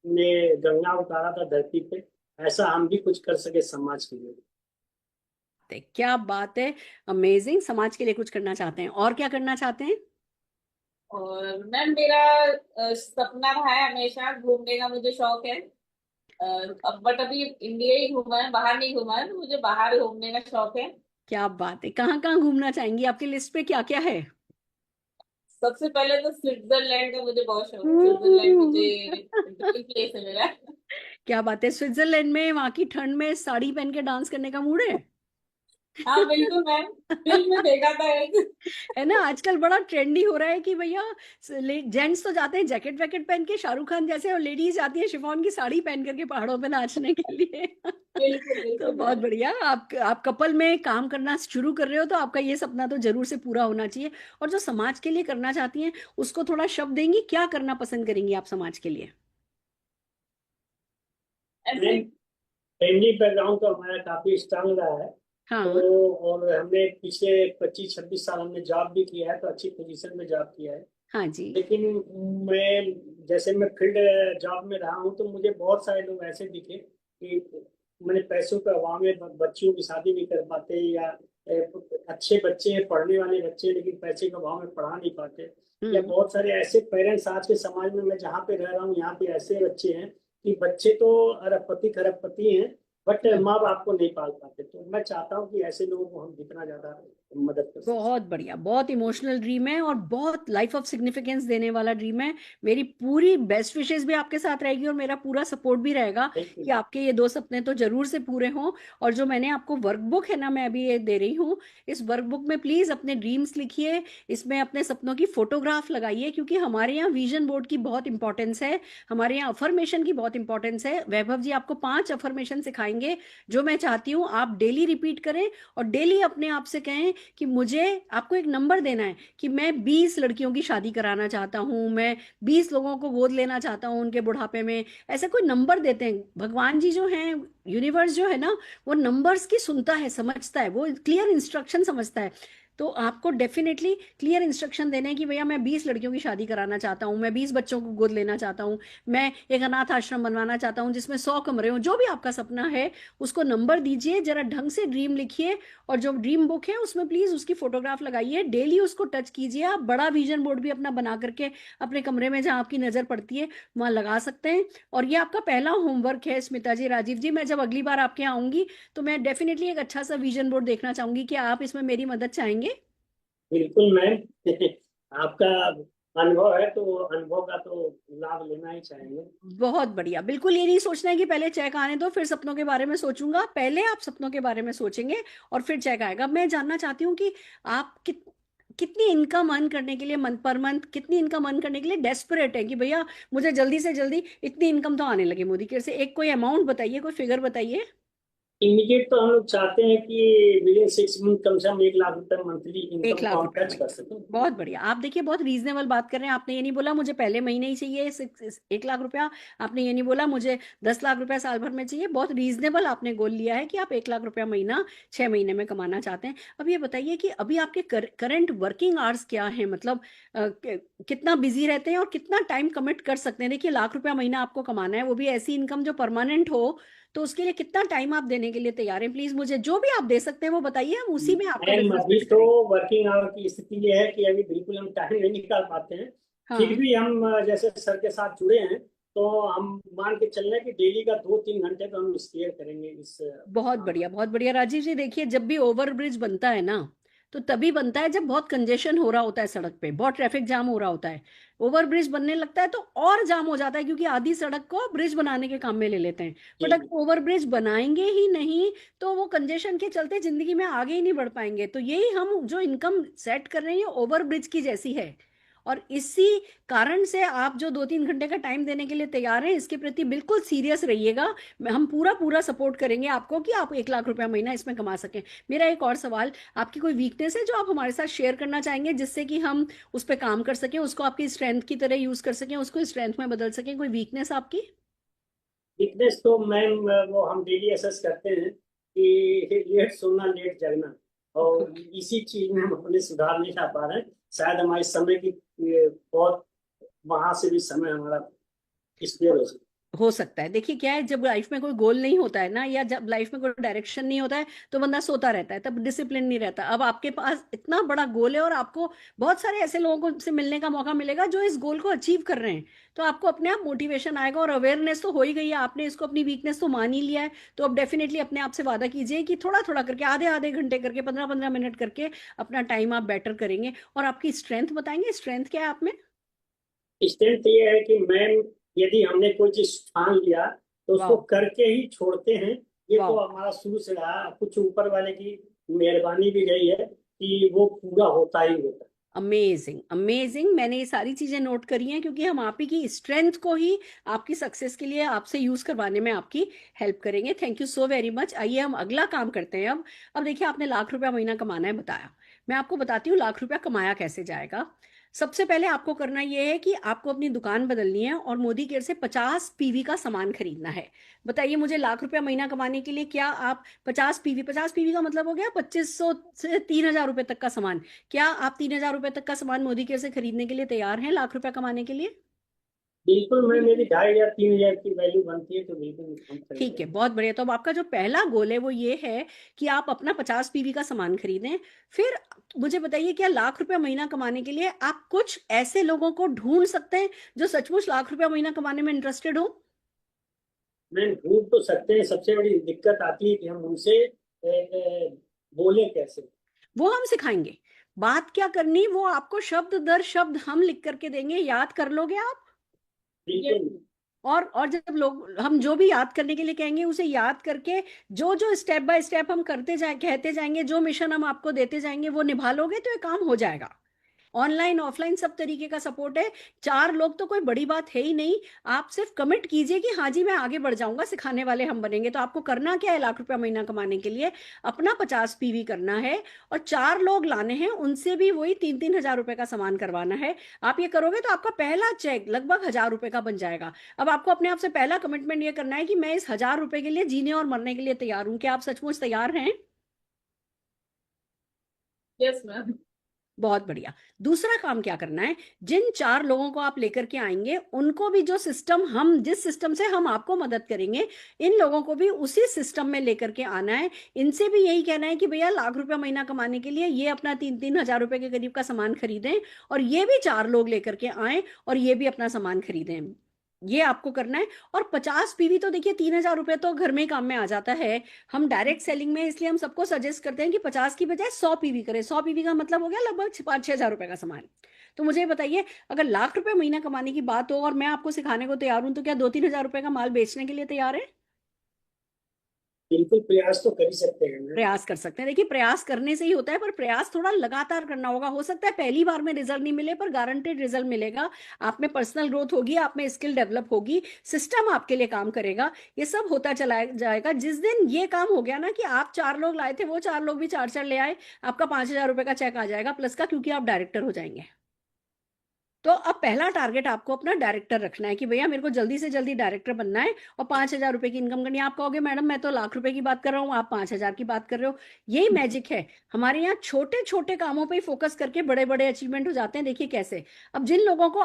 ने गंगा उतारा था धरती पे, ऐसा हम भी कुछ कर सके समाज के लिए। क्या बात है, अमेजिंग। समाज के लिए कुछ करना चाहते हैं, और क्या करना चाहते हैं? और मैम मेरा सपना रहा है हमेशा, घूमने का मुझे शौक है। अब बट अभी इंडिया ही घूमा है, बाहर नहीं घूमा है, तो मुझे बाहर घूमने का शौक है। क्या बात है, कहाँ कहाँ घूमना चाहेंगी? आपकी लिस्ट पे क्या क्या है? सबसे पहले तो स्विट्जरलैंड का मुझे बहुत शौक है। स्विट्जरलैंड मुझे ड्रीम प्लेस है मेरा। क्या बात है, स्विट्जरलैंड में वहां की ठंड में साड़ी पहन के डांस करने का मूड है? हाँ बिल्कुल मैम, फिल्म में देखा था एक। है ना, आजकल बड़ा ट्रेंडी हो रहा है कि भैया जेंट्स तो जाते हैं जैकेट वैकेट पहन के शाहरुख खान जैसे, और लेडीज जाती है शिफॉन की साड़ी पहन करके पहाड़ों पे नाचने के लिए। बिल्कुल तो बिल्कुल बहुत मैम। बढ़िया, आप कपल में काम करना शुरू कर रहे हो तो आपका ये सपना तो जरूर से पूरा होना चाहिए। और जो समाज के लिए करना चाहती हैं उसको थोड़ा शब्द देंगी, क्या करना पसंद करेंगी आप समाज के लिए? ऐसे फैमिली बैकग्राउंड तो हमारा काफी स्ट्रांग रहा है, हाँ तो और हमने पिछले 25 26 साल हमने जॉब भी किया है, तो अच्छी पोजीशन में जॉब किया है। हाँ जी। लेकिन मैं फील्ड जॉब में रहा हूँ, तो मुझे बहुत सारे लोग ऐसे दिखे कि मैंने पैसों के अभाव में बच्चियों की शादी नहीं कर पाते, या अच्छे बच्चे हैं, पढ़ने वाले बच्चे हैं, लेकिन पैसे के अभाव में पढ़ा नहीं पाते। या बहुत सारे ऐसे पेरेंट्स आज के समाज में, मैं जहाँ पे रह रहा हूँ यहाँ पे ऐसे बच्चे हैं कि बच्चे तो अरबपति खरबपति हैं, बट माँ बाप को नहीं पाल पाते। तो मैं चाहता हूँ कि ऐसे लोगों को हम जितना ज्यादा मदद कर सकें। बहुत बढ़िया, बहुत इमोशनल ड्रीम है और बहुत लाइफ ऑफ सिग्निफिकेंस देने वाला ड्रीम है। मेरी पूरी बेस्ट विशेस भी आपके साथ रहेगी और मेरा पूरा सपोर्ट भी रहेगा कि आपके ये 2 सपने तो जरूर से पूरे हों। और जो मैंने आपको वर्कबुक है ना, मैं अभी ये दे रही हूँ, इस वर्कबुक में प्लीज अपने ड्रीम्स लिखिए, इसमें अपने सपनों की फोटोग्राफ लगाइए, क्योंकि हमारे यहाँ विजन बोर्ड की बहुत इंपॉर्टेंस है, हमारे यहाँ अफर्मेशन की बहुत इंपॉर्टेंस है। वैभव जी आपको 5 अफर्मेशन सिखाएंगे जो मैं चाहती हूँ आप डेली रिपीट करें, और डेली अपने आप से कहें कि मुझे आपको एक नंबर देना है कि मैं 20 लड़कियों की शादी कराना चाहता हूं, मैं 20 लोगों को गोद लेना चाहता हूं उनके बुढ़ापे में। ऐसे कोई नंबर देते हैं, भगवान जी जो हैं, यूनिवर्स जो है ना, वो नंबर्स की सुनता है, समझता है, वो क्लियर इंस्ट्रक्शन समझता है। तो आपको डेफिनेटली क्लियर इंस्ट्रक्शन देने हैं कि भैया मैं 20 लड़कियों की शादी कराना चाहता हूँ, मैं 20 बच्चों को गोद लेना चाहता हूँ, मैं एक अनाथ आश्रम बनवाना चाहता हूँ जिसमें 100 कमरे हों। जो भी आपका सपना है उसको नंबर दीजिए, जरा ढंग से ड्रीम लिखिए, और जो ड्रीम बुक है उसमें प्लीज उसकी फोटोग्राफ लगाइए, डेली उसको टच कीजिए। आप बड़ा विजन बोर्ड भी अपना बना करके अपने कमरे में जहां आपकी नजर पड़ती है वहां लगा सकते हैं। और ये आपका पहला होमवर्क है स्मिता जी, राजीव जी, मैं जब अगली बार आपके यहाँ आऊंगी तो मैं डेफिनेटली एक अच्छा सा विजन बोर्ड देखना चाहूंगी। क्या आप इसमें मेरी मदद चाहेंगे? बिल्कुल मैम। आपका अनुभव है तो अनुभव का तो लाभ लेना ही चाहेंगे। बहुत बढ़िया, बिल्कुल ये नहीं सोचना है कि पहले चेक आने दो फिर सपनों के बारे में सोचूंगा, पहले आप सपनों के बारे में सोचेंगे और फिर चेक आएगा। मैं जानना चाहती हूँ कि आप कितनी इनकम अर्न करने के लिए पर मंथ, कितनी इनकम अर्न करने के लिए डेस्परेट है कि भैया मुझे जल्दी से जल्दी इतनी इनकम तो आने लगे मोदी केयर से? एक कोई अमाउंट बताइए, कोई फिगर बताइए। इमीडिएट तो हम लोग चाहते हैं कि विद इन 6 मंथ कम से कम 1 लाख रुपए मंथली 1 इनकम लाख को हम रुपए टच कर सकें। बहुत बढ़िया। आप देखिए बहुत रीजनेबल बात कर रहे हैं, आपने ये नहीं बोला मुझे पहले महीने ही चाहिए 1 लाख रुपया, आपने ये नहीं बोला मुझे 10 लाख रुपया साल भर में चाहिए। बहुत रीजनेबल आपने गोल लिया है कि आप 1 लाख रुपया महीना 6 महीने में कमाना चाहते हैं। अब ये बताइए कि अभी आपके करंट वर्किंग आवर्स क्या है, मतलब कितना बिजी रहते हैं और कितना टाइम कमिट कर सकते हैं? देखिए 1 लाख रुपया महीना आपको कमाना है, वो भी ऐसी इनकम जो परमानेंट हो, तो उसके लिए कितना टाइम आप देने के लिए तैयार हैं? प्लीज मुझे जो भी आप दे सकते हैं वो बताइए, हम उसी में आपका मैम बिजनेस अभी बिल्ड तो करेंगे। वर्किंग आवर की स्थिति ये है कि अभी बिल्कुल हम टाइम नहीं निकाल पाते हैं। हाँ फिर भी हम जैसे सर के साथ जुड़े हैं, तो हम मान के चल रहे हैं कि डेली का 2-3 घंटे तो हम स्पेयर करेंगे इस बहुत काम बढ़िया, पर। बहुत बढ़िया। राजीव जी देखिए, जब भी ओवर ब्रिज बनता है ना, तो तभी बनता है जब बहुत कंजेशन हो रहा होता है सड़क पे, बहुत ट्रैफिक जाम हो रहा होता है। ओवर ब्रिज बनने लगता है तो और जाम हो जाता है, क्योंकि आधी सड़क को ब्रिज बनाने के काम में ले लेते हैं। बट जी अगर ओवर ब्रिज बनाएंगे ही नहीं तो वो कंजेशन के चलते जिंदगी में आगे ही नहीं बढ़ पाएंगे। तो यही हम जो इनकम सेट कर रहे हैं ये ओवर ब्रिज की जैसी है। और इसी कारण से आप जो 2-3 घंटे का टाइम देने के लिए तैयार हैं, इसके प्रति बिल्कुल सीरियस रहिएगा। हम पूरा पूरा सपोर्ट करेंगे आपको कि आप 1 लाख रुपया महीना इसमें कमा सकें। मेरा एक और सवाल, आपकी कोई वीकनेस है जो आप हमारे साथ शेयर करना चाहेंगे, जिससे कि हम उस पर काम कर सकें, उसको आपकी स्ट्रेंथ की तरह यूज कर सकें, उसको स्ट्रेंथ में बदल सकें? कोई वीकनेस आपकी? वीकनेस तो मैम वो हम डेली असेस करते हैं कि लेट सोना लेट जगना, और इसी चीज में हम अपने सुधार नहीं ला पा रहे हैं। शायद हमारे समय की बहुत वहां से भी समय हमारा स्पेयर हो सकता है। देखिए क्या है, जब लाइफ में कोई गोल नहीं होता है ना, या जब लाइफ में कोई डायरेक्शन नहीं होता है, तो बंदा सोता रहता है, तब डिसिप्लिन नहीं रहता। अब आपके पास इतना बड़ा गोल है और आपको बहुत सारे ऐसे लोगों को से मिलने का मौका मिलेगा जो इस गोल को अचीव कर रहे हैं, तो आपको अपने आप मोटिवेशन आएगा और अवेयरनेस तो हो ही गई है। आपने इसको अपनी वीकनेस तो मान ही लिया है, तो अब डेफिनेटली अपने आप से वादा कीजिए कि थोड़ा थोड़ा करके, आधे आधे घंटे करके, 15-15 मिनट करके अपना टाइम आप बेटर करेंगे। और आपकी स्ट्रेंथ बताएंगे, स्ट्रेंथ क्या है आप में? स्ट्रेंथ ये है कि मैम यदि हमने कोई चीज ठान लिया तो उसको वाह करके ही छोड़ते हैं। ये तो वाह, हमारा शुरू से रहा, कुछ ऊपर वाले की मेहरबानी भी रही है कि वो पूरा होता ही होता है। Amazing amazing. मैंने ये सारी चीजें नोट करी हैं, क्योंकि हम आप ही की स्ट्रेंथ को ही आपकी सक्सेस के लिए आपसे यूज करवाने में आपकी हेल्प करेंगे। Thank you so very much. आइए हम अगला काम करते हैं। अब देखिए, आपने 1 लाख रुपया महीना कमाना है बताया, मैं आपको बताती हूँ 1 लाख रुपया कमाया कैसे जाएगा। सबसे पहले आपको करना यह है कि आपको अपनी दुकान बदलनी है और मोदी केयर से 50 पीवी का सामान खरीदना है। बताइए मुझे, 1 लाख रुपया महीना कमाने के लिए क्या आप 50 पीवी, 50 पीवी का मतलब हो गया 2500 से 3000 रुपए तक का सामान, क्या आप 3000 रुपए तक का सामान मोदी केयर से खरीदने के लिए तैयार हैं 1 लाख रुपया कमाने के लिए? बिल्कुल मैम, मेरी 2500-3000 की वैल्यू बनती है तो बिल्कुल हम खरीद ठीक है, लेंगे। बहुत बढ़िया। तो अब आपका जो पहला गोल है वो ये है कि आप अपना 50 पीवी का सामान खरीदें। फिर मुझे बताइए, क्या 1 लाख रुपया महीना कमाने के लिए आप कुछ ऐसे लोगों को ढूंढ सकते हैं जो सचमुच 1 लाख रुपया महीना कमाने में इंटरेस्टेड हो? मैम ढूंढ तो सकते हैं, सबसे बड़ी दिक्कत आती है कि हम उनसे बोले कैसे। वो हम सिखाएंगे। बात क्या करनी वो आपको शब्द दर शब्द हम लिख करके देंगे, याद कर लोगे आप। बिल्कुल और जब लोग, हम जो भी याद करने के लिए कहेंगे उसे याद करके जो जो स्टेप बाय स्टेप हम करते जाए, कहते जाएंगे, जो मिशन हम आपको देते जाएंगे वो निभा लोगे तो ये काम हो जाएगा। ऑनलाइन ऑफलाइन सब तरीके का सपोर्ट है। 4 लोग तो कोई बड़ी बात है ही नहीं। आप सिर्फ कमिट कीजिए कि हाँ जी मैं आगे बढ़ जाऊंगा, सिखाने वाले हम बनेंगे। तो आपको करना क्या है 1 लाख रुपया महीना कमाने के लिए? अपना 50 पीवी करना है और 4 लोग लाने हैं, उनसे भी वही 3-3 हजार रुपए का सामान करवाना है। आप ये करोगे तो आपका पहला चेक लगभग 1000 रुपए का बन जाएगा। अब आपको अपने आप से पहला कमिटमेंट ये करना है कि मैं इस 1000 रुपए के लिए जीने और मरने के लिए तैयार हूं। क्या आप सचमुच तैयार हैं? Yes ma'am. बहुत बढ़िया। दूसरा काम क्या करना है, जिन 4 लोगों को आप लेकर के आएंगे उनको भी जो सिस्टम, हम जिस सिस्टम से हम आपको मदद करेंगे, इन लोगों को भी उसी सिस्टम में लेकर के आना है। इनसे भी यही कहना है कि भैया 1 लाख रुपया महीना कमाने के लिए ये अपना 3-3 हजार रुपए के करीब का सामान खरीदें, और ये भी 4 लोग लेकर के आए और ये भी अपना सामान खरीदें। ये आपको करना है। और 50 पीवी तो देखिए 3000 रुपए तो घर में ही काम में आ जाता है। हम डायरेक्ट सेलिंग में इसलिए हम सबको सजेस्ट करते हैं कि 50 की बजाय 100 पीवी करें। 100 पीवी का मतलब हो गया लगभग 5-6 हजार रुपए का सामान। तो मुझे ये बताइए, अगर 1 लाख रुपए महीना कमाने की बात हो और मैं आपको सिखाने को तैयार हूं, तो क्या 2-3 हजार रुपए का माल बेचने के लिए तैयार है? बिल्कुल प्रयास तो कर ही सकते हैं मैम। प्रयास कर सकते हैं। देखिए प्रयास करने से ही होता है, पर प्रयास थोड़ा लगातार करना होगा। हो सकता है पहली बार में रिजल्ट नहीं मिले, पर गारंटेड रिजल्ट मिलेगा। आप में पर्सनल ग्रोथ होगी, आप में स्किल डेवलप होगी, सिस्टम आपके लिए काम करेगा, ये सब होता चला जाएगा। जिस दिन ये काम हो गया ना कि आप 4 लोग लाए थे, वो 4 लोग भी 4-4 ले आए, आपका 5000 रुपए का चेक आ जाएगा प्लस का, क्योंकि आप डायरेक्टर हो जाएंगे। तो अब पहला टारगेट आपको अपना डायरेक्टर रखना है कि भैया मेरे को जल्दी से जल्दी डायरेक्टर बनना है और 5000 रुपए की इनकम करनी है। आप कहोगे मैडम मैं तो 1 लाख रुपए की बात कर रहा हूँ, आप 5000 की बात कर रहे हो। यही मैजिक है हमारे यहाँ, छोटे छोटे कामों पे ही फोकस करके बड़े बड़े अचीवमेंट हो जाते हैं। देखिए कैसे, अब जिन लोगों को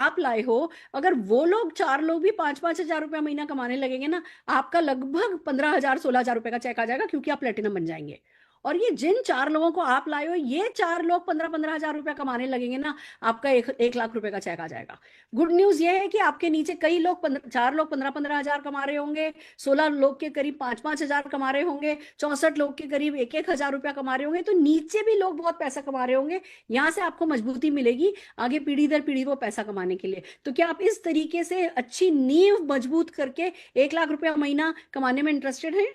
आप लाए हो, अगर वो लोग 4 लोग भी 5-5 हजार रुपया महीना कमाने लगेंगे ना, आपका लगभग 15,000-16,000 रुपए का चेक आ जाएगा, क्योंकि आप प्लेटिनम बन जाएंगे। और ये जिन 4 लोगों को आप लाए हो, ये 4 लोग 15-15 हजार रुपया कमाने लगेंगे ना, आपका 1 लाख रुपए का चेक आ जाएगा। गुड न्यूज ये है कि आपके नीचे कई लोग 4 लोग 15-15 हजार कमा रहे होंगे, 16 लोग के करीब 5-5 हजार कमा रहे होंगे, 64 लोग के करीब 1-1 हजार रुपया कमा रहे होंगे, तो नीचे भी लोग बहुत पैसा कमा रहे होंगे। यहाँ से आपको मजबूती मिलेगी आगे पीढ़ी दर पीढ़ी वो पैसा कमाने के लिए। तो क्या आप इस तरीके से अच्छी नींव मजबूत करके 1 लाख रुपया महीना कमाने में इंटरेस्टेड हैं?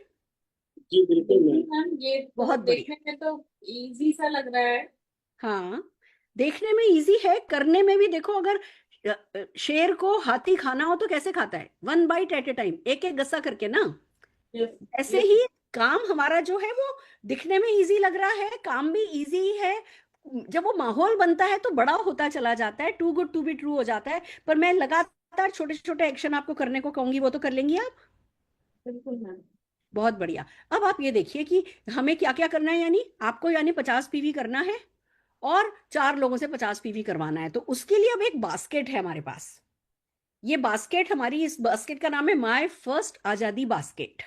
जी बिल्कुल मैम। मैम ये तो बहुत बढ़िया। देखने में तो इजी सा लग रहा है। हाँ, देखने में इजी है, करने में भी देखो, अगर शेर को हाथी खाना हो तो कैसे खाता है? 1 बाइट एट ए टाइम, एक एक गस्सा करके ना। ऐसे ही काम हमारा जो है वो दिखने में इजी लग रहा है, काम भी इजी ही है। जब वो माहौल बनता है तो बड़ा होता चला जाता है, too good to be true हो जाता है। पर मैं लगातार छोटे छोटे एक्शन आपको करने को कहूंगी, वो तो कर लेंगी आप? बिल्कुल मैम। बहुत बढ़िया। अब आप ये देखिए कि हमें क्या क्या करना है, यानी आपको 50 पीवी करना है और 4 लोगों से 50 पीवी करवाना है। तो उसके लिए अब एक बास्केट है हमारे पास। ये बास्केट हमारी, इस बास्केट का नाम है माय फर्स्ट आजादी बास्केट।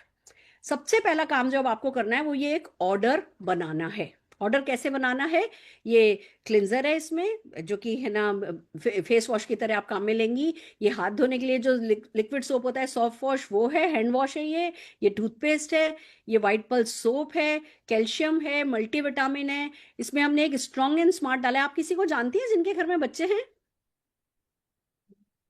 सबसे पहला काम जो अब आपको करना है वो ये एक ऑर्डर बनाना है। ऑर्डर कैसे बनाना है? ये क्लिंजर है इसमें, जो कि है ना फेस वॉश की तरह आप काम में लेंगी। ये हाथ धोने के लिए जो लिक्विड सोप होता है, सॉफ्ट वॉश, वो है। हैंड वॉश है ये टूथपेस्ट है, ये व्हाइट पल्स सोप है, कैल्शियम है, मल्टीविटामिन है। इसमें हमने एक स्ट्रॉन्ग एंड स्मार्ट डाला है। आप किसी को जानती हैं जिनके घर में बच्चे हैं?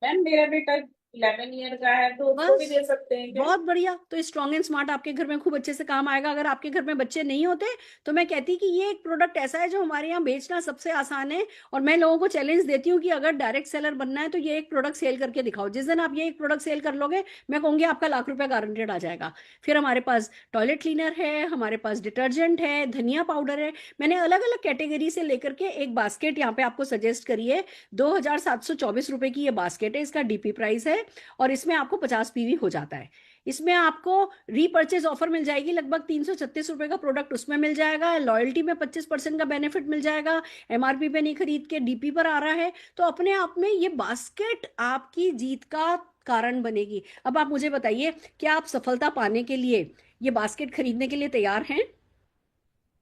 मैम मेरा बेटा 11 ईयर का है, तो उसको भी बस, दे सकते हैं क्या? बहुत बढ़िया। तो स्ट्रॉन्ग एंड स्मार्ट आपके घर में खूब अच्छे से काम आएगा। अगर आपके घर में बच्चे नहीं होते तो मैं कहती कि ये एक प्रोडक्ट ऐसा है जो हमारे यहाँ बेचना सबसे आसान है। और मैं लोगों को चैलेंज देती हूँ कि अगर डायरेक्ट सेलर बनना है तो ये एक प्रोडक्ट सेल करके दिखाओ। जिस दिन आप ये एक प्रोडक्ट सेल कर लोगे, मैं कहूंगी आपका 1 लाख रुपया गारंटेड आ जाएगा। फिर हमारे पास टॉयलेट क्लीनर है, हमारे पास डिटर्जेंट है, धनिया पाउडर है। मैंने अलग अलग कैटेगरी से लेकर के एक बास्केट यहाँ पे आपको सजेस्ट करी है। 2,724 रुपए की ये बास्केट है, इसका डीपी प्राइस है और इसमें आपको 50 पीवी हो जाता है। इसमें आपको रीपर्चेज ऑफर मिल जाएगी, लगभग 336 रुपए का प्रोडक्ट उसमें मिल जाएगा। लॉयल्टी में 25% का बेनिफिट मिल जाएगा। एमआरपी पे नहीं खरीद के डीपी पर आ रहा है। तो अपने आप में ये बास्केट आपकी जीत का कारण बनेगी। अब आप मुझे बताइए, क्या आप सफलता पाने के लिए ये बास्केट खरीदने के लिए तैयार हैं?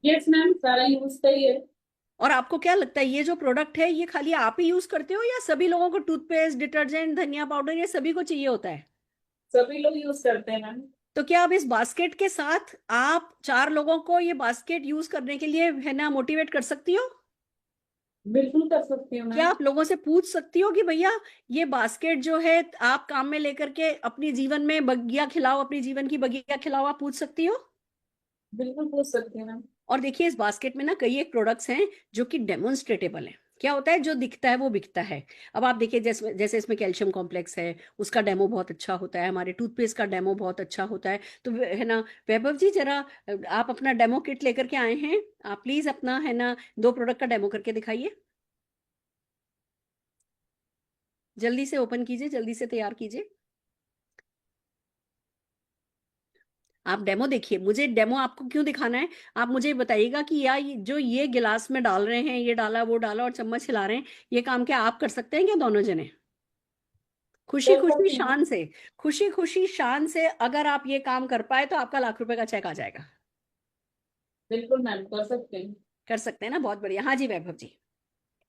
यस मैम, सारा यूज चाहिए। और आपको क्या लगता है, ये जो प्रोडक्ट है ये खाली आप ही यूज करते हो या सभी लोगों को, टूथपेस्ट, डिटर्जेंट, धनिया पाउडर, ये सभी को चाहिए होता है? सभी लोग यूज करते हैं मैम। तो क्या अब इस बास्केट के साथ आप 4 लोगों को ये बास्केट यूज करने के लिए है ना मोटिवेट कर सकती हो? बिल्कुल कर सकती हूँ क्या मैम। आप लोगों से पूछ सकती हो कि भैया ये बास्केट जो है आप काम में लेकर के अपनी जीवन में बगिया खिलाओ, अपनी जीवन की बगिया खिलाओ? आप पूछ सकती हो। बिल्कुल पूछ सकती हूँ मैम। और देखिए, इस बास्केट में ना कई एक प्रोडक्ट्स हैं जो कि डेमोन्स्ट्रेटेबल है। क्या होता है, जो दिखता है वो बिकता है। अब आप देखिए, जैसे जैसे इसमें कैल्शियम कॉम्प्लेक्स है, उसका डेमो बहुत अच्छा होता है। हमारे टूथपेस्ट का डेमो बहुत अच्छा होता है। तो है ना वैभव जी, जरा आप अपना डेमो किट लेकर के आए हैं, आप प्लीज अपना है ना 2 प्रोडक्ट का डेमो करके दिखाइए। जल्दी से ओपन कीजिए, जल्दी से तैयार कीजिए। आप डेमो देखिए। मुझे डेमो आपको क्यों दिखाना है, आप मुझे बताइएगा कि या जो ये गिलास में डाल रहे हैं, ये डाला वो डाला और चम्मच हिला रहे हैं, ये काम क्या आप कर सकते हैं क्या दोनों जने? खुशी कर खुशी सकती हूँ। शान से, खुशी खुशी शान से अगर आप ये काम कर पाए तो आपका 1 लाख रुपए का चेक आ जाएगा। बिल्कुल मैम, कर सकते हैं। कर सकते हैं ना? बहुत बढ़िया। हाँ जी वैभव जी।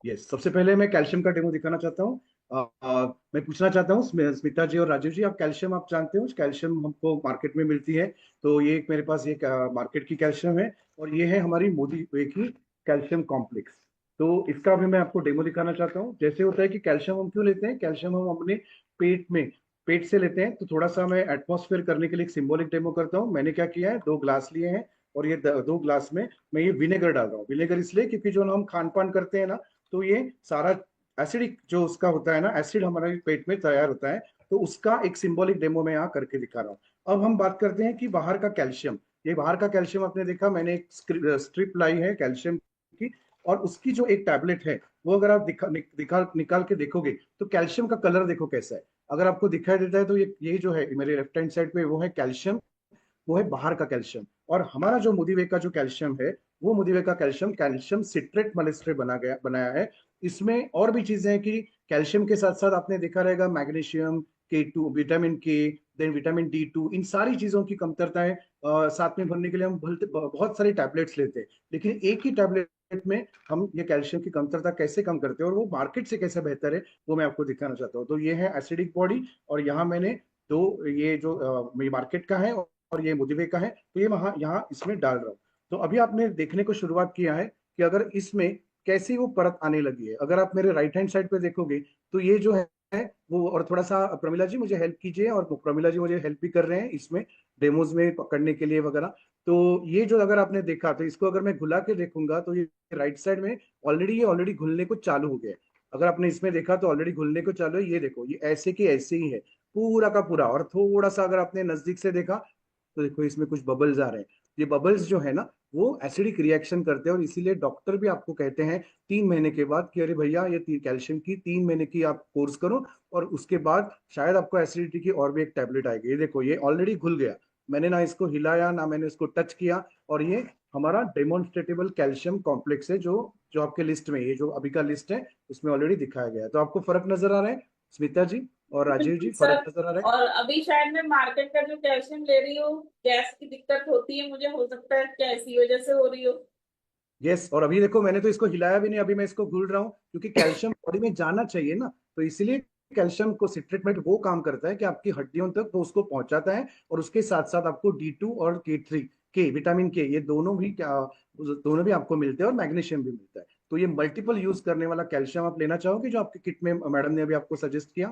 यस, सबसे पहले मैं कैल्शियम का डेमो दिखाना चाहता हूँ। मैं पूछना चाहता हूँ स्मिता जी और राजीव जी, आप कैल्शियम आप जानते हो? कैल्शियम हमको मार्केट में मिलती है। तो ये एक मेरे पास ये मार्केट की कैल्शियम है और ये है हमारी मोदी वे की कैल्शियम कॉम्प्लेक्स। तो इसका भी मैं आपको डेमो दिखाना चाहता हूँ। जैसे होता है कि कैल्शियम हम क्यों लेते हैं, कैल्शियम हम अपने पेट से लेते हैं। तो थोड़ा सा मैं एटमॉस्फेयर करने के लिए एक सिंबॉलिक डेमो करता हूँ। मैंने क्या किया है, 2 ग्लास लिए हैं और ये 2 ग्लास में मैं ये विनेगर डाल रहा हूँ। विनेगर इसलिए क्योंकि जो हम खान पान करते हैं ना, तो ये सारा एसिडिक जो उसका होता है ना, एसिड हमारे पेट में तैयार होता है। तो उसका एक सिंबॉलिक डेमो में यहाँ करके दिखा रहा हूँ। अब हम बात करते हैं कि बाहर का कैल्शियम। ये बाहर का कैल्शियम आपने देखा, मैंने एक स्ट्रिप लाई है कैल्शियम की, और उसकी जो एक टैबलेट है वो अगर आप निकाल के देखोगे तो कैल्शियम का कलर देखो कैसा है। अगर आपको दिखाई देता है तो ये जो है मेरे लेफ्ट हैंड साइड पे वो है कैल्शियम, वो है बाहर का कैल्शियम। और हमारा जो मोदी वे का जो कैल्शियम है वो मोदिवे का कैल्शियम कैल्शियम सिट्रेट मलिस्ट्रेट बनाया है। इसमें और भी चीजें हैं कि कैल्शियम के साथ साथ आपने देखा रहेगा मैग्नीशियम, K2, विटामिन के, देन विटामिन D2, इन सारी चीजों की कमतरताएं साथ में भरने के लिए हम बहुत सारे टैबलेट्स लेते हैं, लेकिन एक ही टैबलेट में हम ये कैल्शियम की कमतरता कैसे कम करते हैं और वो मार्केट से कैसे बेहतर है वो मैं आपको दिखाना चाहता हूँ। तो ये है एसिडिक बॉडी, और यहाँ मैंने दो ये जो मार्केट का है और ये मोदिवे का है, तो ये वहाँ यहाँ इसमें डाल रहा हूँ। तो अभी आपने देखने को शुरुआत किया है कि अगर इसमें कैसी वो परत आने लगी है। अगर आप मेरे राइट हैंड साइड पे देखोगे तो ये जो है वो, और थोड़ा सा प्रमिला जी मुझे हेल्प कीजिए, और प्रमिला जी मुझे हेल्प भी कर रहे हैं इसमें डेमोज में पकड़ने के लिए वगैरह। तो ये जो अगर आपने देखा, तो इसको अगर मैं घुला के देखूंगा तो ये राइट साइड में ऑलरेडी घुलने को चालू हो गया है। अगर आपने इसमें देखा तो ऑलरेडी घुलने को चालू है। ये देखो, ये ऐसे की ऐसे ही है पूरा का पूरा। और थोड़ा सा अगर आपने नजदीक से देखा तो देखो इसमें कुछ बबल्स आ रहे हैं। ये बबल्स जो है ना वो एसिडिक रिएक्शन करते हैं, और इसीलिए डॉक्टर भी आपको कहते हैं 3 महीने के बाद कि अरे भैया ये कैल्शियम की 3 महीने की आप कोर्स करो, और उसके बाद शायद आपको एसिडिटी की और भी एक टैबलेट आएगी। ये देखो ये ऑलरेडी घुल गया, मैंने ना इसको हिलाया ना मैंने इसको टच किया, और ये हमारा डेमोन्स्ट्रेटेबल कैल्शियम कॉम्प्लेक्स है जो जो आपके लिस्ट में, ये जो अभी का लिस्ट है उसमें ऑलरेडी दिखाया गया है। तो आपको फर्क नजर आ रहा है स्मिता जी और राजीव जी, बिल्कुल फर्क सर। नजर आ रहा है? और अभी शायद मैं मार्केट का जो कैल्शियम ले रही हूँ, गैस की दिक्कत होती है मुझे, हो सकता है क्या इसी वजह से हो रही हो। यस, और अभी देखो मैंने तो इसको हिलाया भी नहीं, अभी मैं इसको घुल रहा हूँ क्योंकि कैल्शियम बॉडी में जाना चाहिए ना, तो इसीलिए कैल्शियम को सिट्रेटमेंट वो काम करता है कि आपकी हड्डियों तक वो उसको पहुंचाता है, और उसके साथ साथ आपको D2 और K3 के विटामिन के, ये दोनों भी आपको मिलते हैं, और मैग्नीशियम भी मिलता है। तो ये मल्टीपल यूज करने वाला कैल्शियम आप लेना चाहोगे जो आपके किट में मैडम ने अभी आपको सजेस्ट किया?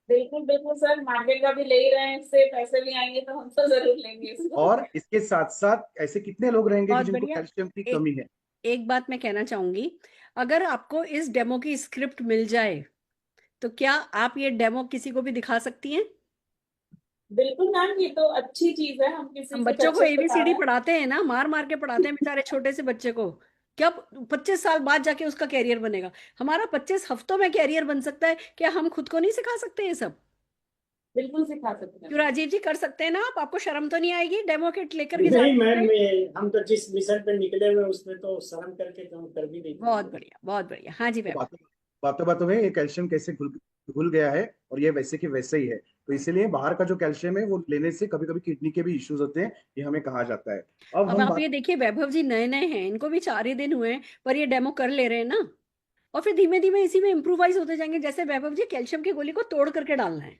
बिल्कुल बिल्कुल सर, मार्केट का भी ले ही रहे हैं, इससे पैसे भी आएंगे तो हम तो जरूर लेंगे इसको। और इसके साथ साथ ऐसे कितने लोग रहेंगे कि बहुत जिनको बढ़िया। कैल्शियम की एक कमी है? एक बात मैं कहना चाहूंगी, अगर आपको इस डेमो की स्क्रिप्ट मिल जाए तो क्या आप ये डेमो किसी को भी दिखा सकती हैं? बिल्कुल मैम, ये तो अच्छी चीज है, हम किसी हम को बच्चों को अच्छे से बता ABCD रहे हैं। पढ़ाते हैं ना, मार मार के पढ़ाते हैं बेचारे छोटे से बच्चे को। क्या 25 साल बाद जाके उसका कैरियर बनेगा? हमारा 25 हफ्तों में कैरियर बन सकता है, क्या हम खुद को नहीं सिखा सकते ये सब? बिल्कुल सिखा सकते हैं। क्यों राजीव जी, कर सकते हैं ना आप? आपको शर्म तो नहीं आएगी डेमो किट लेकर के नहीं जाने मैम, में? हम तो जिस मिशन पे निकले हुए उसमें तो शर्म करके तो हम कर भी नहीं बहुत पाएंगे। बढ़िया, बहुत बढ़िया। हाँ जी मैम। बातों बातों में ये कैल्शियम कैसे घुल गया है, और ये वैसे की वैसे ही है। तो इसीलिए बाहर का जो कैल्शियम है वो लेने से कभी कभी किडनी के भी इश्यूज होते हैं, ये हमें कहा जाता है। अब अब हम आप ये देखिए, वैभव जी नए नए हैं, इनको भी 4 ही दिन हुए हैं, पर ये डेमो कर ले रहे हैं ना, और फिर धीमे धीमे इसी में इम्प्रोवाइज होते जाएंगे। जैसे वैभव जी, कैल्शियम की गोली को तोड़ करके डालना है,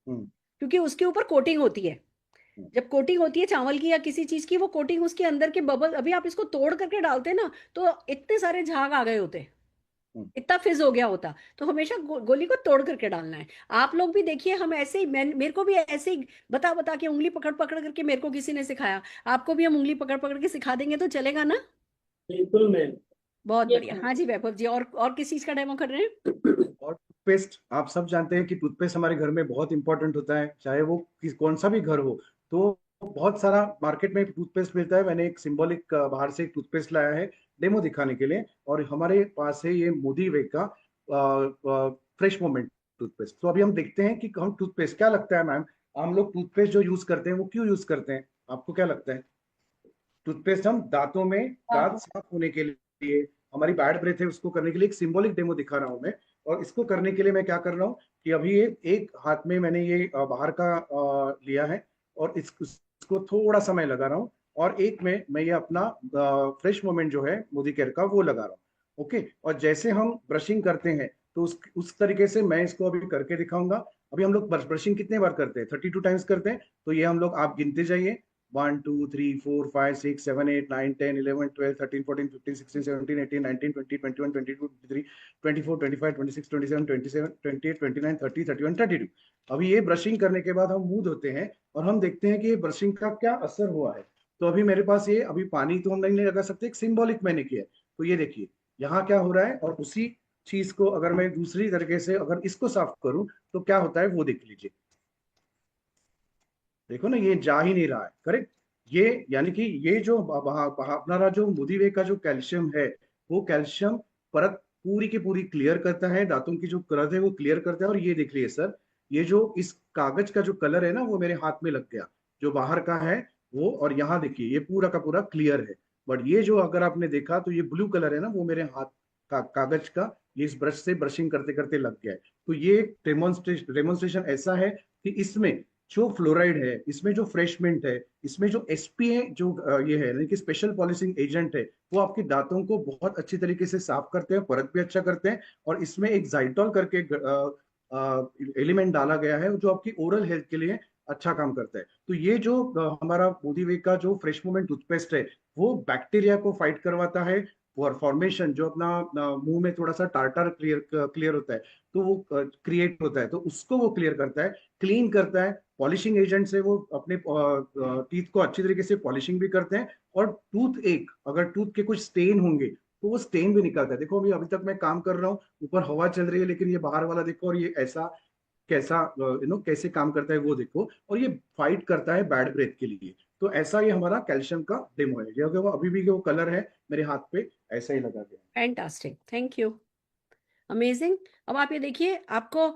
हम्म, क्योंकि उसके ऊपर कोटिंग होती है। जब कोटिंग होती है चावल की या किसी चीज की, वो कोटिंग उसके अंदर के बबल, अभी आप इसको तोड़ करके डालते ना तो इतने सारे झाग आ गए होते, इतना फिज हो गया होता। तो हमेशा गोली को तोड़ करके डालना है। आप लोग भी देखिए, हम ऐसे ही, मेरे को भी ऐसे ही बता बता के, उंगली पकड़ पकड़ करके मेरे को किसी ने सिखाया, आपको भी हम उंगली पकड़ पकड़ के सिखा देंगे तो चलेगा ना? बिल्कुल मैम। बहुत ये बढ़िया। हाँ जी वैभव जी, और किस चीज का डेमो कर रहे हैं? और टूथपेस्ट, आप सब जानते हैं कि टूथपेस्ट हमारे घर में बहुत इंपॉर्टेंट होता है, चाहे वो कौन सा भी घर हो। तो बहुत सारा मार्केट में टूथपेस्ट मिलता है। मैंने एक सिंबॉलिक बाहर से एक टूथपेस्ट लाया है डेमो दिखाने के लिए, और हमारे पास है ये मोदिवे का फ्रेश मोमेंट टूथपेस्ट। तो अभी हम देखते हैं कि हम टूथपेस्ट, क्या लगता है मैम, हम लोग टूथपेस्ट जो यूज करते हैं वो क्यों यूज करते हैं, आपको क्या लगता है? टूथपेस्ट हम दांतों में, दांत साफ होने के लिए, हमारी बैड ब्रेथ है उसको करने के लिए, एक सिंबॉलिक डेमो दिखा रहा हूं मैं। और इसको करने के लिए मैं क्या कर रहा हूँ कि अभी ये एक हाथ में मैंने ये बाहर का लिया है, और इसको थोड़ा सा मैं लगा रहा हूँ, और एक में मैं ये अपना फ्रेश मोमेंट जो है मोदी केयर का वो लगा रहा हूँ। ओके, और जैसे हम ब्रशिंग करते हैं तो उस तरीके से मैं इसको अभी करके दिखाऊंगा। अभी हम लोग ब्रशिंग कितने बार करते हैं? 32 टाइम्स करते हैं। तो ये हम लोग, आप गिनते जाइए, 1 2 3 4 5 6 7 8 9 10 11 12 13 14 15 16 17 18 19 20 21 22 23 24 25 26 27 27 28 29 30 31 32। अभी ये ब्रशिंग करने के बाद हम मुंह धोते हैं और हम देखते हैं कि ये ब्रशिंग का क्या असर हुआ है। तो अभी मेरे पास ये, अभी पानी तो हम नहीं लगा सकते, एक सिंबॉलिक मैंने किया है। तो ये देखिए यहाँ क्या हो रहा है, और उसी चीज को अगर मैं दूसरी तरीके से अगर इसको साफ करूं तो क्या होता है वो देख लीजिए। देखो ना, ये जा ही नहीं रहा है। करेक्ट, ये यानी कि ये जो अपना जो मोदिवे का जो कैल्शियम है, वो कैल्शियम परत पूरी की पूरी क्लियर करता है, दांतों की जो परत है वो क्लियर करता है। और ये देख लीजिए सर, ये जो इस कागज का जो कलर है ना वो मेरे हाथ में लग गया, जो बाहर का है वो, और यहाँ देखिए ये पूरा का पूरा क्लियर है। बट ये जो अगर आपने देखा तो ये ब्लू कलर है ना, वो मेरे हाथ का कागज का ये इस ब्रश से ब्रशिंग करते करते लग गया है। तो ये डेमोन्स्ट्रेशन ऐसा है कि इसमें जो फ्लोराइड है, इसमें जो फ्रेश मिंट है, इसमें जो एसपीए जो ये है यानी कि स्पेशल पॉलिशिंग एजेंट है, वो आपके दांतों को बहुत अच्छी तरीके से साफ करते हैं, परत भी अच्छा करते हैं। और इसमें एक जाइटॉल करके एलिमेंट डाला गया है जो आपकी ओरल हेल्थ के लिए अच्छा काम करता है। तो ये जो हमारा मोदीवेग का जो फ्रेश मूवमेंट टूथपेस्ट है, वो बैक्टीरिया को फाइट करवाता है। और फॉर्मेशन जो अपना मुंह में थोड़ा सा टार्टर क्लियर होता है, तो वो क्रिएट होता है, तो उसको वो क्लियर करता है, क्लीन करता है। पॉलिशिंग एजेंट से वो अपने टीथ को अच्छी तरीके से पॉलिशिंग भी करते हैं। और अगर टूथ के कुछ स्टेन होंगे तो वो स्टेन भी निकलता है। देखो अभी तक मैं काम कर रहा हूँ, ऊपर हवा चल रही है, लेकिन ये बाहर वाला देखो, और ये ऐसा कैसा कैसे काम करता है वो देखो। और ये फाइट करता है बैड ब्रेथ के लिए। तो ऐसा ये हमारा कैल्शियम का डेमो है। ये वो अभी भी वो कलर है मेरे हाथ पे ऐसा ही लगा गया। Fantastic, thank you, amazing. अब आप ये देखिए, आपको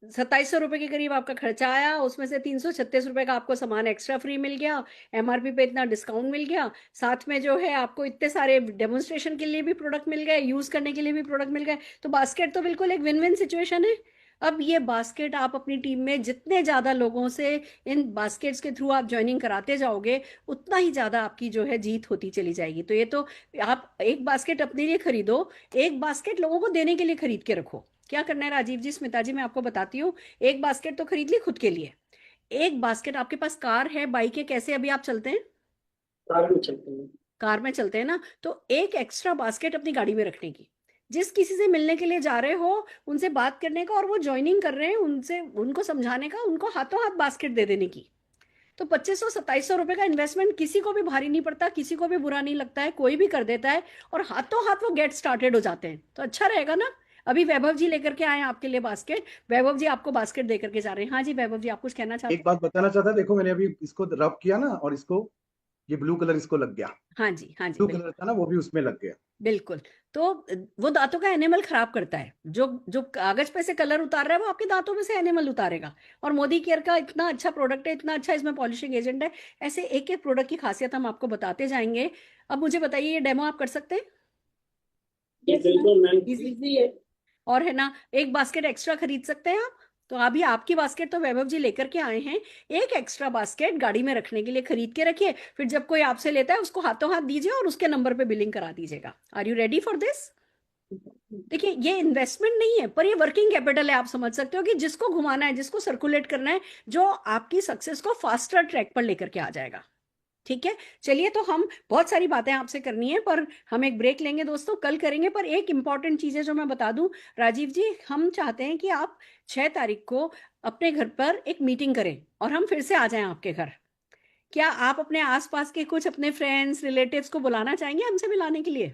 2700 रुपए के करीब आपका खर्चा आया, उसमें से 336 रुपए का आपको सामान एक्स्ट्रा फ्री मिल गया, एमआरपी पे इतना डिस्काउंट मिल गया, साथ में जो है आपको इतने सारे डेमोन्स्ट्रेशन के लिए भी प्रोडक्ट मिल गए, यूज करने के लिए भी प्रोडक्ट मिल गए। तो बास्केट तो बिल्कुल एक विन विन सिचुएशन है। अब ये बास्केट आप अपनी टीम में जितने ज्यादा लोगों से इन बास्केट्स के थ्रू आप ज्वाइनिंग कराते जाओगे, उतना ही ज्यादा आपकी जो है जीत होती चली जाएगी। तो ये तो आप एक बास्केट अपने लिए खरीदो, एक बास्केट लोगों को देने के लिए खरीद के रखो। क्या करना है राजीव जी, स्मिता जी, मैं आपको बताती हूँ। एक बास्केट तो खरीद ली खुद के लिए, एक बास्केट आपके पास कार है, बाइक है, कैसे अभी आप चलते हैं? कार में चलते हैं। कार में चलते हैं ना, तो एक एक्स्ट्रा बास्केट अपनी गाड़ी में रखने की। जिस किसी से मिलने के लिए जा रहे हो, उनसे बात करने का, और वो ज्वाइनिंग कर रहे हैं, उनसे उनको समझाने का, उनको हाथों हाथ बास्केट दे देने की। तो 2500-2700 रुपए का इन्वेस्टमेंट किसी को भी भारी नहीं पड़ता, किसी को भी बुरा नहीं लगता है, कोई भी कर देता है, और हाथों हाथ वो गेट स्टार्टेड हो जाते हैं। तो अच्छा रहेगा ना। अभी वैभव जी लेकर के आए हैं आपके लिए बास्केट। वैभव जी आपको बास्केट देकर के जा रहे हैं। हाँ जी वैभव जी, आप कुछ कहना चाहते एक बात बताना चाहता, देखो मैंने अभी इसको रब किया ना, और इसको ये ब्लू कलर इसको लग गया। हैं? हाँ जी, हाँ जी, ब्लू बिल्कुल कलर था ना, वो भी उसमें लग गया। बिल्कुल। तो वो दांतों का एनिमल खराब करता है। जो जो कागज पे से कलर उतार रहा है, वो आपके दांतों में से एनिमल उतारेगा। और मोदी केयर का इतना अच्छा प्रोडक्ट है, इतना अच्छा इसमें पॉलिशिंग एजेंट है। ऐसे एक एक प्रोडक्ट की खासियत हम आपको बताते जाएंगे। अब मुझे बताइए, ये डेमो आप कर सकते हैं? ये बिल्कुल मैम इजी है। और है ना, एक बास्केट एक्स्ट्रा खरीद सकते हैं आप। तो अभी आपकी बास्केट तो वैभव जी लेकर के आए हैं, एक एक्स्ट्रा बास्केट गाड़ी में रखने के लिए खरीद के रखिए। फिर जब कोई आपसे लेता है, उसको हाथों हाथ दीजिए और उसके नंबर पे बिलिंग करा दीजिएगा। Are you ready for this? देखिए, ये इन्वेस्टमेंट नहीं है, पर ये वर्किंग कैपिटल है। आप समझ सकते हो कि जिसको घुमाना है, जिसको सर्कुलेट करना है, जो आपकी सक्सेस को फास्टर ट्रैक पर लेकर के आ जाएगा। ठीक है, चलिए। तो हम बहुत सारी बातें आपसे करनी है, पर हम एक ब्रेक लेंगे दोस्तों, कल करेंगे। पर एक इंपॉर्टेंट चीज है जो मैं बता दूं, राजीव जी, हम चाहते हैं कि आप 6 तारीख को अपने घर पर एक मीटिंग करें और हम फिर से आ जाएं आपके घर। क्या आप अपने आसपास के कुछ अपने फ्रेंड्स रिलेटिव्स को बुलाना चाहेंगे हमसे मिलाने के लिए?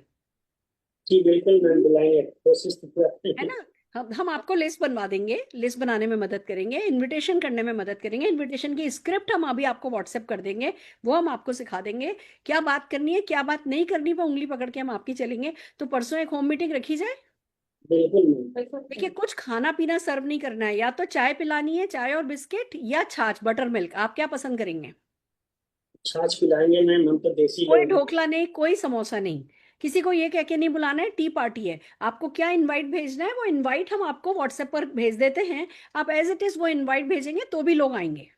जी बिल्कुल मैम, बुलाएंगे, कोशिश तो पूरा है ना। हम आपको लिस्ट बनवा देंगे, लिस्ट बनाने में मदद करेंगे, इनविटेशन करने में मदद करेंगे। इनविटेशन की स्क्रिप्ट हम अभी आपको व्हाट्सएप कर देंगे, वो हम आपको सिखा देंगे। क्या बात करनी है, क्या बात नहीं करनी, वो उंगली पकड़ के हम आपकी चलेंगे। तो परसों एक होम मीटिंग रखी जाए। बिल्कुल मैम। देखिए, कुछ खाना पीना सर्व नहीं करना है, या तो चाय पिलानी है, चाय और बिस्किट, या छाछ बटर मिल्क। आप क्या पसंद करेंगे? छाछ पिलाएंगे मैम, हम तो देसी कोई लोग हैं। ढोकला नहीं, कोई समोसा नहीं, किसी को ये कह के नहीं बुलाना है टी पार्टी है। आपको क्या इनवाइट भेजना है, वो इनवाइट हम आपको व्हाट्सएप पर भेज देते हैं। आप एज इट इज वो इनवाइट भेजेंगे तो भी लोग आएंगे।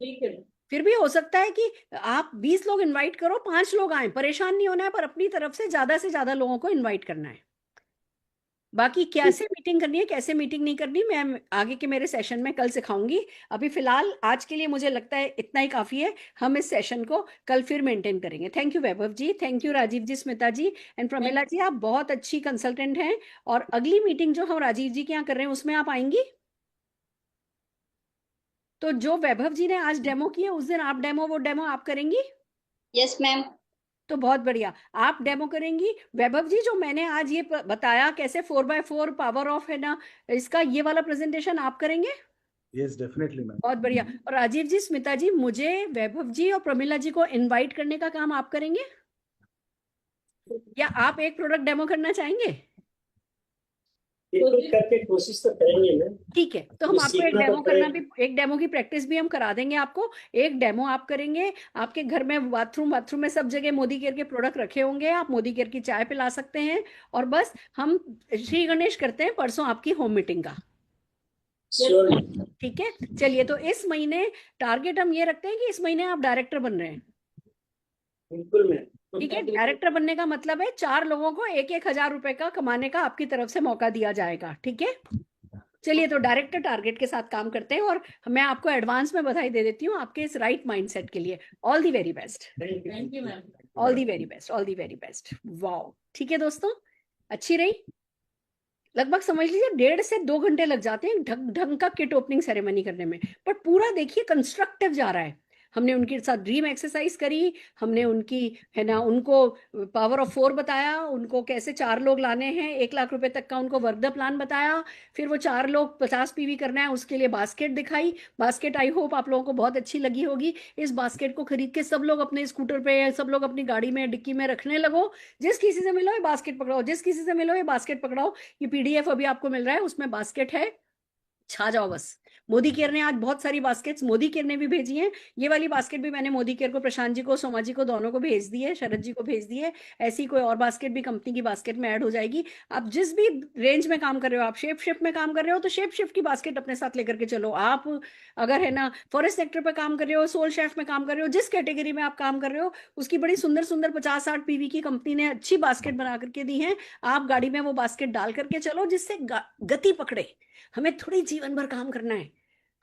ठीक है। फिर भी हो सकता है कि आप 20 लोग इनवाइट करो, 5 लोग आए, परेशान नहीं होना है, पर अपनी तरफ से ज्यादा लोगों को इनवाइट करना है। बाकी कैसे मीटिंग करनी है, कैसे मीटिंग नहीं करनी, मैं आगे के मेरे सेशन में कल सिखाऊंगी। अभी फिलहाल आज के लिए मुझे लगता है इतना ही काफी है। हम इस सेशन को कल फिर मेंटेन करेंगे। Thank you Vaibhav ji, thank you Rajiv ji, Smita ji and Pramila ji, आप बहुत अच्छी कंसल्टेंट हैं। और अगली मीटिंग जो हम राजीव जी के यहाँ कर रहे हैं, उसमें आप आएंगी? तो जो वैभव जी ने आज डेमो किया, उस दिन आप डेमो, वो डेमो आप करेंगी? Yes ma'am. तो बहुत बढ़िया, आप डेमो करेंगी। वैभव जी, जो मैंने आज ये बताया कैसे 4x4 पावर ऑफ है ना, इसका ये वाला प्रेजेंटेशन आप करेंगे? Yes definitely ma'am. बहुत बढ़िया। और राजीव जी, स्मिता जी, मुझे वैभव जी और प्रमिला जी को इनवाइट करने का काम आप करेंगे, या आप एक प्रोडक्ट डेमो करना चाहेंगे? बिल्कुल करके कोशिश तो करेंगे मैम। ठीक है, तो हम ये आपको एक सीखना तो डेमो करना भी, पड़ेगा। एक डेमो की प्रैक्टिस भी हम करा देंगे आपको। एक डेमो आप करेंगे, आपके घर में बाथरूम में सब जगह मोदी केयर के प्रोडक्ट रखे होंगे, आप मोदी केयर की चाय पिला सकते हैं। और बस हम श्री गणेश करते हैं परसों आपकी होम मीटिंग का, श्योर। ठीक है। चलिए, तो इस महीने टारगेट हम ये रखते हैं कि इस महीने आप डायरेक्टर बन रहे हैं, बिल्कुल मैम। ठीक है। डायरेक्टर बनने का मतलब है 4 लोगों को 1-1 हजार रुपए का कमाने का आपकी तरफ से मौका दिया जाएगा, ठीक है। चलिए, तो डायरेक्टर टारगेट के साथ काम करते हैं, और मैं आपको एडवांस में बधाई दे देती हूँ आपके इस राइट माइंडसेट के लिए। All the very best, thank you ma'am. All the very best, all the very best. Wow, ठीक है दोस्तों, अच्छी रही। लगभग समझ लीजिए 1.5 से 2 घंटे लग जाते हैं ढंग ढंग का किट ओपनिंग सेरेमनी करने में, पर पूरा देखिए कंस्ट्रक्टिव जा रहा है। हमने उनके साथ ड्रीम एक्सरसाइज करी, हमने उनकी, है ना, उनको पावर ऑफ 4 बताया, उनको कैसे 4 लोग लाने हैं, 1 लाख रुपए तक का उनको वर्क द प्लान बताया। फिर वो 4 लोग 50 पीवी करना है, उसके लिए बास्केट दिखाई। बास्केट आई होप आप लोगों को बहुत अच्छी लगी होगी। इस बास्केट को खरीद के सब लोग अपने स्कूटर पे, सब लोग अपनी गाड़ी में डिक्की में रखने लगो। जिस किसी से मिलो ये बास्केट पकड़ाओ, जिस किसी से मिलो ये बास्केट पकड़ाओ। ये पीडीएफ अभी आपको मिल रहा है, उसमें बास्केट है, छा जाओ बस। मोदी केयर ने आज बहुत सारी बास्केट्स मोदी केयर ने भी भेजी हैं। ये वाली बास्केट भी मैंने मोदी केयर को, प्रशांत जी को, सोमा जी को, दोनों को भेज दी है, शरद जी को भेज दी है। ऐसी कोई और बास्केट भी कंपनी की बास्केट में ऐड हो जाएगी। आप जिस भी रेंज में काम कर रहे हो, आप शेप शिफ्ट में काम कर रहे हो तो शेप शिफ्ट की बास्केट अपने साथ लेकर के चलो। आप अगर, है ना, फॉरेस्ट सेक्टर पे काम कर रहे हो, सोल शेफ में काम कर रहे हो, जिस कैटेगरी में आप काम कर रहे हो, उसकी बड़ी सुंदर सुंदर 50-60 पीवी की कंपनी ने अच्छी बास्केट बना करके दी है। आप गाड़ी में वो बास्केट डाल करके चलो, जिससे गति पकड़े। हमें थोड़ी जीवन भर काम करना है,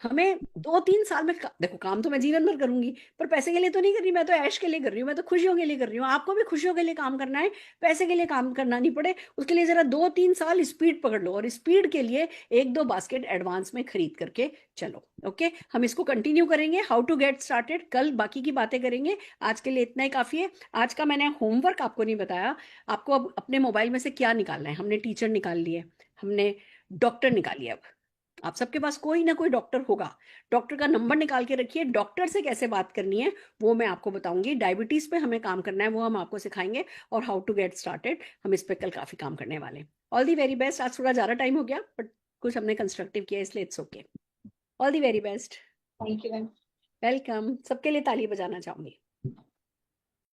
हमें 2-3 साल में देखो, काम तो मैं जीवन भर करूंगी, पर पैसे के लिए तो नहीं कर रही, मैं तो ऐश के लिए कर रही हूँ, मैं तो खुशियों के लिए कर रही हूँ। आपको भी खुशियों के लिए काम करना है, पैसे के लिए काम करना नहीं पड़े, उसके लिए जरा 2-3 साल स्पीड पकड़ लो, और स्पीड के लिए 1-2 बास्केट एडवांस में खरीद करके चलो। ओके, हम इसको कंटिन्यू करेंगे, हाउ टू गेट स्टार्टेड। कल बाकी की बातें करेंगे, आज के लिए इतना ही काफी है। आज का मैंने होमवर्क आपको नहीं बताया, आपको अब अपने मोबाइल में से क्या निकालना है। हमने टीचर निकाल लिए, हमने डॉक्टर निकाली, अब आप सबके पास कोई ना कोई डॉक्टर होगा। डॉक्टर का नंबर निकाल के रखिए, डॉक्टर से कैसे बात करनी है वो मैं आपको बताऊंगी। डायबिटीज पे हमें काम करना है, वो हम आपको सिखाएंगे, और हाउ टू गेट स्टार्टेड हम इस पे कल काफी काम करने वाले हैं। All the very best. आज थोड़ा ज्यादा टाइम हो गया, बट कुछ हमने कंस्ट्रक्टिव किया, इसलिए it's okay. All the very best, thank you ma'am. Welcome. सबके लिए ताली बजाना चाहूंगी।